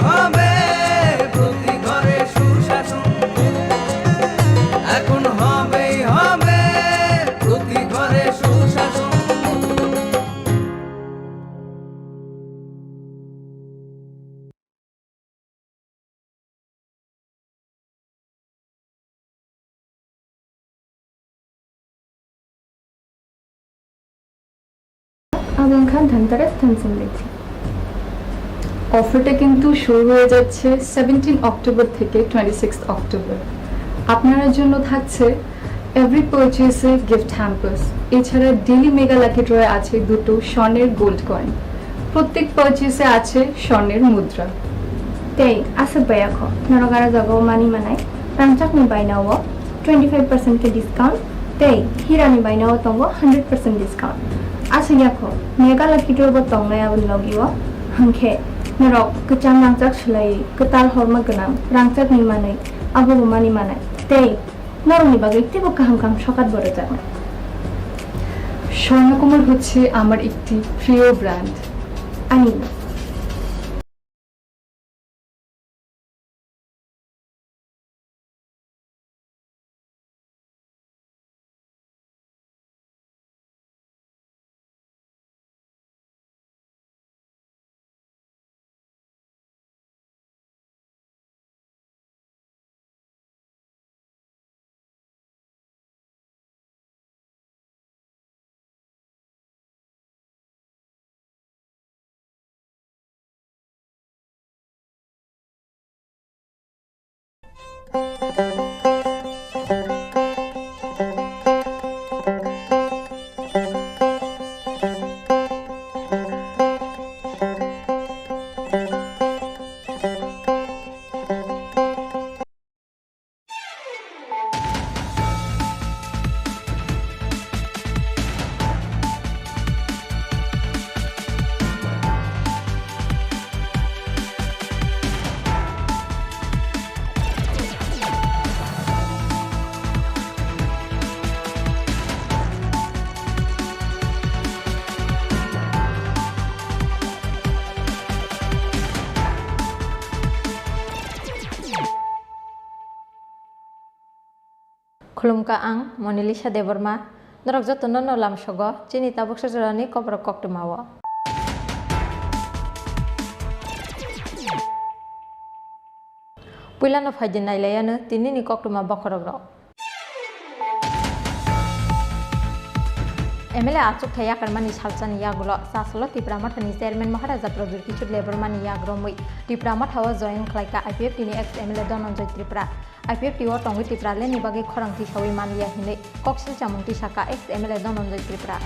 আজম খান ধানতেরাস থানসিং লিখছি। অফারটা কিন্তু শুরু হয়ে যাচ্ছে 17 অক্টোবর থেকে 26 অক্টোবর। আপনার জন্য থাকছে এভরি পারচেসে গিফট হ্যাম্পার্স, এছাড়া ডেলি মেগা লাকি ড্রয়ে আছে 2টো স্বর্ণের গোল্ড কয়েন, প্রত্যেক পারচেসে আছে স্বর্ণের মুদ্রা। Tei asabaya ko narogara jago mani manai rangchak ni bainawo 25% ke discount tei hira ni bainawo tongo 100% discount asya ko mega lucky draw bo tongnaya abun logiwo hangkhe narok kecham rangchak slai ketal horma ganang rangchak ni manai abo mani manai tei naroni bagay tebo kaham kam sokat boro jago। স্বর্ণকুমার হচ্ছে আমার একটি প্রিয় brand. ani Khulumka ang Monilisa Deborma norok jotono no lamsogo chini tabuk sajorani Kokborok koktumawo। Puilano faidin nailayano tinini koktuma bokorogrok। MLA achuk thaya karmani salchani yagulo sasolo Tipramathani chairman Maharaja Prabir Kichur Lebermani yagromui Tipramathawa join khlaika IPF ni ex MLA Dhananjay Tripura IPF o tongi Tripura leni bagi khorangti sawi mania hine koksil chamungti saka ex MLA Dhananjay Tripura।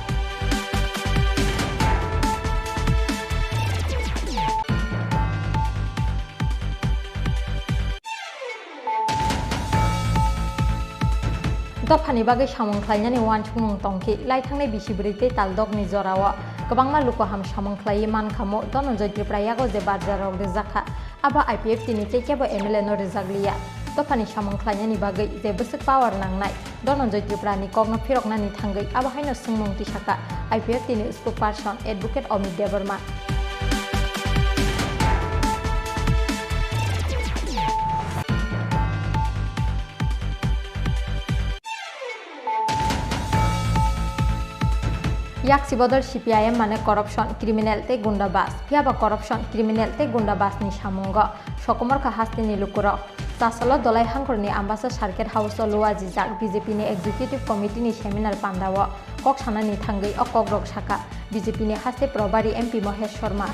Dofani bagai samung khlainani wansung tongki lai thangnai bisibreite taldogni jorawo kwbangma luko ham samung khlai mankhamo Dhananjay Tripura yago je bazarok rijaka aba IPF tini cheikebo MLA no rijakliya dofani samung khlainani bagai je besuk power nangnai Dhananjay Tripura ni kogno phiroknani thangai aba haino sungmungti saka IPF tini spokesperson advocate Amit Deborma। Yaksi bodol CPIM mane corruption criminal te gundabas phiaba corruption criminal te gundabas ni samungo sokomor kha hastini lukuro tasalo dolai hangkorni ambasa circuit house luwa jijak BJP ni executive committee ni seminar pandawo kok sanani thangai o Kokborok saka BJP ni haste probari MP Mohesh Sharma।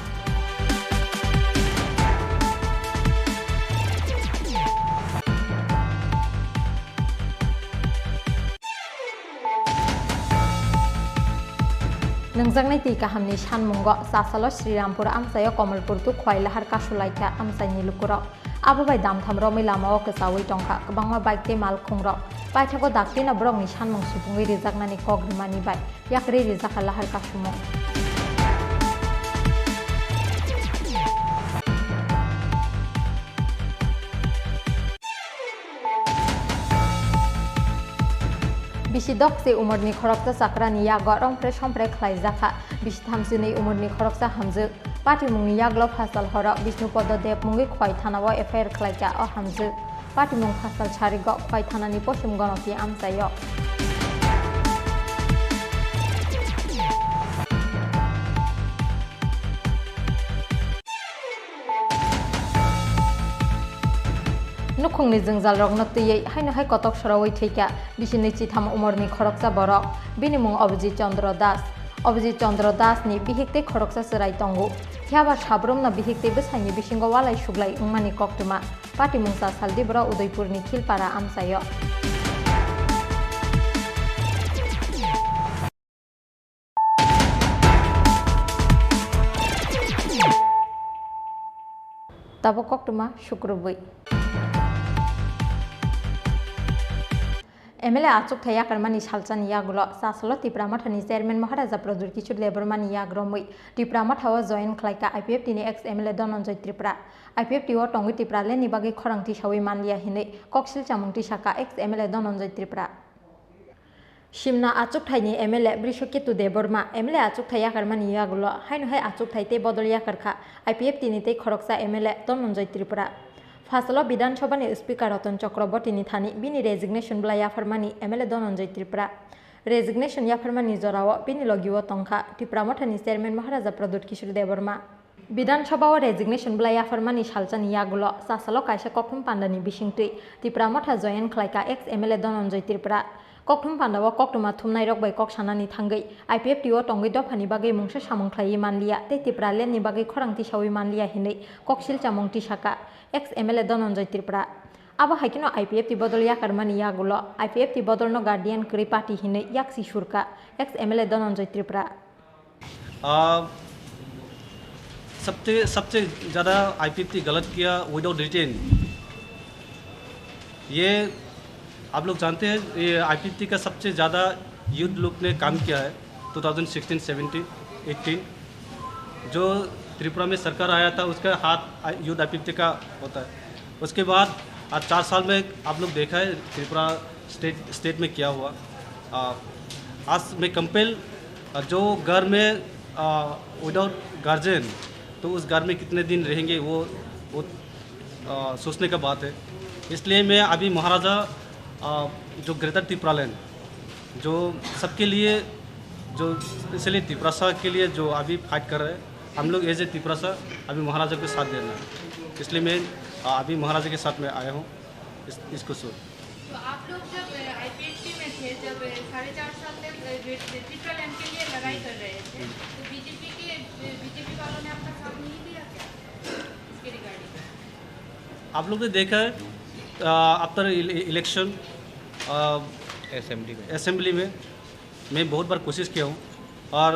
Nangjaknai ti kahamni sanmungo sasalo Srirampur amsayo Kamalpur tu khwailahar kasulaikha amsaini lukuro abo bai damtham romai lamao kesawi tongkha kwbangma bike te mal khungrok paithago daktina brokni sanmung sipungui rijaknani kogrimani bai yakri rijaka lahar kasumung। Bisi dokse umurni khoroksa sakrani yago rongpre sompre khlaijaka bisi thamsini umurni khoroksa hamjuk party mungni yaglo fasal horo Bishnupodo Dev mungi khwai thanao FIR khlaika o hamjuk party mung fasal charigo khwai thanani poshum gonoti amsayo। Nukhungni jungjal rok naktiyei haino hai kotok sorawai theika bisini chitham umorni khoroksa borok bini mung Abhijit Chandra Das Abhijit Chandra दासनि बिहिक्ते खरकसा सराय तंगु थियाबा साब्रमना बिहिक्ते बसाइनि बिसिंग वालाय सुग्लाय उंमानि कक्टुमा पार्टी मुंसा सालदिब्रा उदयपुरनि खिलपारा आमसायो Tabo koktuma शुक्रबुई MLA आचुक थाया कर्मानि सालचानि यागुलो सासलो तिप्रामाथानि चेयरमैन महाराजा प्रदुर किशोर देबरमानि याग्रमui तिप्रामाथाव जयन खलाइका IPFT नि ex MLA Dhananjay Tripura IPFT ओ टंगि तिप्राले नि बागै खरांथि सावै मानलिया हिनै कक्सिल चामुंथि साका ex MLA Dhananjay Tripura Shimna Achyok थाइनि MLA Brishketu Debbarma MLA आचुक थाया कर्मानि यागुलो हायनो हाय आचुक थाइते बदल याकरखा IPFT नि ते खरकसा MLA धनन्जय त्रिपुरा फासलो विधानसभानि स्पीकार रतन चक्रवर्तीनि थानि बिनि रेजिग्नेशन ब्ला याफरमानि MLA धनन्जय त्रिपुरा रेजिग्नेशन याफरमानि जराव बिनि लगिव तंखा त्रिपुरामथानि चेयरमैन महाराजा प्रदुत किशोर देबरमा विधानसभाव रेजिग्नेशन ब्ला याफरमानि सालचानि यागुलो सासलो कायसा कखुम पान्डानि बिसिंथै त्रिपुरामथा जयन खलाइका एक्स MLA धनन्जय त्रिपुरा कक्टुम पान्डाव कक्टुमा थुमनाय रक बाय कक सानानि थांगै IPFT ओ टंगै दफानि बागै मुंसे सामंख्लायै मानलिया ते त्रिपुरालेनि बागै खरांथि सावै मानलिया हिनै कक्सिल चामुंथि साका एक्स MLA धनन्जय त्रिपुरा आबो हाइकिनो IPFT बदल याकरमानि यागुलो IPFT बदलनो गार्डियन करि पार्टी हिनै याक्सि सुरका एक्स MLA धनन्जय त्रिपुरा सबसे ज़्यादा IPFT गलत किया विदाउट रिटेन। ये आप लोग जानते हैं ये IPFT का सबसे ज़्यादा यूथ लोग ने काम किया है 2016, 17, 18 जो त्रिपुरा में सरकार आया था उसका हाथ यूथ IPFT का होता है। उसके बाद आज 4 साल में आप लोग देखा है त्रिपुरा स्टेट में क्या हुआ। आज में कंपेल जो घर में विदाउट गार्जियन तो उस घर में कितने दिन रहेंगे वो सोचने का बात है। इसलिए मैं अभी महाराजा जो ग्रेटर त्रिपुरालैंड जो सबके लिए जो इसलिए त्रिपुरा के लिए जो अभी फाइट कर रहे हैं हम लोग एज ए त्रिपुरा अभी महाराजा के साथ देना है। इसलिए मैं अभी महाराजा के साथ में आया हूँ इसको सुन। तो आप लोग जब IPFT में थे जब 4.5 साल तक त्रिपुरालैंड के लिए लड़ाई कर रहे थे तो बीजेपी वालों ने आपका साथ नहीं दिया क्या इसके रिगार्डिंग? आप लोग ने देखा है आफ्टर इलेक्शन असेंबली में मैं बहुत बार कोशिश किया हूँ और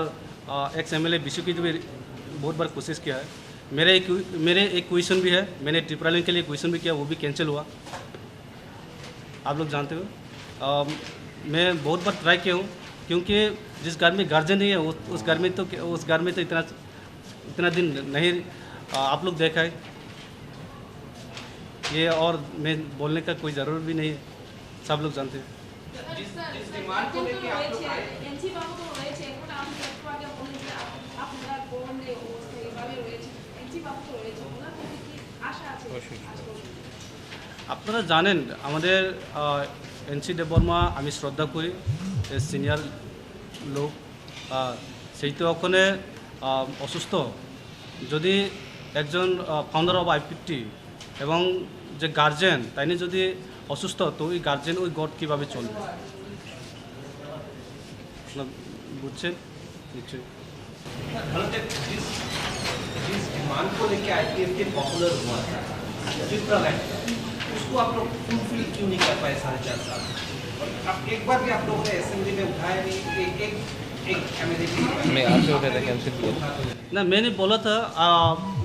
एक्स MLA विशु की भी बहुत बार कोशिश किया है। मेरे एक क्वेश्चन भी है, मैंने त्रिपुरालैंड के लिए क्वेश्चन भी किया, वो भी कैंसिल हुआ। आप लोग जानते हो मैं बहुत बार ट्राई किया हूँ क्योंकि जिस घर में गार्जियन नहीं है उस घर में तो इतना दिन नहीं आप लोग देखा है ये और मैं बोलने का कोई ज़रूरत भी नहीं है, सब लोग जानते हैं। আপনারা জানেন আমাদের NC দেববর্মা আমি শ্রদ্ধা করি সিনিয়র লোক সেই তো ওখানে অসুস্থ যদি একজন ফাউন্ডার অফ IPFT এবং যে গার্জেন তাইনি যদি অসুস্থ তো ওই গার্জেন ওই গড কীভাবে চলবে বুঝছেন নিশ্চয়ই। जिस डिमांड को लेके IPFT पॉपुलर हुआ था त्रिपुरालैंड उसको आप लोग फुलफिल क्यों नहीं कर पाए 4.5 साल? और अब एक बार भी आप लोगों ने असेंबली में उठाया नहीं एक MLA मैं आपसे उठाया था कैंसिल किया ना मैंने बोला था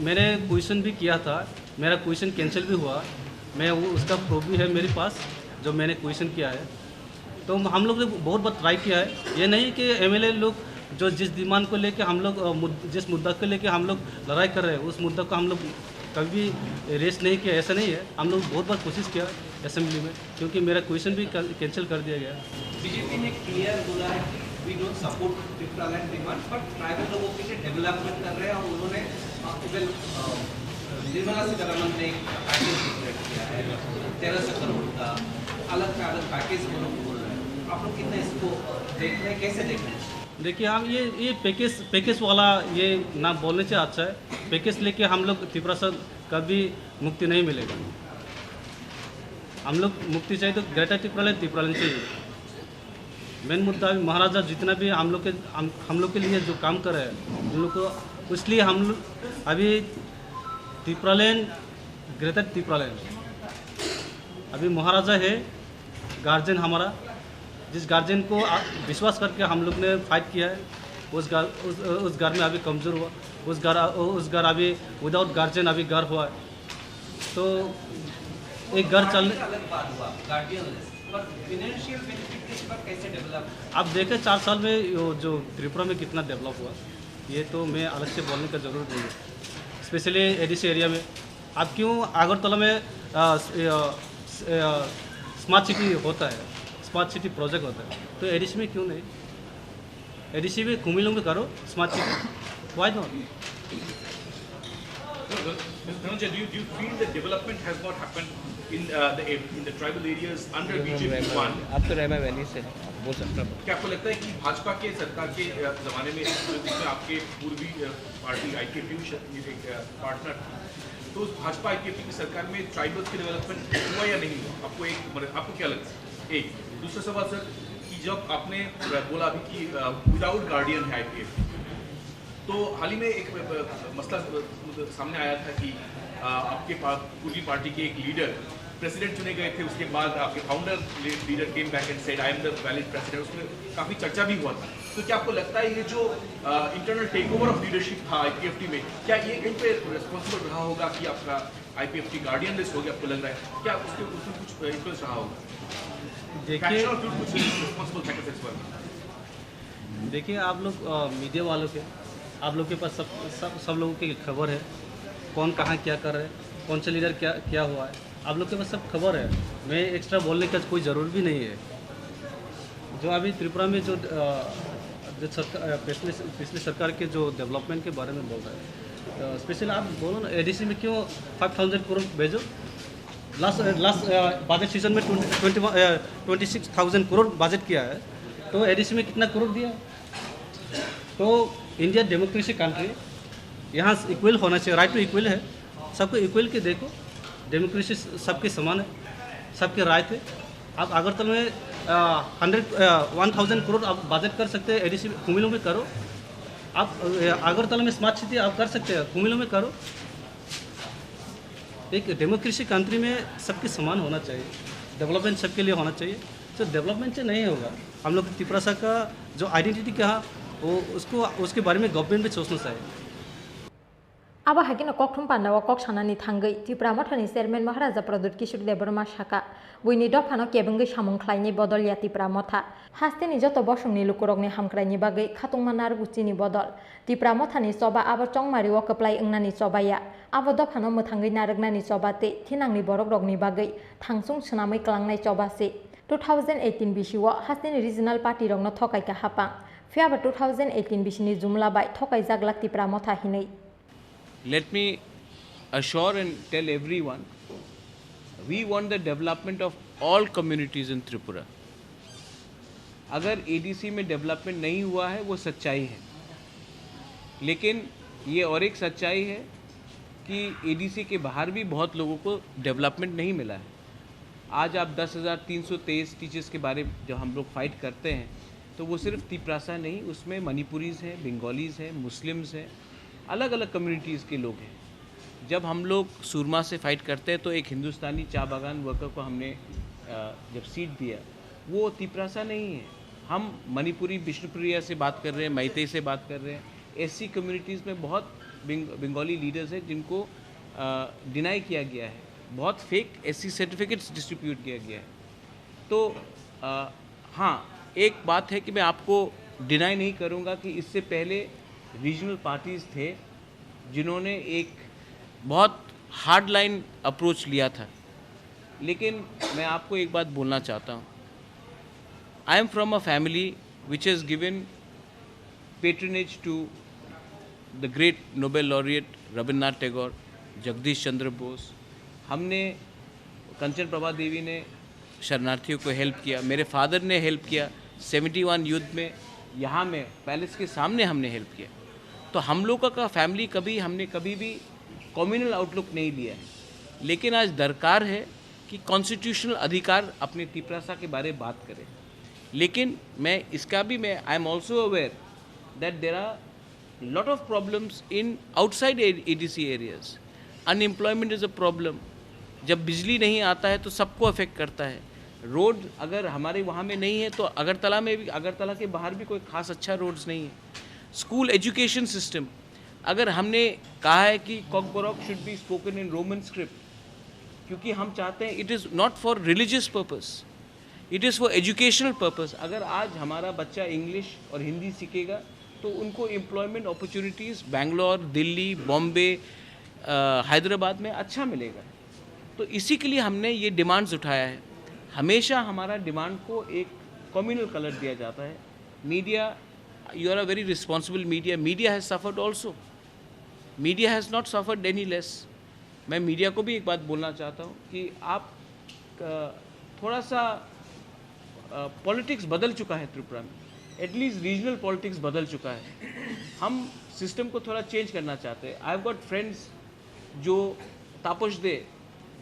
मैंने क्वेश्चन भी किया था, मेरा क्वेश्चन कैंसिल भी हुआ, मैं वो उसका प्रूफ भी है मेरे पास जो मैंने क्वेश्चन किया है। तो हम लोग ने बहुत बार ट्राई किया है, ये नहीं कि MLA लोग जो जिस डिमांड को लेके हम लोग जिस मुद्दा को लेके हम लोग लड़ाई कर रहे हैं उस मुद्दा को हम लोग कभी रेस नहीं किया, ऐसा नहीं है। हम लोग बहुत बार कोशिश किया असेंबली में क्योंकि मेरा क्वेश्चन भी कैंसिल कर दिया गया। बीजेपी ने क्लियर बोला है कि we don't support Tripuraland demand but tribal लोगों के लिए डेवलपमेंट कर रहे हैं और उन्होंने निर्मला सीतारमण ने एक पैकेज डिक्लेयर किया है 1300 करोड़ का अलग पैकेज वो लोग बोल रहे हैं। आप लोग कितना इसको देख रहे हैं, कैसे देख रहे हैं? देखिए हम ये पैकेज वाला ये ना बोलने से अच्छा है, पैकेज लेके हम लोग त्रिपुरा से कभी मुक्ति नहीं मिलेगा। हम लोग मुक्ति चाहिए तो ग्रेटर त्रिपुरालैंड चाहिए। मेन मुद्दा अभी महाराजा जितना भी हम लोग के लिए जो काम कर रहे हैं उन लोग को, इसलिए हम लोग अभी त्रिपुरालैंड ग्रेटर त्रिपुरालैंड अभी महाराजा है गार्जियन हमारा, जिस गार्जियन को विश्वास करके हम लोग ने फाइट किया है उस घर में अभी कमज़ोर हुआ, उस घर अभी विदाउट गार्जियन अभी घर हुआ है। तो एक घर चलने आप देखें 4 साल में जो त्रिपुरा में कितना डेवलप हुआ, ये तो मैं अलग से बोलने का ज़रूरत नहीं है। स्पेशली एडीसी एरिया में अब क्यों अगरतला में स्मार्ट सिटी होता है, स्मार्ट सिटी प्रोजेक्ट होता है, तो एडीसी में क्यों नहीं? एडीसी में कुमिलों में करो smart city, why not? Dhananjay, do you feel that development has not happened in the tribal areas under BJP one? आप तो रहमा वैली से बोल सकते हैं। क्या आपको लगता है कि भाजपा के सरकार के ज़माने में जिसमें आपके पूर्वी पार्टी आईकेपी एक पार्टनर, तो उस भाजपा आईकेपी की सरकार में ट्राइबल्स के डेवलपमेंट हुआ या नहीं हुआ? आपको क्या लगता है? एक दूसरा सवाल सर कि जब आपने बोला अभी कि विदाउट गार्डियन है आईपीएफ, तो हाल ही में एक मसला सामने आया था कि आपके पूर्वी पार्टी के एक लीडर प्रेसिडेंट चुने गए थे, उसके बाद आपके founder leader came back and said I am the valid president, उसमें काफ़ी चर्चा भी हुआ था। तो क्या आपको लगता है ये जो internal take over of leadership था आईपीएफटी में, क्या ये कहीं पे रिस्पॉन्सिबल रहा होगा कि आपका आईपीएफटी गार्डियन लिस्ट हो गया? आपको लग रहा है क्या उसमें कुछ इन्फ्लुएंस रहा होगा? देखिए आप लोग मीडिया वालों के, आप लोग के पास सब लोगों की खबर है, कौन कहाँ क्या कर रहे हैं, कौन सा लीडर क्या हुआ है, आप लोग के पास सब खबर है। मैं एक्स्ट्रा बोलने का कोई ज़रूरत भी नहीं है। जो अभी त्रिपुरा में जो सरकार पिछली सरकार के जो डेवलपमेंट के बारे में बोल रहे हैं, स्पेशली आप बोलो ना एडीसी में क्यों 5,000 करोड़ भेजो? लास्ट बजट सीजन में 26,000 करोड़ बजट किया है, तो एडीसी में कितना करोड़ दिया? तो इंडिया डेमोक्रेसी कंट्री, यहाँ इक्वल होना चाहिए, राइट टू इक्वल है, सबको इक्वल के देखो, डेमोक्रेसी सबके समान है, सबके राय थे। आप अगरतला में 1,000 करोड़ आप बजट कर सकते हैं, एडीसी कुमिलों में करो। आप अगरतला में स्मार्ट सिटी आप कर सकते हैं, कुमिलों में करो। एक डेमोक्रेसी कंट्री में सबके समान होना चाहिए, डेवलपमेंट सबके लिए होना चाहिए। तो डेवलपमेंट से नहीं होगा। हम लोग त्रिपुरा का जो आइडेंटिटी क्या वो उसके बारे में गवर्नमेंट भी सोचना चाहिए। अब हाकिन कौम पाना कौक सानी थांगई त्रिपुरा मठनी चेयरमैन महाराजा प्रदुत किशोर देबरमा साका बुईनी दफानो केबंगै सामुंख्लायनि बदल त्रिपुरा मथा हास्तेनि जत बसंनि लुकुरकनि हामख्रायनि बागै खातुंमानार गुचिनि बदल त्रिपुरा मथानि चबा अब चंगमारि वकप्लाय अंगनानि चबाया अब दफानो मोथांगै नारगनानि चबाते थिनांनि बरक रगनि बागै थांसुं सोनामै क्लांनाय चबासे 2018 बिसिव हास्तेनि रिजनल पार्टी रंनो थकायका हापां फियाबा 2018 बिसिनि जुमलाबाय थकाय जागलाक त्रिपुरा मथा हिनै। Let me assure and tell everyone, we want the development of all communities in Tripura. अगर ADC में डेवलपमेंट नहीं हुआ है वो सच्चाई है, लेकिन ये और एक सच्चाई है कि ADC के बाहर भी बहुत लोगों को डेवलपमेंट नहीं मिला है। आज आप 10,323 टीचर्स के बारे में जब हम लोग फाइट करते हैं तो वो सिर्फ त्रिपुरा नहीं, उसमें मणिपुरीज़ हैं, बंगालीज़ हैं, मुस्लिम्स हैं, अलग अलग कम्युनिटीज़ के लोग हैं। जब हम लोग सूरमा से फाइट करते हैं तो एक हिंदुस्तानी चाय बागान वर्कर को हमने जब सीट दिया, वो त्रिपुरा नहीं है। हम मणिपुरी विष्णुप्रिया से बात कर रहे हैं, मैतेई से बात कर रहे हैं। एससी कम्युनिटीज़ में बहुत बंगाली लीडर्स हैं जिनको डिनाई किया गया है, बहुत फेक एससी सर्टिफिकेट्स डिस्ट्रीब्यूट किया गया है। तो हाँ, एक बात है कि मैं आपको डिनाई नहीं करूँगा कि इससे पहले रीजनल पार्टीज़ थे जिन्होंने एक बहुत हार्ड लाइन अप्रोच लिया था, लेकिन मैं आपको एक बात बोलना चाहता हूँ। I am from a family which has given patronage to the great Nobel laureate Rabindranath Tagore, Jagadish Chandra Bose. हमने कंचन प्रभा देवी ने शरणार्थियों को हेल्प किया, मेरे फादर ने हेल्प किया 71 युद्ध में, यहाँ में पैलेस के सामने हमने हेल्प किया। तो हम लोगों का फैमिली हमने कभी भी कम्युनल आउटलुक नहीं लिया है, लेकिन आज दरकार है कि कॉन्स्टिट्यूशनल अधिकार अपने त्रिपुरा के बारे में बात करें। लेकिन मैं इसका भी मैं I am also aware that there are lot of problems in outside ADC areas. Unemployment is a problem. जब बिजली नहीं आता है तो सबको अफेक्ट करता है. रोड अगर हमारे वहाँ में नहीं है तो अगरतला में भी, अगरतला के बाहर भी कोई खास अच्छा रोड्स नहीं है. स्कूल एजुकेशन सिस्टम, अगर हमने कहा है कि Kokborok should be spoken in Roman script, क्योंकि हम चाहते हैं it is not for religious purpose, it is for educational purpose. अगर आज हमारा बच्चा इंग्लिश और हिंदी सीखेगा तो उनको एम्प्लॉयमेंट अपॉर्चुनिटीज़ बेंगलोर, दिल्ली, बॉम्बे, हैदराबाद में अच्छा मिलेगा. तो इसी के लिए हमने ये डिमांड्स उठाया है. हमेशा हमारा डिमांड को एक कम्युनल कलर दिया जाता है. Media, you are a very responsible media. Media has suffered also. Media has not suffered any less. मैं मीडिया को भी एक बात बोलना चाहता हूँ कि आप थोड़ा सा पॉलिटिक्स बदल चुका है त्रिपुरा में. एटलीस्ट रीजनल पॉलिटिक्स बदल चुका है. हम सिस्टम को थोड़ा चेंज करना चाहते हैं. आई हैव गॉट फ्रेंड्स जो तापस दे,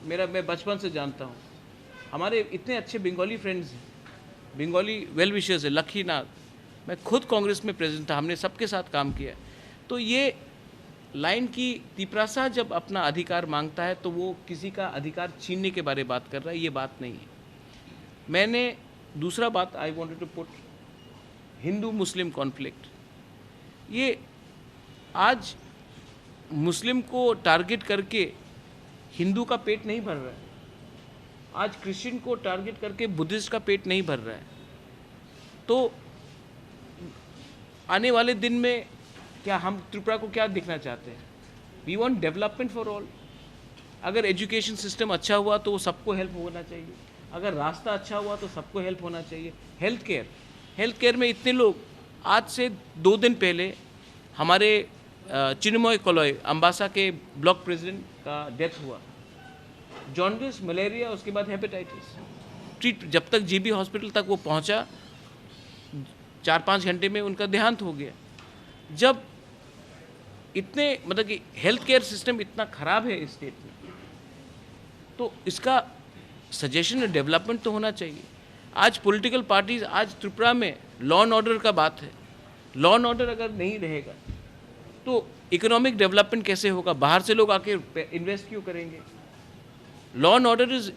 मैं बचपन से जानता हूँ. हमारे इतने अच्छे बंगाली फ्रेंड्स हैं, बंगाली वेल विशर्स है. लखीनाथ, मैं खुद कांग्रेस में प्रेसिडेंट था, हमने सबके साथ काम किया. तो ये लाइन की तिपरासा जब अपना अधिकार मांगता है तो वो किसी का अधिकार छीनने के बारे में बात कर रहा है, ये बात नहीं है. मैंने दूसरा बात I wanted to put, Hindu Muslim conflict. ये आज मुस्लिम को टारगेट करके हिंदू का पेट नहीं भर रहा है. आज क्रिश्चियन को टारगेट करके बुद्धिस्ट का पेट नहीं भर रहा है. तो आने वाले दिन में क्या हम त्रिपुरा को क्या देखना चाहते हैं? We want development for all. अगर एजुकेशन सिस्टम अच्छा हुआ तो सबको हेल्प होना चाहिए. अगर रास्ता अच्छा हुआ तो सबको हेल्प होना चाहिए. हेल्थ केयर में इतने लोग, आज से 2 दिन पहले हमारे चिन्मय कोलोय अम्बासा के ब्लॉक प्रेसिडेंट का डेथ हुआ. जॉन्डिस, मलेरिया, उसके बाद हेपेटाइटिस. जब तक जीबी हॉस्पिटल तक वो पहुंचा 4-5 घंटे में उनका देहांत हो गया. जब इतने मतलब कि हेल्थ केयर सिस्टम इतना ख़राब है इस स्टेट में, तो इसका सजेशन डेवलपमेंट तो होना चाहिए. आज पॉलिटिकल पार्टीज, आज त्रिपुरा में लॉ एंड ऑर्डर का बात है. लॉ एंड ऑर्डर अगर नहीं रहेगा तो इकोनॉमिक डेवलपमेंट कैसे होगा? बाहर से लोग आके इन्वेस्ट क्यों करेंगे? Law and order is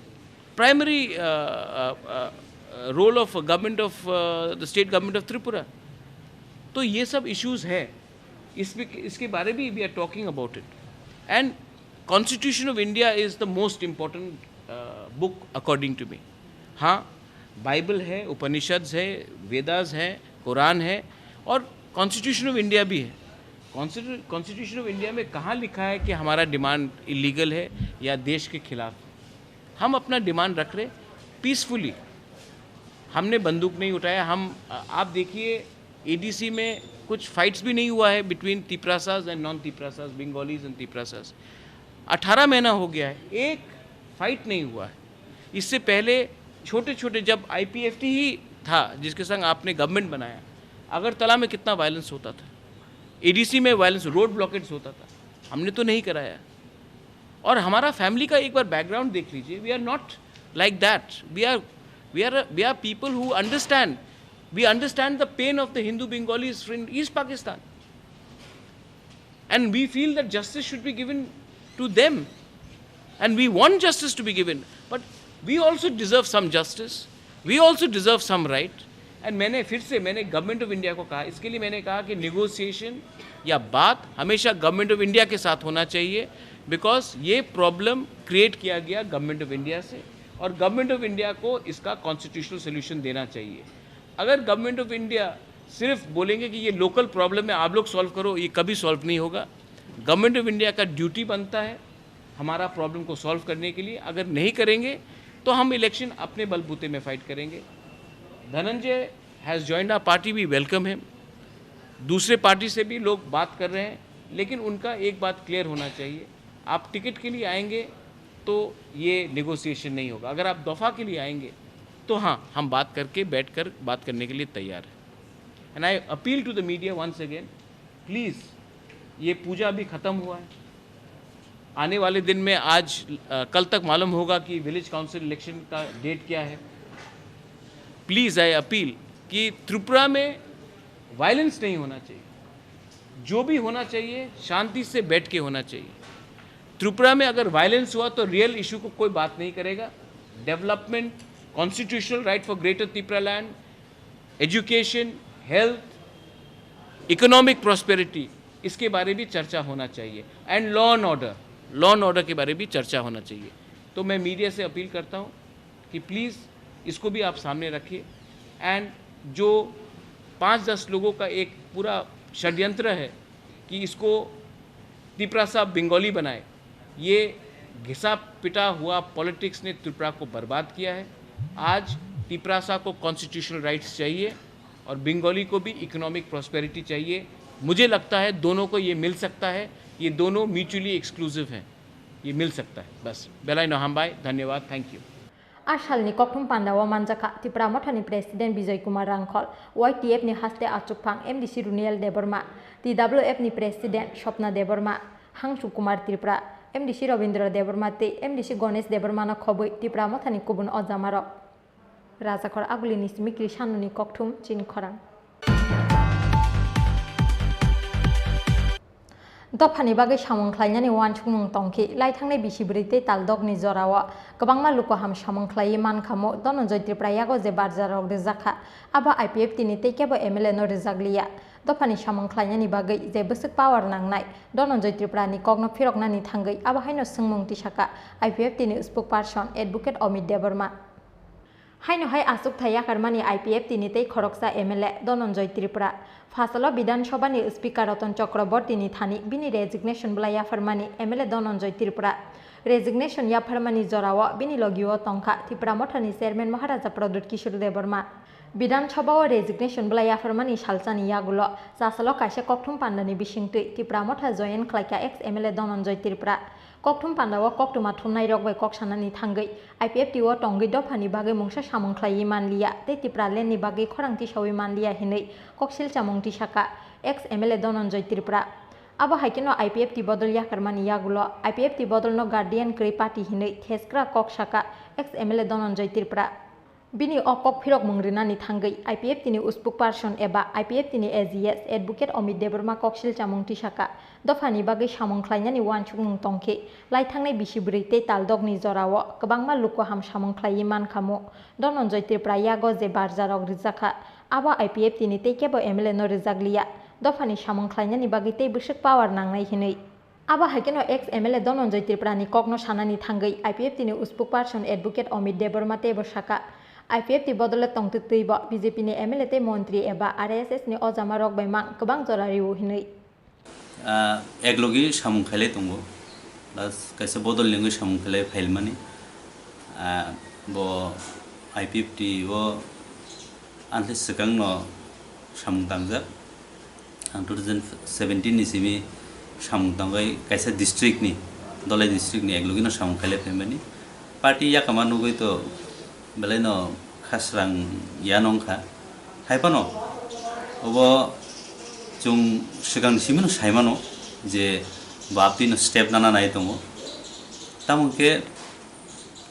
primary role of government of the state government of Tripura. तो ये सब इश्यूज है, इसके बारे में we are talking about it. And constitution of India is the most important book according to me. हाँ, Bible है, उपनिषद्स है, वेदास है, कुरान है, और कॉन्स्टिट्यूशन ऑफ इंडिया भी है. कॉन्स्टिट्यूशन ऑफ इंडिया में कहाँ लिखा है कि हमारा डिमांड इलीगल है या देश के खिलाफ? हम अपना डिमांड रख रहे पीसफुली. हमने बंदूक नहीं उठाया. हम आप देखिए एडीसी में कुछ फाइट्स भी नहीं हुआ है between Tiprasas and non Tiprasas, Bengalis and Tiprasas. 18 महीना हो गया है, एक फाइट नहीं हुआ है. इससे पहले छोटे छोटे जब आईपीएफटी ही था जिसके संग आपने गवर्नमेंट बनाया, अगरतला में कितना वायलेंस होता था, एडीसी में वायलेंस, रोड ब्लॉकेट्स होता था. हमने तो नहीं कराया. और हमारा फैमिली का एक बार बैकग्राउंड देख लीजिए. We are not like that. We are people who understand. We understand the pain of the Hindu Bengalis in East Pakistan. And we feel that justice should be given to them. And we want justice to be given. But we also deserve some justice. We also deserve some right. And मैंने government of India को कहा, इसके लिए मैंने कहा कि negotiation या बात हमेशा गवर्नमेंट ऑफ इंडिया के साथ होना चाहिए. बिकॉज ये प्रॉब्लम क्रिएट किया गया गवर्नमेंट ऑफ इंडिया से, और गवर्नमेंट ऑफ इंडिया को इसका कॉन्स्टिट्यूशनल सोल्यूशन देना चाहिए. अगर गवर्नमेंट ऑफ इंडिया सिर्फ बोलेंगे कि ये लोकल प्रॉब्लम है, आप लोग सॉल्व करो, ये कभी सॉल्व नहीं होगा. गवर्नमेंट ऑफ इंडिया का ड्यूटी बनता है हमारा प्रॉब्लम को सॉल्व करने के लिए. अगर नहीं करेंगे तो हम इलेक्शन अपने बलबूते में फाइट करेंगे. Dhananjay has joined our party, we welcome him. दूसरे पार्टी से भी लोग बात कर रहे हैं, लेकिन उनका एक बात क्लियर होना चाहिए, आप टिकट के लिए आएंगे तो ये नेगोशिएशन नहीं होगा. अगर आप दफ़ा के लिए आएंगे तो हाँ, हम बात करके बैठकर बात करने के लिए तैयार हैं. And I appeal to the media once again, please, ये पूजा भी ख़त्म हुआ है. आने वाले दिन में आज कल तक मालूम होगा कि विलेज काउंसिल इलेक्शन का डेट क्या है. प्लीज़ आई अपील कि त्रिपुरा में वायलेंस नहीं होना चाहिए, जो भी होना चाहिए शांति से बैठ के होना चाहिए। त्रिपुरा में अगर वायलेंस हुआ तो रियल इशू को कोई बात नहीं करेगा। Development, constitutional right for greater Tripura land, education, health, economic prosperity, इसके बारे भी चर्चा होना चाहिए। एंड लॉ एंड ऑर्डर के बारे भी चर्चा होना चाहिए। तो मैं मीडिया से अपील करता हूँ कि प्लीज़ इसको भी आप सामने रखिए। एंड जो 5-10 लोगों का एक पूरा षड्यंत्र है कि इसको त्रिपुरा साहब बंगाली बनाए, ये घिसा पिटा हुआ पॉलिटिक्स ने त्रिपुरा को बर्बाद किया है। आज त्रिपुरा साहब को कॉन्स्टिट्यूशनल राइट्स चाहिए और बंगाली को भी इकोनॉमिक प्रॉस्पेरिटी चाहिए। मुझे लगता है दोनों को ये मिल सकता है, ये दोनों म्यूचुअली एक्सक्लूसिव हैं, ये मिल सकता है। बस बेलाई नहामबाई, धन्यवाद, थैंक यू। आसालनि कक्टुम पान्डावा मानजाखा त्रिपुरा मथानि प्रेसिडेंट विजय कुमार रांखल, YTF नि हास्ते आचुकफां MDC रुनियल देबरमा, TWF नि प्रेसिडेंट स्वप्ना देबरमा, हांसु कुमार त्रिपुरा, MDC रविंद्र देबरमा ते MDC गणेश देबरमा खबै त्रिपुरा मथानि कुबुन अजामार राजाखर आगुलिनि सिमिक्रि सानुनि कक्टुम चिनखरां। दफानि बागै सामंख्लायनानै वानसुंमुं तंखि लाइथांनाय बिसिब्रैते तालदगनि जराव गोबांमा लुकहाम सामंख्लायै मानखामो धनन्जय त्रिपुरायागो जे बारजारक रिजाखा आबा IPF तिनि तेकेबो MLA नो रिजाग्लिया दफानि सामंख्लायनायनि बागै जे बसुक पावार नांनाय धनन्जय त्रिपुरानि कग्न फिरकनानि थांगै आबाहायनो सोंमुं तिसाका IPF तिनि spokesperson advocate Amit Debbarma हाइनहाय आसुक थायाकारमानि IPF तिनि तै खरकसा MLA धनन्जय त्रिपुरा फासलो विधानसभानि स्पीकर रतन चक्रवर्तीनि थानि बिनि रेजिग्नेशन ब्लाया फरमानि MLA धनन्जय त्रिपुरा रेजिग्नेशन या फरमानि जराव बिनि लगियो तंखा त्रिपुरा मथानि चेयरमैन महाराजा प्रदुत किशोर देबरमा विधानसभाव रेजिग्नेशन ब्लाया फरमानि सालसानि यागुलो सासलो कायसे कक्टुम पान्डानि बिसिंतै त्रिपुरा मथा जयेन खलायका एक्स MLA धनन्जय त्रिपुरा कक्टुम पान्डाव कक्टुमा थुमनाय रगबाय कक्सानानि थांगै IPF तिव टंगै दफानि बागै मुंसा सामंख्लायै मानलिया तै त्रिपुरा लेननि बागै खरांथि सावै मानलिया हिनै कक्सिल चामुंथि साका एक्स MLA धनन्जय त्रिपुरा आबो हाइकेनो IPF ति बदल याकारमानि यागुलो IPF ति बदलनो गार्डियन क्रै पार्टी हिनै थेसक्रा कक साका एक्स MLA धनन्जय त्रिपुरा बिनि अकक फिरक मंग्रिनानि थांगै IPF तिनि उस्पुक पार्सन एबा IPF तिनि AGS एडवोकेट अमित देबरमा कक्सिल चामुंथि साका दफानि बागै सामंख्लायनानि वानसुंमुं तंखि लाइथांनाय बिसिब्रैते तालदगनि जराव गोबांमा लुकहाम सामंख्लायै मानखामो धनन्जय त्रिपुरायागो जे बारजारक रिजाखा आबा IPF तिनि तेकेबो MLA नो रिजाग्लिया दफानि सामंख्लायनानि बागै तै बसुक पावार नांनाय हिनै आबा हाइकेनो एक्स MLA धनन्जय त्रिपुरानि कग्न सानानि थांगै IPF तिनि spokesperson advocate Amit Debbarma तेबो साका IPF ति बदले तंगतैब BJP नि MLA ते मंत्री एबा RSS नि अजामा रगबायमां गोबां जरारिउ हिनै एकलगी सामुंखायलाय दङ प्लास कायसे बदल लिंगै सामुंखायलाय फाइलमानि बो IPF ति वो आनले सिगांनो सामुंदांजा 2017 नि सिमि सामुंदांगाय कायसे डिस्ट्रिक्ट नि दलाय डिस्ट्रिक्ट नि एकलगिनो सामुंखायलाय फाइलमानि पार्टी याकामा नुगै तो बेलायनो खासरां यानंखा खायफानो अब जों सिगांसिमनो सायमानो जे बापतिनो स्टेप नाना नाय दङ तामुके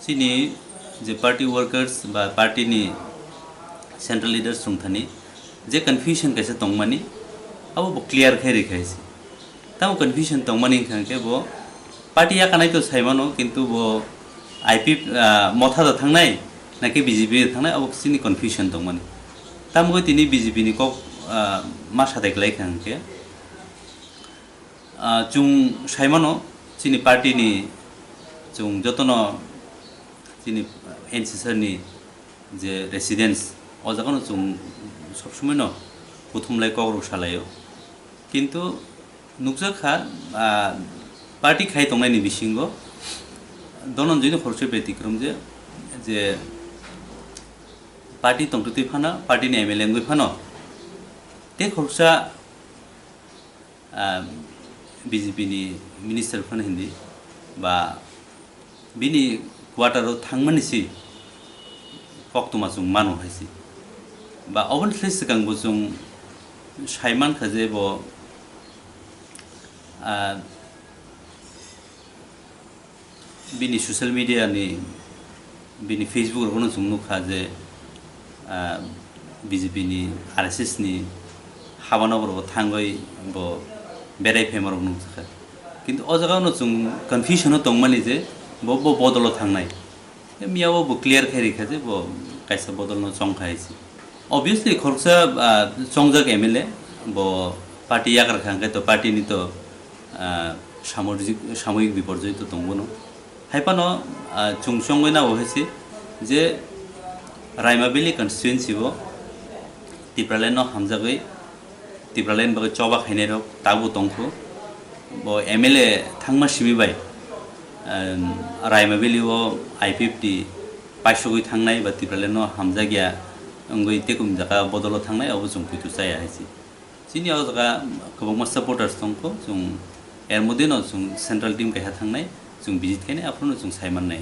सिनि जे पार्टी वर्कर्स बा पार्टीनि सेंट्रल लीडर्स सुंथानि जे कन्फ्यूजन कैसे तंगमानि अब क्लियर खाय रेखायसि तामु कन्फ्यूजन तंगमानि खांके बो पार्टी या कानाय तो सायमानो किंतु बो IPF मथा द थांनाय नाकि BJP थांनाय अब सिनि कन्फ्यूजन दंमानि तामुगो तिनि BJP नि को मा सादायलाय खांके जों सायमानो सिनि पार्टी नि जों जतनो सिनि एनसीसर नि जे रेसिडेंस अजागनो जों सब समयनो बुथुमलाय कग्रक सालायो किंतु नुकजाखा पार्टी खाय तंनायनि बिसिंगो धनन्जयनि खरसे बेतिक्रम जे पार्टी तंगतै फाना पार्टी नि MLA ngै फानो ते खरसा BJP नि मिनिस्टार फान हिंदी बा बिनि क्वार्टाराव थांमानिसि कक्तुमा जों मानो हायसि बा अबनस्ले सिगांबो जों सायमान खाजे बो बिनि सोशल मीडिया नि बिनि फेसबुक रखनो जों नुखा जे BJP ni RSS ni habanogro thangai bo berai femar nung sakha কিন্তু ও জায়গা no chung confusion tongmani je bo bodolo thangnai miyawo bo clear khai rekha je bo kaisa bodol no chong khaisi obviously khorsa chongjak MLA bo party yakar khangkai to party ni to সাময়িক বিপর্যয় তো তংবনো হাইপানো চুংচংগৈ না হয়েছে যে রাইমাবিলি constituency বো তিপ্রালেন হামজাগৈ তিপ্রালেন বাগৈ চবা খাইনাই rock তাবো তংখো বো MLA থাংমা সিমিবাই রাইমাবিলি ও I50 পাইছগৈ থাংনাই বা তিপ্রালেন হামজাগিয়া অঙ্গৈ তেকুম জায়গা বদল থাংনাই অবো जों কুইতু চাই আইছি চিনি অ জায়গা কবংমা সাপোর্টার্স তংখো जों এর মধ্যে ন जों সেন্ট্রাল টিম কাইহা থাংনাই जों ভিজিট খাইনাই আফ্রনো जों সাইমান নাই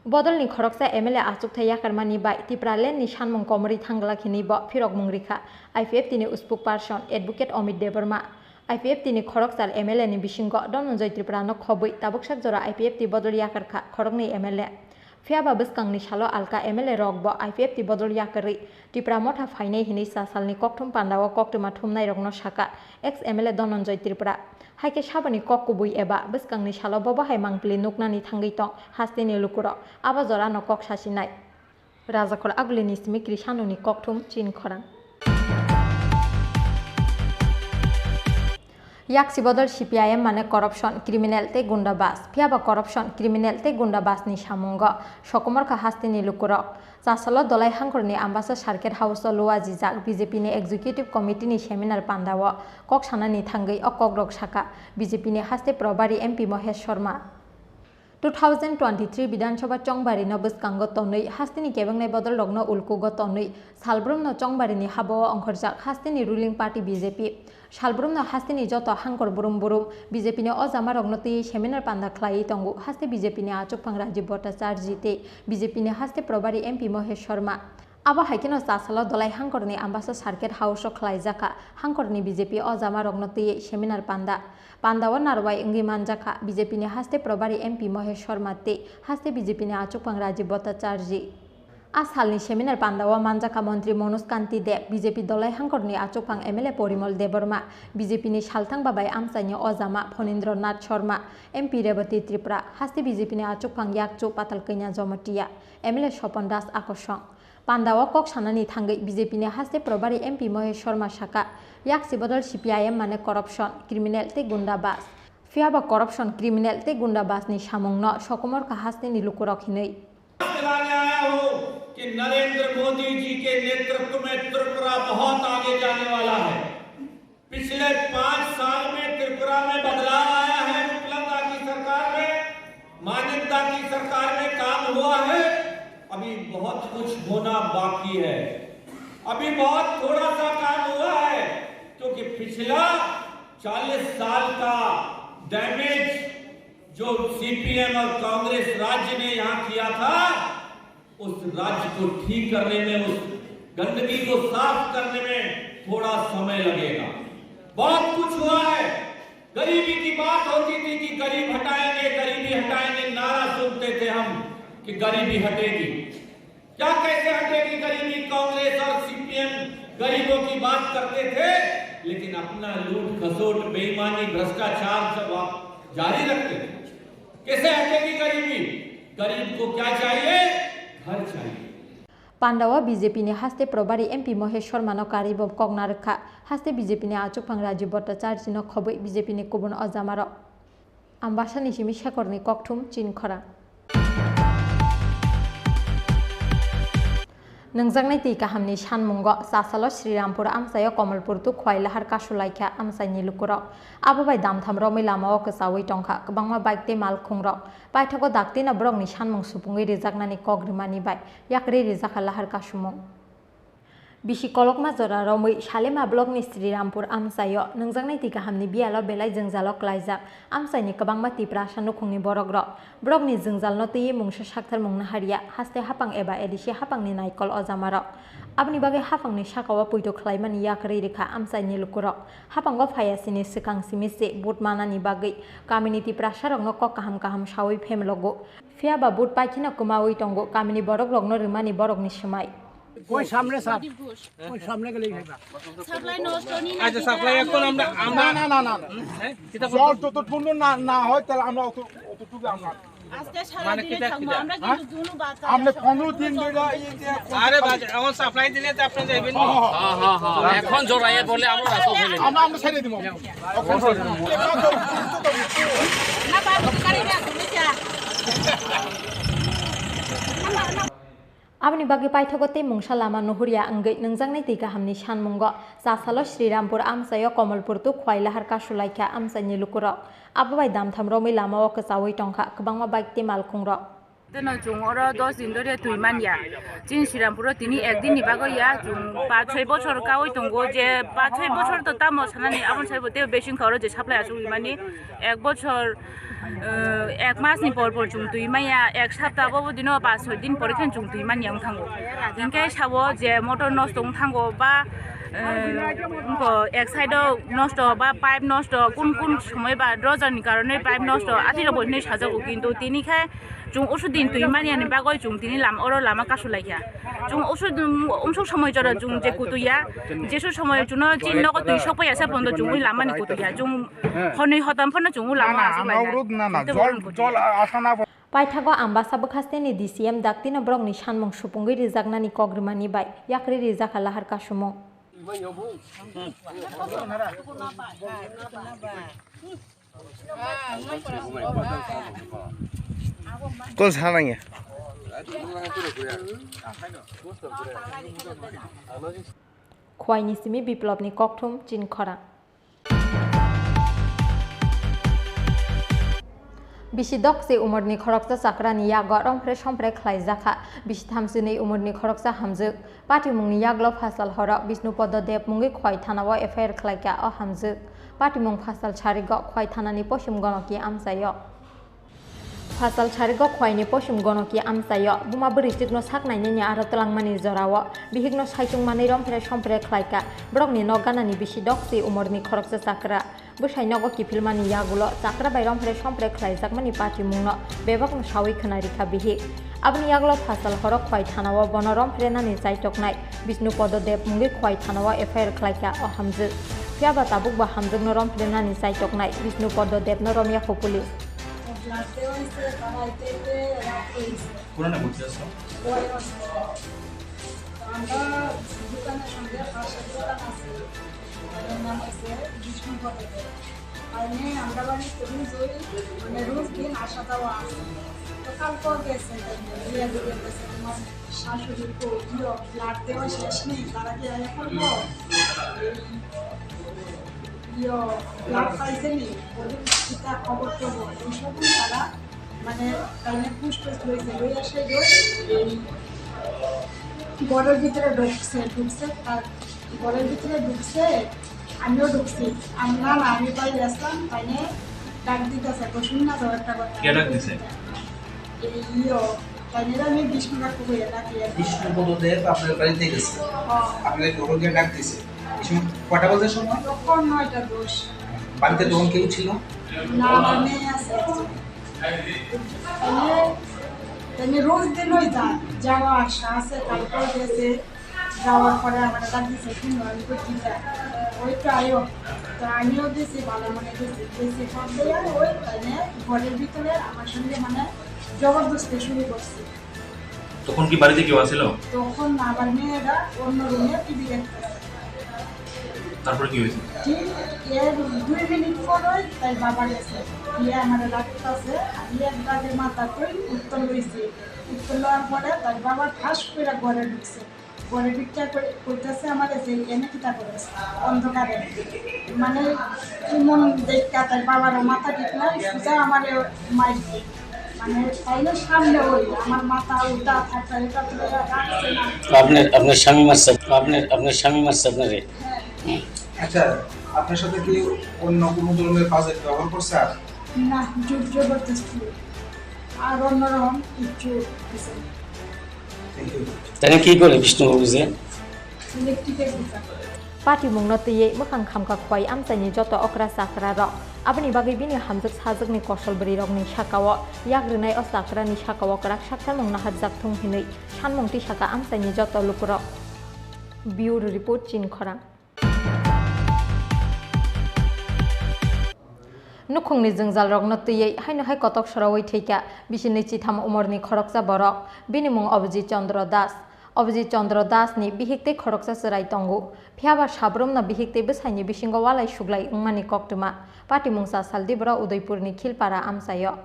बदलनि खरकसा MLA आचुक थाया करमानि बाय तिप्रालेन नि सानमं कमरि थांगला खिनि ब फिरक मुंगरिखा IPF तिनि spokesperson advocate Amit Debbarma IPF तिनि खरकसाल MLA नि बिसिंग दनजय त्रिपुरानो खबै ताबुकसाक जरा IPF ति बदल याकरखा खरकनि MLA फियाबा बसकांनि सालो अलका MLA रक ब IPF ति बदल याकरि त्रिपुरा मथा फाइनाय हिनि सासालनि कक्थुम पान्दाव कक्थुमा थुमनाय रगनो साका एक्स MLA दनजय त्रिपुरा हाइके साबानि कक्कुबुइ एबा बसकांनि सालो बबाहाय मांगप्लि नुकनानि थांगै तं हास्तिनि लुकुरो आबा जरा न कक सासिनाय राजाखर आगुलिनि सिमिक्रि सानुनि कक्थुम चिन खरां याक्सी बदल CPIM माने करप्शन क्रिमिनल ते गुंडाबाज फियाबा करप्शन क्रिमिनल ते गुंडाबाजनि सामुंग सकमरखा हास्तिनि लुकुरो जासालो दलाय हांखरनि आम्बासा सार्किट हाउस लुवा जिजाक BJP नि एग्जिक्यूटिव कमिटी नि सेमिनार पान्दाव कक सानानि थांगै अकग्रक साका BJP नि हास्ते प्रभारी MP महेश शर्मा 2023 विधानसभा चंगबारी न बसकांग तनै हास्तिनि केबंगनाय बदल रगन उल्कुग तनै सालब्रुम न चंगबारिनि हाबाव अंखरजाक हास्तिनि रुलिंग पार्टी BJP सालब्रुम न हास्तिनि जत हांकर बुरुम बुरुम BJP नि अजामा रगन तै सेमिनार पान्दा खलाई तंगु हास्ते BJP नि आचुकफां राजीव भट्टाचार्य ते BJP नि हास्ते प्रभारी MP महेश शर्मा आबा हाइकेनो सासालो दलाय हांकरनि आम्बासा सार्किट हाउस खलाइजाका हांकरनि BJP अजामा रगन तै सेमिनार पान्दाव नारवाय इंगि मानजाखा BJP नि हास्ते प्रभारी MP महेश शर्मा ते हास्ते BJP नि आचुकफां राजीव भट्टाचार्य आसालनि सेमिनार पान्दाव मानजाखा मंत्री मनोज कान्ति देव BJP दलाय हांकरनि आचुकफां MLA Parimal Debbarma BJP नि सालथां बाबाय आमसाइनि अजामा फणीन्द्र नाथ शर्मा MP रेवती त्रिपुरा हास्ते BJP नि आचुकफां याकचु पातालकैना जमटिया MLA स्वपन दास आकर्षण पान्दाव कक सानानि थांगै BJP नि हास्ते प्रभारी MP महेश शर्मा साका याक्सी बदल CPIM माने करप्शन क्रिमिनल ते गुंडाबाज फियाबा करप्शन क्रिमिनल ते गुंडाबाजनि सामुंग सकमरखा हास्तिनि लुकुरखिनै दिलाने आया हूं कि नरेंद्र मोदी जी के नेतृत्व में त्रिपुरा बहुत आगे जाने वाला है। पिछले 5 साल में त्रिपुरा में बदलाव आया है। विप्लवता की सरकार में, मान्यता की सरकार में काम हुआ है। अभी बहुत कुछ होना बाकी है। अभी बहुत थोड़ा सा काम हुआ है क्योंकि पिछला 40 साल का डैमेज जो CPM और कांग्रेस राज्य ने यहाँ किया था, उस राज्य को ठीक करने में, उस गंदगी को साफ करने में थोड़ा समय लगेगा। बहुत कुछ हुआ है। गरीबी की बात होती थी कि गरीबी हटाएंगे, नारा सुनते थे हम कि गरीबी हटेगी। क्या कैसे हटेगी गरीबी? कांग्रेस और CPM गरीबों की बात करते थे, लेकिन अपना लूट खसोट, बेईमानी, भ्रष्टाचार सब आप जारी रखते थे। कैसे हटेगी गरीबी? गरीब को क्या चाहिए? घर चाहिए। पांडावा BJP नि हास्ते प्रभारी MP महेश शर्मा न कारिब कगना रखा हास्ते BJP नि आचुकफां राजीव भट्टाचार्य न खबै BJP नि गुबुन अजामार आम्बासानि सिमि शेखरनि कक्थुम चिन खरा नोंजांनाय तै काहामनि सानमुंग सासाल श्रीरामपुर आमसाय कमलपुर तु खवाइलाहार कासुलाइखा आमसाइनि लुकुर आबाबाय दामथाम रमै लामाव कसावै टंखा गोबांमा बाइक ते माल खुंर बायथागो दागतेना ब्रगनि सानमुं सुपुङै रिजागनानि कग्रिमानि बाय याकरे रिजाखा लाहार कासुमुं बिसि कलकमा जरा रमै सालेमा ब्लकनि श्रीरामपुर आमसाय नोंजांनाय तै काहामनि बियाल बेलाय जोंजाल क्लाइजाक आमसाइनि गोबांमा तिप्रा सानुखुंनि बरग्र ब्रगनि जोंजालनो तैयै मुंसा साक्थार मुंना हारिया हास्ते हापां एबा एदिसे हापांनि नायकल अजामार आबनि बागै हापांनि साकावा पैतो खलायमानि याकरै रेखा आमसाइनि लुकुर हापांगो फायासिनि सिकां सिमिसे बुट मानानि बागै कामिनि तिप्रा सारंनो क काहाम काहाम सावै फेमलगो फियाबा बुट पाइखिना कुमावै टंगो कामिनि बरग रगनो रिमानि बरगनि समाय ওই সামনে স্যার ওই সামনে গেলেই খাইবা সাপ্লাই নষ্ট নি না আচ্ছা সাপ্লাই এখন আমরা না না না জল যতটুকু না হয় তাহলে আমরা অতটুকু আমরা আজকে সারা দিন থাকবো আমরা কিন্তু দুনো বাচ্চা আমরা 15 দিন ধরে আরে বাজে এখন সাপ্লাই দিলে তো আপনি যাবেন হ্যাঁ এখন জোরাইয়ে বলে আমরা রাখো ফেলে আমরা ছেড়ে দিব না বাবু গাড়ি না তুমি যা Abni bagi paithagote mungsa lama nuhuria anggai nangjangnai tei gahamni sanmungo jasalo Srirampur amsayo Komalpur tu khwailahar kasulaikha amsani lukuro abai damtham romai lama o kachawai tongkha kwbangma bike te malkhungrok তেনো জুং ওরা 10 দিন ধরে তুই মানিয়া চিন শ্রীরামপুর তিনি একদিন নিবাগইয়া জুং 5-6 বছর কাওই তঙ্গো যে 5-6 বছর তো তামো সানানি আমন সাইবতে বেশিং খাওয়ার যে সাপ্লাই আছে মানে 1 বছর 1 মাস নি পর পর জুং তুই মাইয়া 1 সপ্তাহ বাবু দিনো 5-6 দিন পরে খান জুং তুই মানিয়া থাঙ্গো দিনকে সাবো যে মোটর নষ্ট থাঙ্গো বা এক সাইডও নষ্ট বা পাইপ নষ্ট কোন কোন সময় বা ড্রজারনি কারণে পাইপ নষ্ট আতিরা বইনে সাজাবো কিন্তু তিনি খায় জুং ওষুধ দিন তুই মানিয়ানি বাগয় জুং তিনি লামা কাশুলাইয়া জুং ওষুধ অংশ সময় জরা জুং যে কুতুইয়া যেসব সময় জুন চিহ্ন তুই সবাই আছে বন্ধ জুং লামানি কুতুইয়া জুং হनै হতাম ফনা জুং লামা Paithago ambasa bukhasteni DCM daktino brokni sanmung supunggi rijaknani kogrimani bai yakri rijaka lahar kasumung কোন সারাঙ্গে khwaini simi biplobni kokthum chinkhora Bisi dokse umurni khoroksa sakrani yago rongpre sompre khlaijaka bisi thamsini umurni khoroksa hamjuk patimungni yaglo fasal hora Bisnupodo Dev mungi khwai thanao FIR khlaika o hamjuk patimung fasal charigo khwai thanani poshum gonoki amsayo Fasal charigo khwaini poshum gonoki amsayo buma buri tikno saknaini ni aro telangmani jorao bihigno saitungmani rongpre sompre khlaika brokni noganani bisi dokse umurni khoroksa sakra Busainogo kipilmani yagulo sakra bayram pre sompre khlaijakmani patimungno bebakno sawi khonarikha bihi abni yagulo fasal horok khwai thanao bonorom prenani chaitoknai Bisnupodo Dev mungi khwai thanao FIR khlaika o hamju fiaba tabuk ba hamjuk norom prenani chaitoknai Bisnupodo Dev noromya khopuli পুরানা বলছি আছে আমরা দোকানের সঙ্গে পাশে দোকান আছে তার নাম আছে বিষ্ণুপদ আর আমরা বাড়ি তরুণ জয়ী মানে রোজ দিন আসা যাওয়া আছে তো কালকেও গেছে গেছে তোমার শাশুড়ির ব্লাড দেওয়া শেষ নেই তারা কি আয়া করবো ব্লাড পাইছে নি ওদের খবর করবো এইসবই তারা মানে তাহলে পুষ্ট হয়েছে লই আসে ঘরের ভিতরে ঢুকছে তার ঘরের ভিতরে ঢুকছে আমিও ঢুকছি আমরা না আমি পাই আসলাম তাইনে ডাক দিতেছে বসুন না তো একটা কথা তাইনে আমি বিষ্ণুনাথ হয়ে ডাকি বিষ্ণুপদ দেব আপনার বাড়িতে গেছে আপনাকে ওকে ডাক দিছে কটা বাজার সময় তখন 9টা 10 বাড়িতে তখন কেউ ছিল না মানে আছে তাইনে রোজ দিন ওই যাওয়া আসা আছে কালকেও গেছে যাওয়ার পরে আমার ডাক দিছে কিন্তু আমি তো ঠিক আছে ওইটা আয়ো তো আমিও দিয়েছি ভালো মনে গেছি সব দিয়ে ওই তাইনে ঘরের ভিতরে আমার সঙ্গে মানে জবরদস্তি শুরু করছি তখন কি বাড়িতে কেউ আসছিল তখন আবার মেয়েরা অন্য রুমে টিভি দেখতেছে তারপর কি হয়েছে ঠিক এর 2 মিনিট পরে তাই বাবা গেছে গিয়ে আমার ডাক্তারছে আমি একবারে মাথাতে উত্তর লইছি উত্তর লওয়ার পরে তাই বাবা ঠাস করে ঘরে ঢুকছে ঘরে ঢুকতে করতেছে আমার যে এনে কিতা করেছে অন্ধকারে মানে এমন দেখতে তাই বাবার মাথা ঠিক নাই সোজা আমার মাইছে মানে তাইলে সামনে ওই আমার মাথা উল্টা থাকছে এটা তো রাখছে না আপনার স্বামী মারছে আপনার স্বামী মারছে আপনারে আচ্ছা আপনার সাথে কি অন্য কোনো ধরনের বাজে ব্যবহার করছে আর না জবরদস্তি আর অন্যরকম কিছু কিছু তাহলে কি করে বিষ্ণুবাবু যে ইলেকট্রিকের দোকান Patimungno tiye mukhang khamka khwai amsani joto okra sakra ro Abani bagi bini hamzak sajak ni kosol beri rok ni sakawa yak renai o sakra ni sakawa kerak sakta mong nahat jak thong hinui san mong ti saka amsai ni joto lukurok. Bureau report Chin Khorang. Nukhungni jongjal rok no tuyei haino hai kotok sorawai theika bisini chitham umorni khoroksa borok bini mung Abhijit Chandra Das. Abhijit Chandra Das ni bihikte khoroksa serai tongo phiaba sabrom na bihikte besaini bisingo walai suglai ungmani koktuma pati mungsa saldi bra Udaipur ni Khilpara amsayo.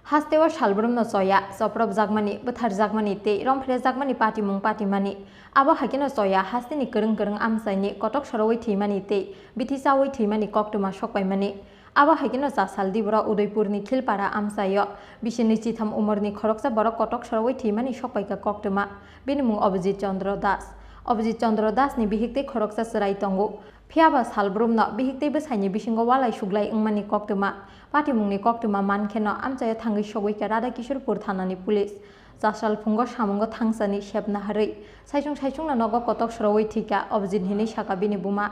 Hastewa Shalbrum no soya, Soprop Zagmani, Buthar Zagmani, te, Rompre Zagmani Pati Mung Pati Mani, Abo Hakino soya, Hastini Kurung Kurung Amsani, Kotok Shoroi Timani te, Bitisawai Timani Koktuma Shok by Mani, Abo Hakino Sasal Dibra Udaipur ni Khilpara Amsayo, Bishini Chitham Umorni Koroksa Borok Kotok Shoroi Timani Shok by Koktuma, Binimung Abhijit Chandra Das. Abhijit Chandra Das ni bihikte khoroksa serai tongo phiaba salbrum no bihikte besaini bisingo walai suglai ungmani koktuma pati mungni koktuma mankheno amchaya thangi sogoi ka Radha Kishorpur thanani police jasal phungo samungo thangsani shepna harei saisung na nogo kotok soroi thika Abhijit hini saka bini buma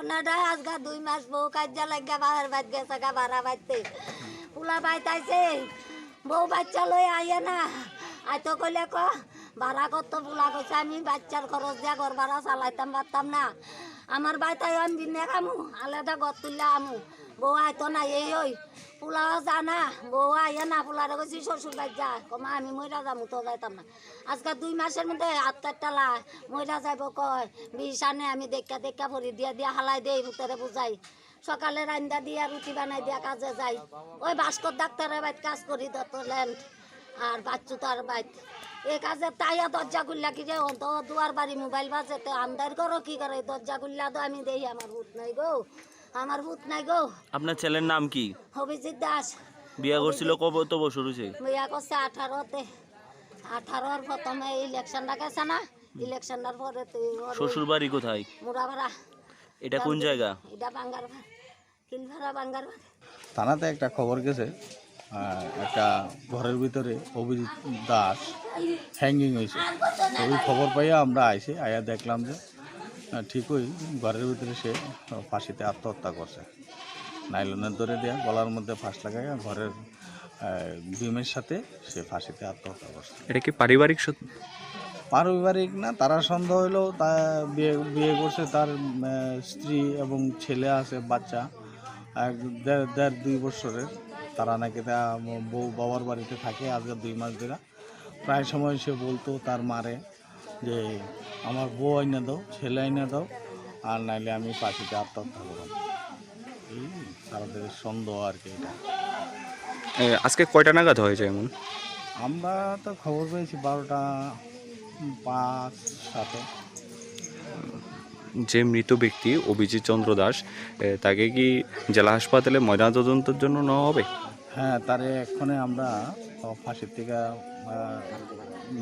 Nada asga 2 মাস বউ কাজে লাগা বাহার বাদ গেছে গা ভাড়া বাইতে পুলা বাইতাইছে বউ বাচ্চা লই আইয়া না আইতো কইলে ক ভাড়া কত পুলা কইছে আমি বাচ্চার খরচ দিয়া ঘর ভাড়া চালাইতাম পারতাম না আমার বাইতাই আমি বিনে কামু আলাদা ঘর তুললে আমু বউ আইতো না এই ওই পুলাও জানা বউ আইয়া না পুলারে কইছি শ্বশুর বাড়ি যা কমা আমি মইরা যামু তো যাইতাম না আজকে 2 মাসের মধ্যে হাত কাটলা মইরা যাইব কয় বিশানে আমি দেখা ভরি দিয়া হালাই দেই ভিতরে বুঝাই সকালে রান্দা দিয়া রুটি বানাই দিয়া কাজে যাই ওই ভাস্কর ডাক্তারের বাইত কাজ করি দত্তল্যান্ড আর বাচ্চু তার বাইত এই কাজে তাইয়া দরজা খুললা কি যে তো দুয়ার বাড়ি মোবাইল বাজেতে আমদার করো কি করে দরজা খুললা তো আমি দেই আমার ভূত নাই গো আমার ভূত নাই গো আপনার ছেলের নাম কি অভিজিৎ দাস বিয়া করছিল কত বছর হইছে বিয়া করছে 18 তে 18 এর প্রথমে ইলেকশনটা গেছে না ইলেকশনের পরে তুই শ্বশুর বাড়ি কোথায় মুরাপাড়া এটা কোন জায়গা এটা বাঙ্গার কিলভাড়া বাঙ্গার থানাতে একটা খবর গেছে একটা ঘরের ভিতরে অভিজিৎ দাস হ্যাঙ্গিং হয়েছে ওই খবর পাইয়া আমরা আইছি আয়া দেখলাম যে ঠিকই ঘরের ভিতরে সে ফাঁসিতে আত্মহত্যা করছে নাইলনের ধরে দেয়া গলার মধ্যে ফাঁস লাগাইয়া ঘরের বিমের সাথে সে ফাঁসিতে আত্মহত্যা করছে। এটা কি পারিবারিক পারিবারিক না, তারা সন্দেহ হইলেও তা বিয়ে করছে, তার স্ত্রী এবং ছেলে আছে, বাচ্চা 1.5-2 বছরের। তারা নাকি বউ বাবার বাড়িতে থাকে আজকে 2 মাস ধরে। প্রায় সময় সে বলতো তার মারে যে আমার বউ আইনা দাও, ছেলে আইনা দাও, আর নাইলে আমি ফাঁসিতে আত্মহত্যা করব। এই তাদের সন্দেহ আর কি। এটা আজকে কয়টা নাগাদ হয়েছে এমন? আমরা তো খবর পেয়েছি 12:05-7। যে মৃত ব্যক্তি অভিজিৎ চন্দ্র দাস, তাকে কি জেলা হাসপাতালে ময়নাতদন্তের জন্য নেওয়া হবে? হ্যাঁ, তারে এক্ষণে আমরা ফাঁসির থেকে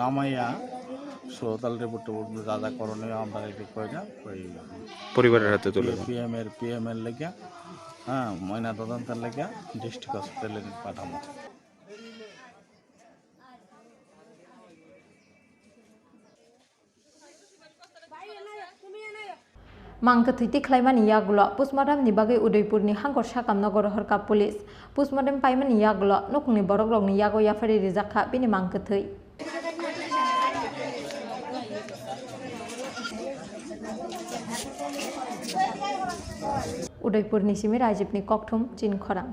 নামাইয়া সোতাল রিপোর্ট যা যা করণীয় আমরা রেডি করে না ওই পরিবারের হাতে তুলে পিএম এর লেগে, হ্যাঁ, ময়নাতদন্তের লেগে ডিস্ট্রিক্ট হসপিটালে পাঠাবো। Mangka thiti khlaimani yagulo postmortem ni bagai Udaipur ni Hangkor Sakam Nagor Harka Police postmortem paimani yagulo nokni borok rok ni yago yafari rijakha bini mangka thei Udaipur ni simi Rajib ni Kokthum Chin Khorang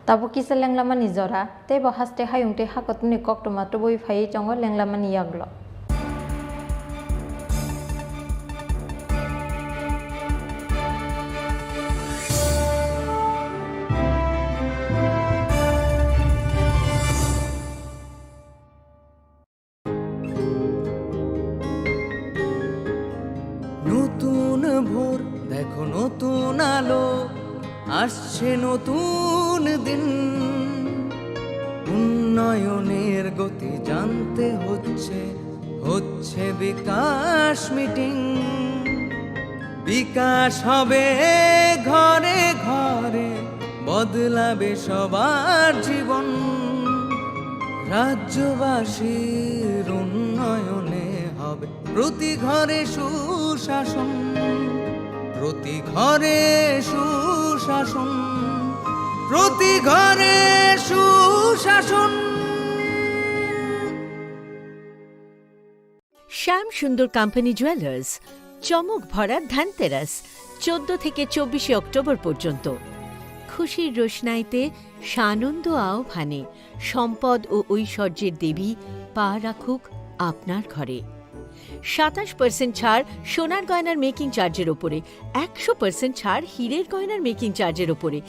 Tabo kisah lenglamani zora tebo haste hayungte hakotni Kokthum atoboi phai chongo lenglamani yagulo নতুন ভোর দেখো, নতুন আলো আসছে, নতুন দিন। উন্নয়নের গতি জানতে হচ্ছে, হচ্ছে বিকাশ মিটিং, বিকাশ হবে ঘরে ঘরে, বদলাবে সবার জীবন। রাজ্যবাসীর উন্নয়নে হবে প্রতি ঘরে সুশাসন, প্রতি ঘরে সুশাসন, প্রতি ঘরে সুশাসন। শ্যাম সুন্দর কোম্পানি জুয়েলার্স, চমক ভরা ধানতেরাস 14 থেকে 24 অক্টোবর পর্যন্ত। খুশির রোশনাইতে সানন্দ আহ্বানে সম্পদ ও ঐশ্বর্যের দেবী পা রাখুক আপনার ঘরে। 27% ছাড় সোনার গয়নার মেকিং চার্জের ওপরে, 100% ছাড় হীরের গয়নার মেকিং চার্জের ওপরে,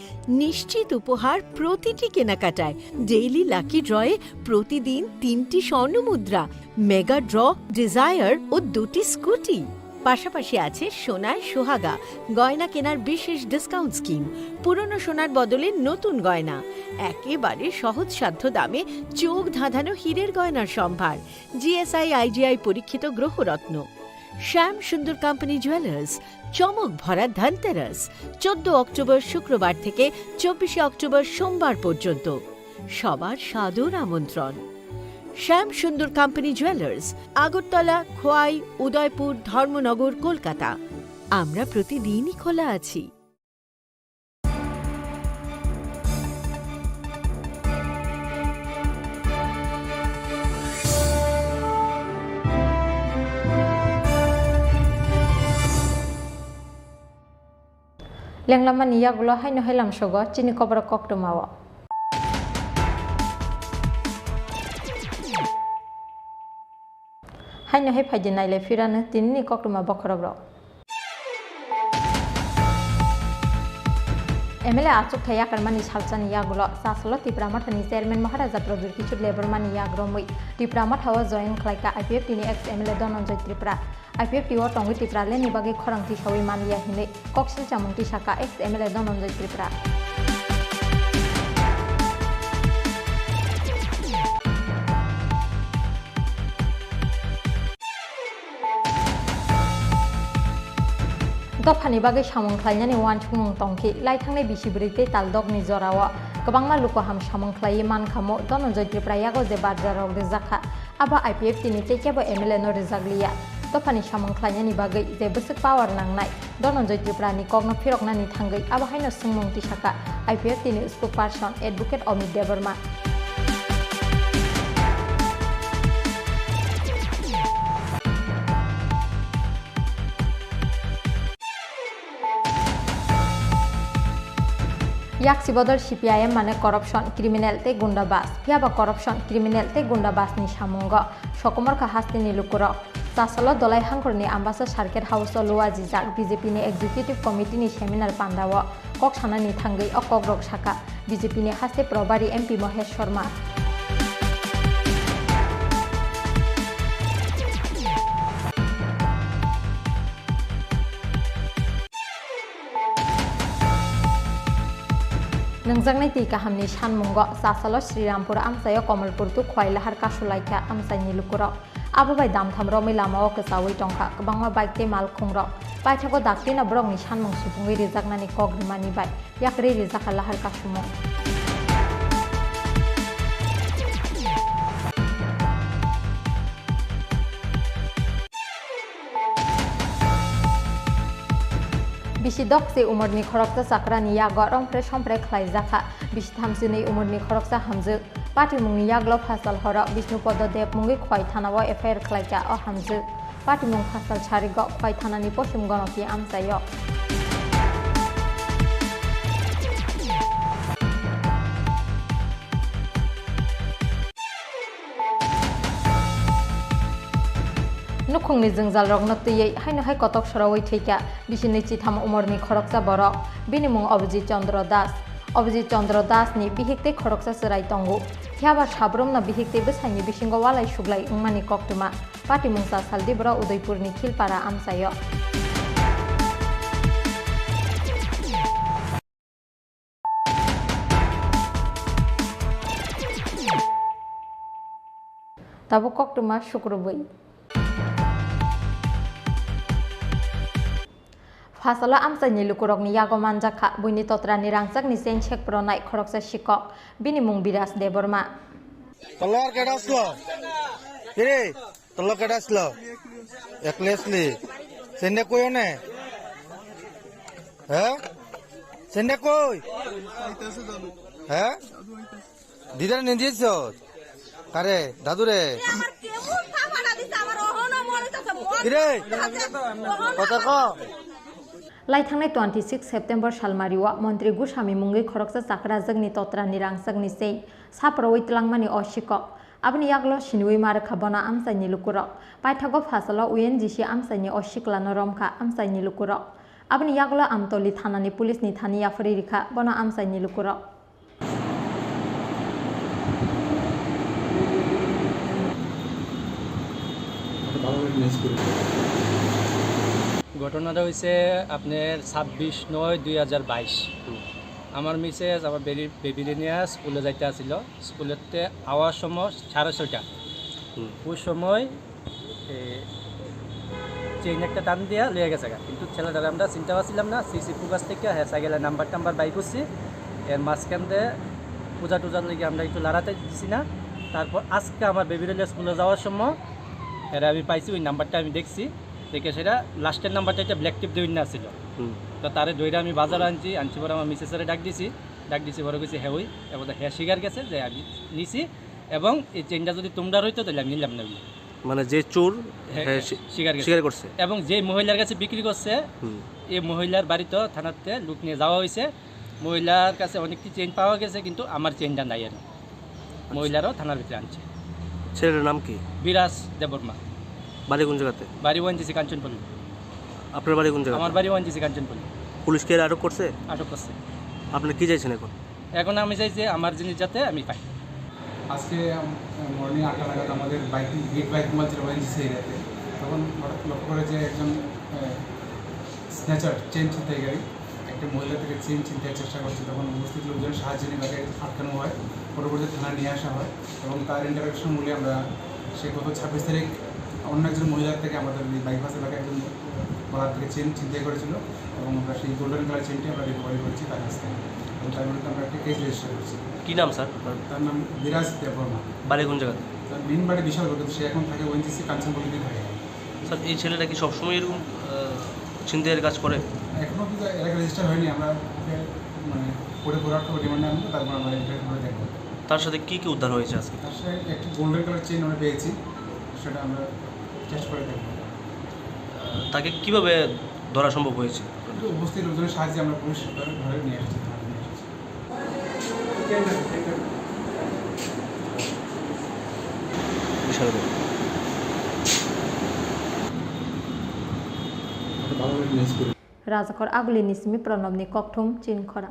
নিশ্চিত উপহার প্রতিটি কেনাকাটায়, ডেইলি লাকি ড্রয়ে প্রতিদিন 3টি স্বর্ণ মুদ্রা, মেগা ড্র, ডিজায়ার ও 2টি স্কুটি। পাশাপাশি আছে সোনার সোহাগা গয়না কেনার বিশেষ ডিসকাউন্ট স্কিম, পুরনো সোনার বদলে নতুন গয়না, একেবারে সহজসাধ্য দামে চোখ ধাঁধানো হীরের গয়নার সম্ভার, জিএসআই আইজিআই পরীক্ষিত গ্রহরত্ন। শ্যাম সুন্দর কোম্পানি জুয়েলার্স, চমক ভরা ধনতেরাস 14 অক্টোবর শুক্রবার থেকে 24 অক্টোবর সোমবার পর্যন্ত। সবার সাদর আমন্ত্রণ। শ্যাম সুন্দর কোম্পানি জুয়েলার্স, আগরতলা, খোয়াই, উদয়পুর, ধর্মনগর, কলকাতা। আমরা প্রতিদিনই খোলা আছি। লেংলামা নিয়াগুলো হাইনো হাইলাম সগ চিনি কবরক কক্টমাওয়া হাইনো হাই ফাইদি নাইলে ফিরানো তিননি কক্টমা বখরগ্র এমএলএ আচুক থাইয়া কারমানি সালসানি ইয়াগুলো সাসলো ত্রিপুরা মাঠানি চেয়ারম্যান মহারাজা প্রদুর কিছু লেবার মানি ইয়াগ্রমই ত্রিপুরা মাঠাও জয়েন খাইকা আইপিএফ টিনি ex MLA Dhananjay Tripura IPF টিও টঙ্গি ত্রিপুরা লেনি বাগে খরাংটি সাউই মানিয়া হিনে কক্সিল চামুংটি শাখা এক্স এমএলএ ধনঞ্জয় ত্রিপুরা दफानि बागै सामंख्लायनानै वानसुंमुं तंखि लाइथांनाय बिसिब्रैते तालदगनि जरावा गोबांमा लुकहाम सामंख्लायै मानखामो धनन्जय त्रिपुरायागो जे बाजाराव रिजाखा आबा आइपिएफ तिनि चेकेबो एमएलए नो रिजागलिया दफानि सामंख्लायनायनि बागै जे बोसोक पावार नांनाय धनन्जय त्रिपुरानि कग्न फिरकनानि थांगै आबा हायनो सुंमुं तिसाका आइपिएफ तिनि स्पोकपार्सन एडभोकेट अमित देबर्मा याक्सी बदल सीपीआईएम माने करप्शन क्रिमिनल ते गुंडाबाज फियाबा करप्शन क्रिमिनल ते गुंडाबाज नि सामुंग सकमर का हास्तिनि लुकुर सासल दलाई हांखरनि आम्बासा सार्किट हाउस लुआ जिजाक बीजेपी नि एग्जीक्यूटिव कमिटी नि सेमिनार पांडाव कक सानानि थांगै अकग्रक शाखा बीजेपी नि हास्ते प्रभारी एमपी महेश शर्मा नोंजांनाय दै गाहामनि सानमुंग सासल श्रीरामपुर आमसायाव कमलपुर तु खवाइलाहार कासुलाइखा आमसाइनि लुकुराव आबोबाय दामथाम रमै लामाव गोसावै टंखा गोबांमा बाइकते माल खुंराव बाइथाखौ दाक्तिना ब्रंनि सानमुं सुबुङै रिजागनानै कग्रिमानि बाय याकरे रिजाखा लाहार कासुमुं बिसि दक्से उमरनि खरकसा साक्रानि याग रंफ्रे संफ्रे खलाइजाखा बिसि थामसिनै उमरनि खरकसा हामजो पार्टी मुंनि याग्ल फासाल हर विष्णुपद देव मुंगै खवाइ थानाव एफआईआर खलाइका अ हामजो पार्टी मुं फासाल छारिग खवाइ थानानि पश्चिम गणकि आमसायो नुखुंनि जोंजाल रग नक्तयै हायनो हाय कटक सरावै थैका बिसिनि चिथाम उमरनि खरकसा बरक बिनि मुं अभिजित चंद्र दास नि बिहिकते खरकसा सराय तंगु थियाबा साब्रमना बिहिकते बसाइनि बिसिंग वालाय सुग्लाय उंमानि कक्तुमा पार्टी मुंसा सालदिब्रा उदयपुरनि खिलपारा आमसायो ताबो कक्तुमा शुक्रबै Fasalo amsani lukurokni yago manjaka buini totrani rangjakni sen chek pronai khoroksa shikok bini mung biras deborma. Tolor kedaslo. Kiri, tolor kedaslo. Eklesli. Sende koyone. হ্যাঁ সেন্ডা কই হ্যাঁ দিদার নিয়েছ কারে দাদুরে কিরে কথা ক Laithangni 26 September salmariwa Mantri Gusami mungi khoroksa sakra jagni totrani rangsakni sei saproi tlangmani oshikok abni yaglo shinui mar khabana amsaini lukurok paithago fasalo UNGC amsaini oshiklano romkha amsaini lukurok abni yaglo amtoli thanani police ni thani afri rikha bona amsaini lukurok ঘটনাটা হয়েছে আপনার 26/9/2022 আমার Mrs আমার বেবিরে নিয়ে স্কুলে যাইতে আসছিল স্কুলেতে আওয়ার সময় 6:30 ওই সময় চেইন একটা টান দিয়া লয়ে গেছে কিন্তু ছেলেটারে আমরা চিন্তা পাচ্ছিলাম না সিসি ফুকাস থেকে হ্যাঁ সাইকেলের নাম্বার বাই করছি এর মাঝখান দিয়ে পূজা টুজার লেগে আমরা একটু লড়াতে দিছি না তারপর আজকে আমার বেবিরে স্কুলে যাওয়ার সময় এরা আমি পাইছি ওই নাম্বারটা আমি দেখছি দেখে সেটা লাস্টের নাম্বারটা একটা ব্ল্যাক টিপ দিয়ে না ছিল তো তারে দইটা আমি বাজারে আনছি পরে আমার মিসেসেরে ডাক দিছি বড় কিছু হ্যাঁ ওই এবং হ্যাঁ শিকার গেছে যে আমি নিছি এবং এই চেনটা যদি তোমরা রইতো তাহলে আমি নিলাম না মানে যে চোর স্বীকার করছে এবং যে মহিলার কাছে বিক্রি করছে এই মহিলার বাড়িতে থানাতে লোক নিয়ে যাওয়া হয়েছে মহিলার কাছে অনেকটি চেন পাওয়া গেছে কিন্তু আমার চেনটা নাই আর মহিলারও থানার ভিতরে আনছে ছেলের নাম কি বিরাজ দেববর্মা বাড়ি কোন জায়গাতে বাড়ি ওএনজিসি কাঞ্চনপল্লী আপনার বাড়ি কোন জায়গা আমার বাড়ি ওএনজিসি কাঞ্চনপল্লী পুলিশ কে আটক করছে আপনি কি চাইছেন এখন আমি চাই যে আমার জিনিস যাতে আমি পাই আজকে মর্নিং 8টা নাগাদ আমাদের গেট বাইক মোবাইল ছিল ওএনজিসি এরিয়াতে তখন হঠাৎ লক্ষ্য করে যে একজন স্ন্যাচার চেন ছিনতাইকারী একটা মহিলা থেকে চেন ছিনতাইয়ের চেষ্টা করছে তখন উপস্থিত লোকজনের সাহায্যে নিয়ে তাকে আটকানো হয় পরবর্তী থানায় নিয়ে আসা হয় এবং তার ইন্টারাকশন মূলে আমরা সে গত 26 তারিখ অন্য একজন মহিলার থেকে আমাদের বাইপাস এলাকায় একজন বলার থেকে চেন ছিনতাই করেছিল এবং আমরা সেই গোল্ডেন কালার চেনটি আমরা রিকভারি করেছি তার কাছ থেকে এবং তার বিরুদ্ধে আমরা একটা কেস রেজিস্টার করছি কি নাম স্যার তার নাম বিরাজ দেববর্মা বাড়ি কোন জায়গাতে তার মেন বাড়ি বিশাল কিন্তু সে এখন থাকে ওএনজিসি কাঞ্চনপল্লীতে থাকে স্যার এই ছেলেটা কি সবসময় এরকম ছিনতাইয়ের কাজ করে এখনও কিন্তু এলাকা রেজিস্টার হয়নি আমরা মানে পরে ঘোরার রিমান্ডে আনবো তারপর আমরা ইন্টারভিউ করে দেখবো তার সাথে কি কি উদ্ধার হয়েছে আজকে তার সাথে একটি গোল্ডেন কালার চেন আমরা পেয়েছি সেটা আমরা টেস্ট করে দেখবো তাকে কিভাবে ধরা সম্ভব হয়েছে কিন্তু উপস্থিত লোকজনের সাহায্যে আমরা পুলিশ ধরে নিয়ে এসেছি বিশাল Razakor agli nismi pranobni kokthum chin khora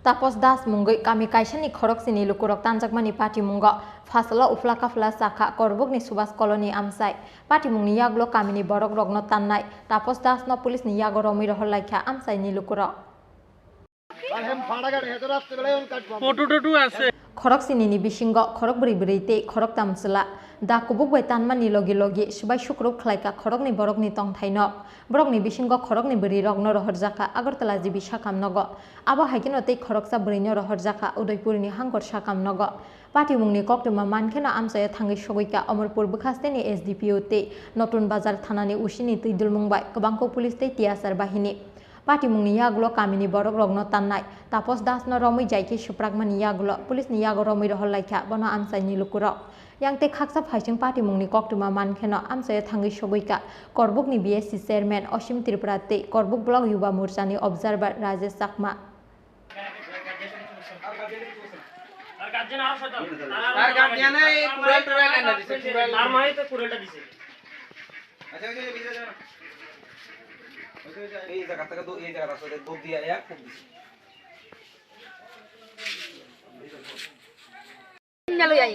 Tapos das mungoi kami kaisani khorok sini lukurok tanjakmani party mungo fasala ufla kafla sakha korbogni subas koloni amsai party mungni yaglo kamini borok rogno tannai tapos das no police ni yago romi rohol laikha amsai ni lukurok খরক সিনিনি বিসিঙ্গ খরক বরি বরিতে খরক তামসলা দা কুবুক বাই তানমানি লগে লগে সবাই শুক্রব খালাইকা খরকনি বরকনি তংথাইন বরকনি বিসিঙ্গ খরকনি বরি রগ্ন রহর জাখা আগরতলা জিবি সাকাম নগ আবা হাইকিনতে খরকসা বরিন রহর জাখা উদয়পুরনি হাঙ্গর সাকাম নগ পাটি মুংনি কক্টমা মানখেনা আমসায়া থাঙ্গি সগৈকা অমরপুর বখাস্তেনি এসডিপিওতে নতুন বাজার থানানি উসিনি তৈদুল মুংবাই কবাংকো পুলিশতে টিয়াসার বাহিনী Parti mungni yaglo kamini borok rogno tannai tapos das no romoi jaiki supragmani yaglo police ni yago romoi rohol laikha bono amsai ni lukurok yangte khaksa phaising parti mungni koktuma mankheno amsai thangi sogoika korbuk ni BSC chairman Osim Tripura te korbuk block yuba morcha ni observer Rajesh Sakma আর গার্জিয়ানে এই পুরোটা কেন দিছে আর মাই তো পুরোটা দিছে আচ্ছা এই জায়গা থেকে এই জায়গা রাস্তাতে দুধ দিয়া এক খুব দিছে লই আই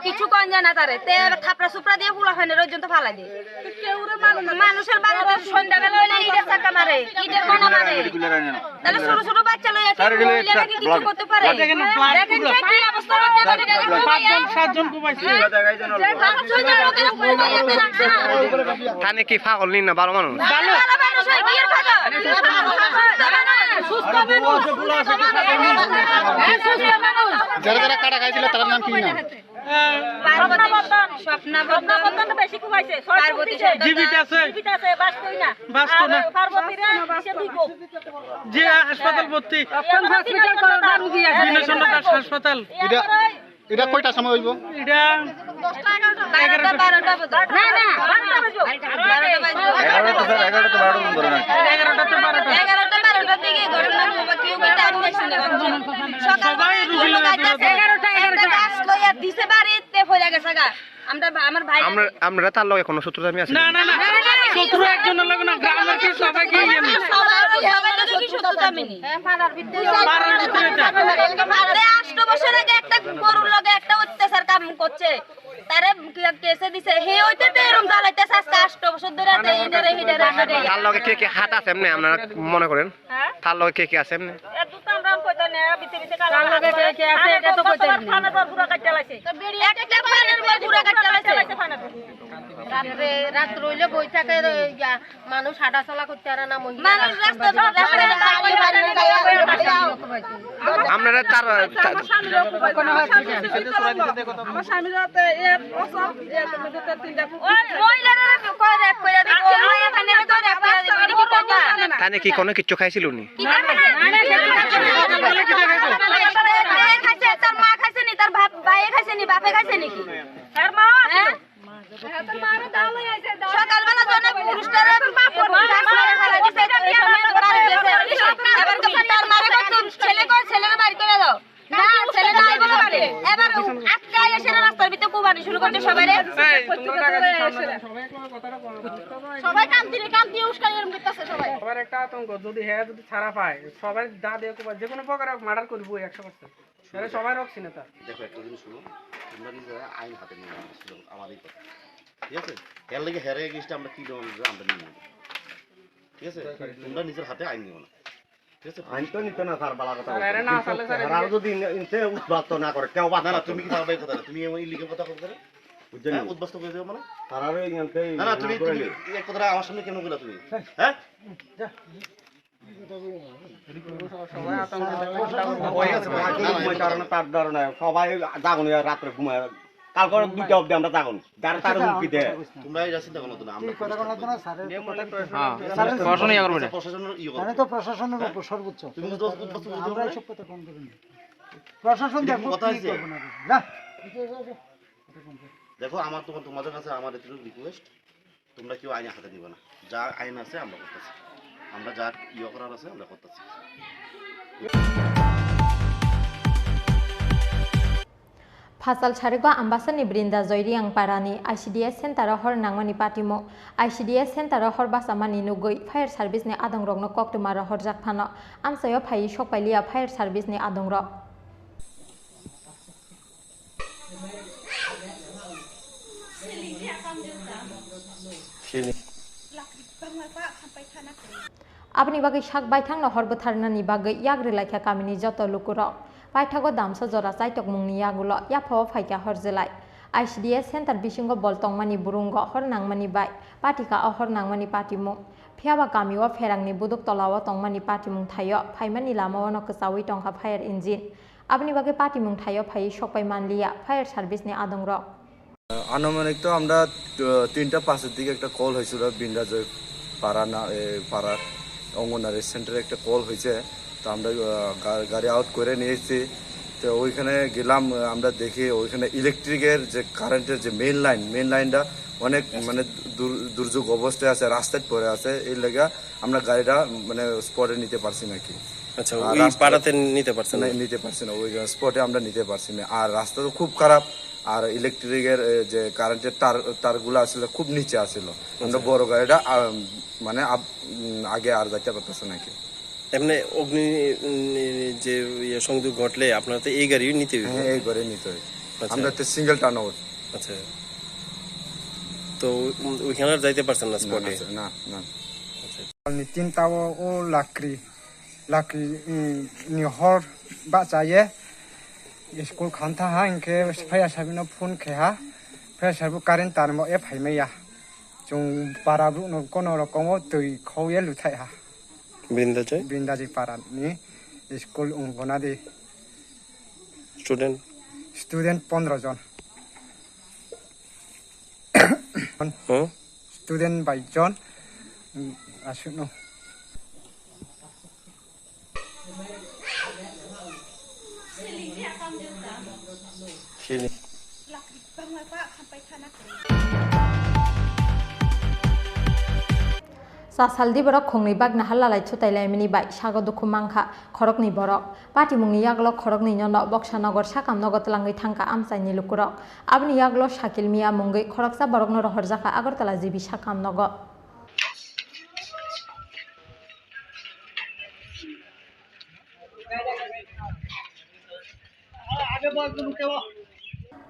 কিছু কোন জানা তারে তে থাপড়া সুপড়া দিয়ে ফুলা ফাইনে পর্যন্ত ফালাই দে কেউরে মানুষের বাড়িতে সন্ধ্যাবেলা হইলে ইটা চাকা মারে পারে ইটের কোনা মারে তাহলে ছোট ছোট বাচ্চা লইয়া কি মহিলারা কি কিছু করতে পারে দেখেন কি অবস্থা হচ্ছে পাঁচজন সাতজন কুবাইছে থানে কি পাগল নি না 12 মানুষ মানুষ হয় কি এর কথা সুস্থ মানুষ যারা যারা কাটা খাইছিল তার নাম কি নাম স্বপ্নাবর্তন বেশি কুবাইছে জীবিত আছে বাঁচতই না পার্বতীরা সে দুই গো যে হাসপাতাল ভর্তি হাসপাতাল এটা কয়টা সময় হইব এটা 12টা 12টা না না 12টা বাজো 11টা দিকে ঘটনা কেউ টাইম দেখছে না সকাল রুগী লাগাইছে 11টা গাছ লইয়া দিছে বাড়িতে ফইরা গেছে গা আমরা আমার ভাই আমরা তার লগে কোনো শত্রুতা আমি আছে না না না শত্রু একজনের লগে না গ্রামের কি সবাই কি সবাই লগে কি শত্রুতা আমি নি পাড়ার ভিতরে 8 বছর আগে একটা গরুর লগে একটা অত্যাচার কাম করছে তারে কেসে দিছে হে হইতে তো এরকম জ্বালাইতেছে আজকে 8 বছর ধরে হিডারে তার লগে কে হাত আছে এমনি আপনারা মনে করেন তার লগে কে আছে এমনি এত তো আমরা কইতা না ভিতরে ভিতরে তার লগে কে আছে এটা তো কইতে না থানা দর পুরো কাটতে লাইছে একটা ফানের উপর পুরো কাটতে লাইছে রাত রইলে বই থাকে মানুষ হাঁটা চলা করতে আর না মানুষ রাস্তা আপনারা তার আমার স্বামীরাতে এর বছর এর তিনটা মহিলারা কই র‍্যাপ কইরা দিব মায়া ফানে কই র‍্যাপ কইরা দিব এটা কি কথা তানে কি কোনো কিছু খাইছিল নি খাইছে তার মা খাইছে নি তার ভাই খাইছে নি বাপে খাইছে নাকি তার মা সকালবেলা জনে পুরুষটারে তার মারে ছেলের বাড়ি করে দাও না ছেলে নাই বলে পারে এবার আজকে এসে রাস্তার ভিতরে কুবানি শুরু করতে সবাই সবাই কাম দিয়ে উস্কানি এরকম করতেছে সবাই সবার একটা আতঙ্ক যদি হ্যাঁ যদি ছাড়া পায় সবাই দা দিয়ে কুবা যে কোনো প্রকার মার্ডার করবো 100% তাহলে সবাই রক্ষী নেতা দেখো একটা জিনিস শুনো তোমরা নিজেরা আইন হাতে নিয়ে আসছো আমারই কথা ঠিক আছে এর লাগে হেরে গিয়েছে আমরা কি দেব আমরা নিয়ে নেব ঠিক আছে তোমরা নিজের হাতে আইন নিও না ঠিক আছে আইন তো নিতে না স্যার বালা কথা আরে না আসলে স্যার আর যদি ইনতে উৎপাত না করে কেউ বাধা না তুমি কি পারবে কথা তুমি এই লিগে কথা করে বুঝছেন উদ্বাস্ত করে দেব মানে তার আর ইনতে না তুমি এক কথা আমার সামনে কেন কইলা তুমি হ্যাঁ যা সবাই আতঙ্ক তার ধারণা সবাই জাগুন রাত্রে ঘুমায় কালকে 2টা অবধি আমরা জাগুন যার তার হুমকি দেয় তোমরা এই চিন্তা করো না আমরা কথা বলা না স্যারের প্রশাসন ইয়া করবে প্রশাসনের ইয়া করবে তো প্রশাসনের উপর সর্বোচ্চ তুমি তো আমরা এইসব কথা কোন করি না প্রশাসন দেখো কথা আছে যা দেখো আমার তোমাদের কাছে আমার একটু রিকোয়েস্ট তোমরা কেউ আইন হাতে দিবে না যা আইন আছে আমরা করতেছি আমরা যা ইয়া করার আছে আমরা করতেছি Pasal Charigo Ambasani Brinda Zoiriang Parani, ICDS Center Hor Nangmani Patimo, ICDS Center Hor Basamani Nugui, Fire Service ne Adong Rog no Kok to Mara Horjak Pano, Amsayo Pai Shopalia Fire Service ne Adong Rog. Abni bagi shak baitang no horbatarna ni bagi yagri like kamini joto lukurok. Paithago damsa jora saitok mungni yagulo yapho phaika horjelai. ICDS Center bisingo boltongmani burungo hor nangmani bai. Patika hor nangmani patimung. Phiaba kamiwa ferangni buduk tolawa tongmani patimung thayo. Phaimani lamawa no kesawi tongka fire engine. Abni bagi patimung thayo phai shokpai manliya fire service ne adongrok. আনুমানিক তো আমরা 3:05 দিকে একটা call হয়েছিল বিন্দাজয় পাড়া অঙ্গনারী সেন্টারে একটা call হয়েছে তো আমরা গাড়ি আউট করে নিয়েছি তো ওইখানে গেলাম আমরা দেখি ওইখানে ইলেকট্রিকের যে কারেন্টের যে মেইন লাইনটা অনেক মানে দুর্যোগ অবস্থায় আছে রাস্তায় পড়ে আছে এই লেগা আমরা গাড়িটা মানে স্পটে নিতে পারছি নাকি আচ্ছা ওই পাড়াতে নিতে পারছি না ওই স্পটে আমরা নিতে পারছি না আর রাস্তা তো খুব খারাপ আর ইলেকট্রিকের যে কারেন্টের তারগুলো আসলে খুব নিচে আসছিল আমরা বড় গাড়িটা মানে আগে আর যাইতে পারতেছে নাকি এমনি অগ্নি যে সংযোগ ঘটলে আপনারা তো এই গাড়ি নিতে হবে এই গাড়ি নিতে হবে আমরা তো সিঙ্গেল টার্ন আউট আচ্ছা তো ওইখানে যাইতে পারছেন না স্পটে না Tinta o lakri ni hor ba chaye school khanta ha inke phaya sabino phone khe ha phaya sabu current tar mo e phaime ya chung parabu no kono rokomo tui khoye luthai ha brindaji para ni school ungona de student 15 জন student 22 জন আসুন Sasaldi borok khongni bagna halalai chutai mini bai sago dukhu mangkha khorokni borok pati mungni yaglok khorokni nyono Boksanogor sakam nogot langai thangka amsaini lukurok abni yaglo Shakil Mia mungai khoroksa borokno rohorjaka Agartala jibi sakam nogo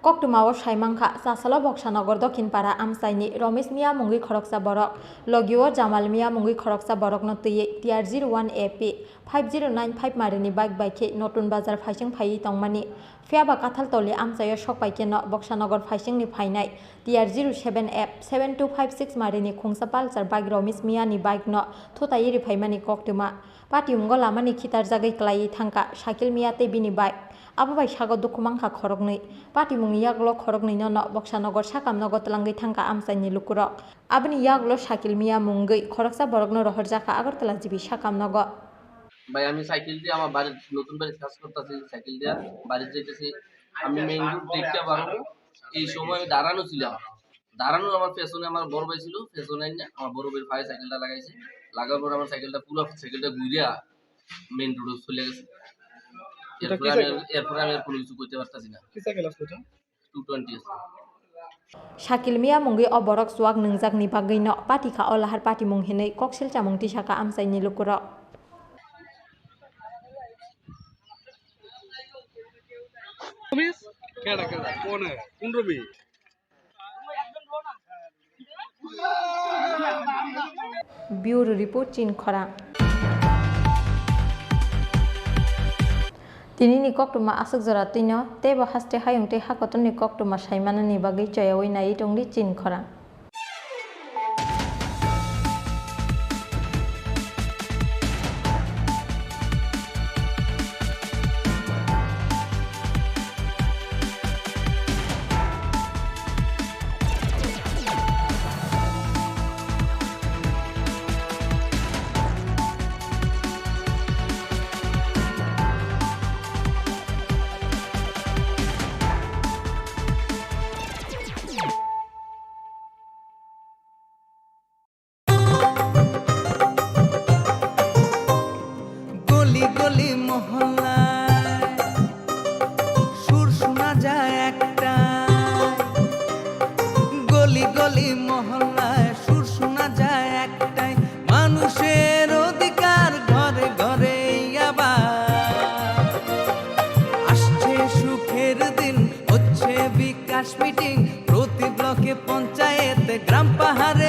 Koktuma Saimangkha Sasalo Boksanogor Dokhinpara Amsaini Romesh Mia mungi khoroksa borok Logio Jamal Mia mungi khoroksa borok no tuye TR01AP 5095 marini bike bike Notun Bazar Phaising phai tongmani Fiaba Kathal Toli Amsayo Shokpaike no Boksanogor Phaising ni phainai TR07F 7256 marini Khungsa Pulsar bike Romesh Mia ni bike no thutai ri phaimani Koktuma Pati ungo lamani khitar jagai klai thangka Shakil Mia te bini bike Abo bai sago dukumangkha khorokni pati mungni yaglo khorokni no Boksanogor sakam nogot langai thangka amsaini lukurok abni yaglo Shakil Mia mungai khoroksa borokno rohorjaka Agartala jibi sakam nogo ভাই আমি cycle দিয়ে আমার বাড়ির নতুন বাড়ি কাজ করতেছি cycle দিয়ে বাড়ি যেতেছি আমি মেইন রোড দেখতে পারবো এই সময় দাঁড়ানো ছিলাম দাঁড়ানো আমার পেছনে আমার বড় ভাই ছিল পেছনে না আমার বড় ভাই ভাই সাইকেলটা লাগাইছে লাগার পর আমার সাইকেলটা পুরো সাইকেলটা ঘুরিয়া মেইন রোডে চলে গেছে এরপর আমি আর কোনো কিছু করতে পারতাছি না কি সাইকেল আছে এটা 220 আছে Shakil Mia mungi oborok suak nungjak ni bagui no pati kha olahar pati mung hinai koksil chamung tisaka amsaini lukurok Romesh কেডা কোন Romesh Bureau Report Chin Khora Tini ni Koktuma asuk jora tino tebo haste hayung te hakoton ni Koktuma saimana ni bagui choyawi nai tongri Chin Khora meeting প্রতি ব্লকে পঞ্চায়েত গ্রাম পাহাড়ে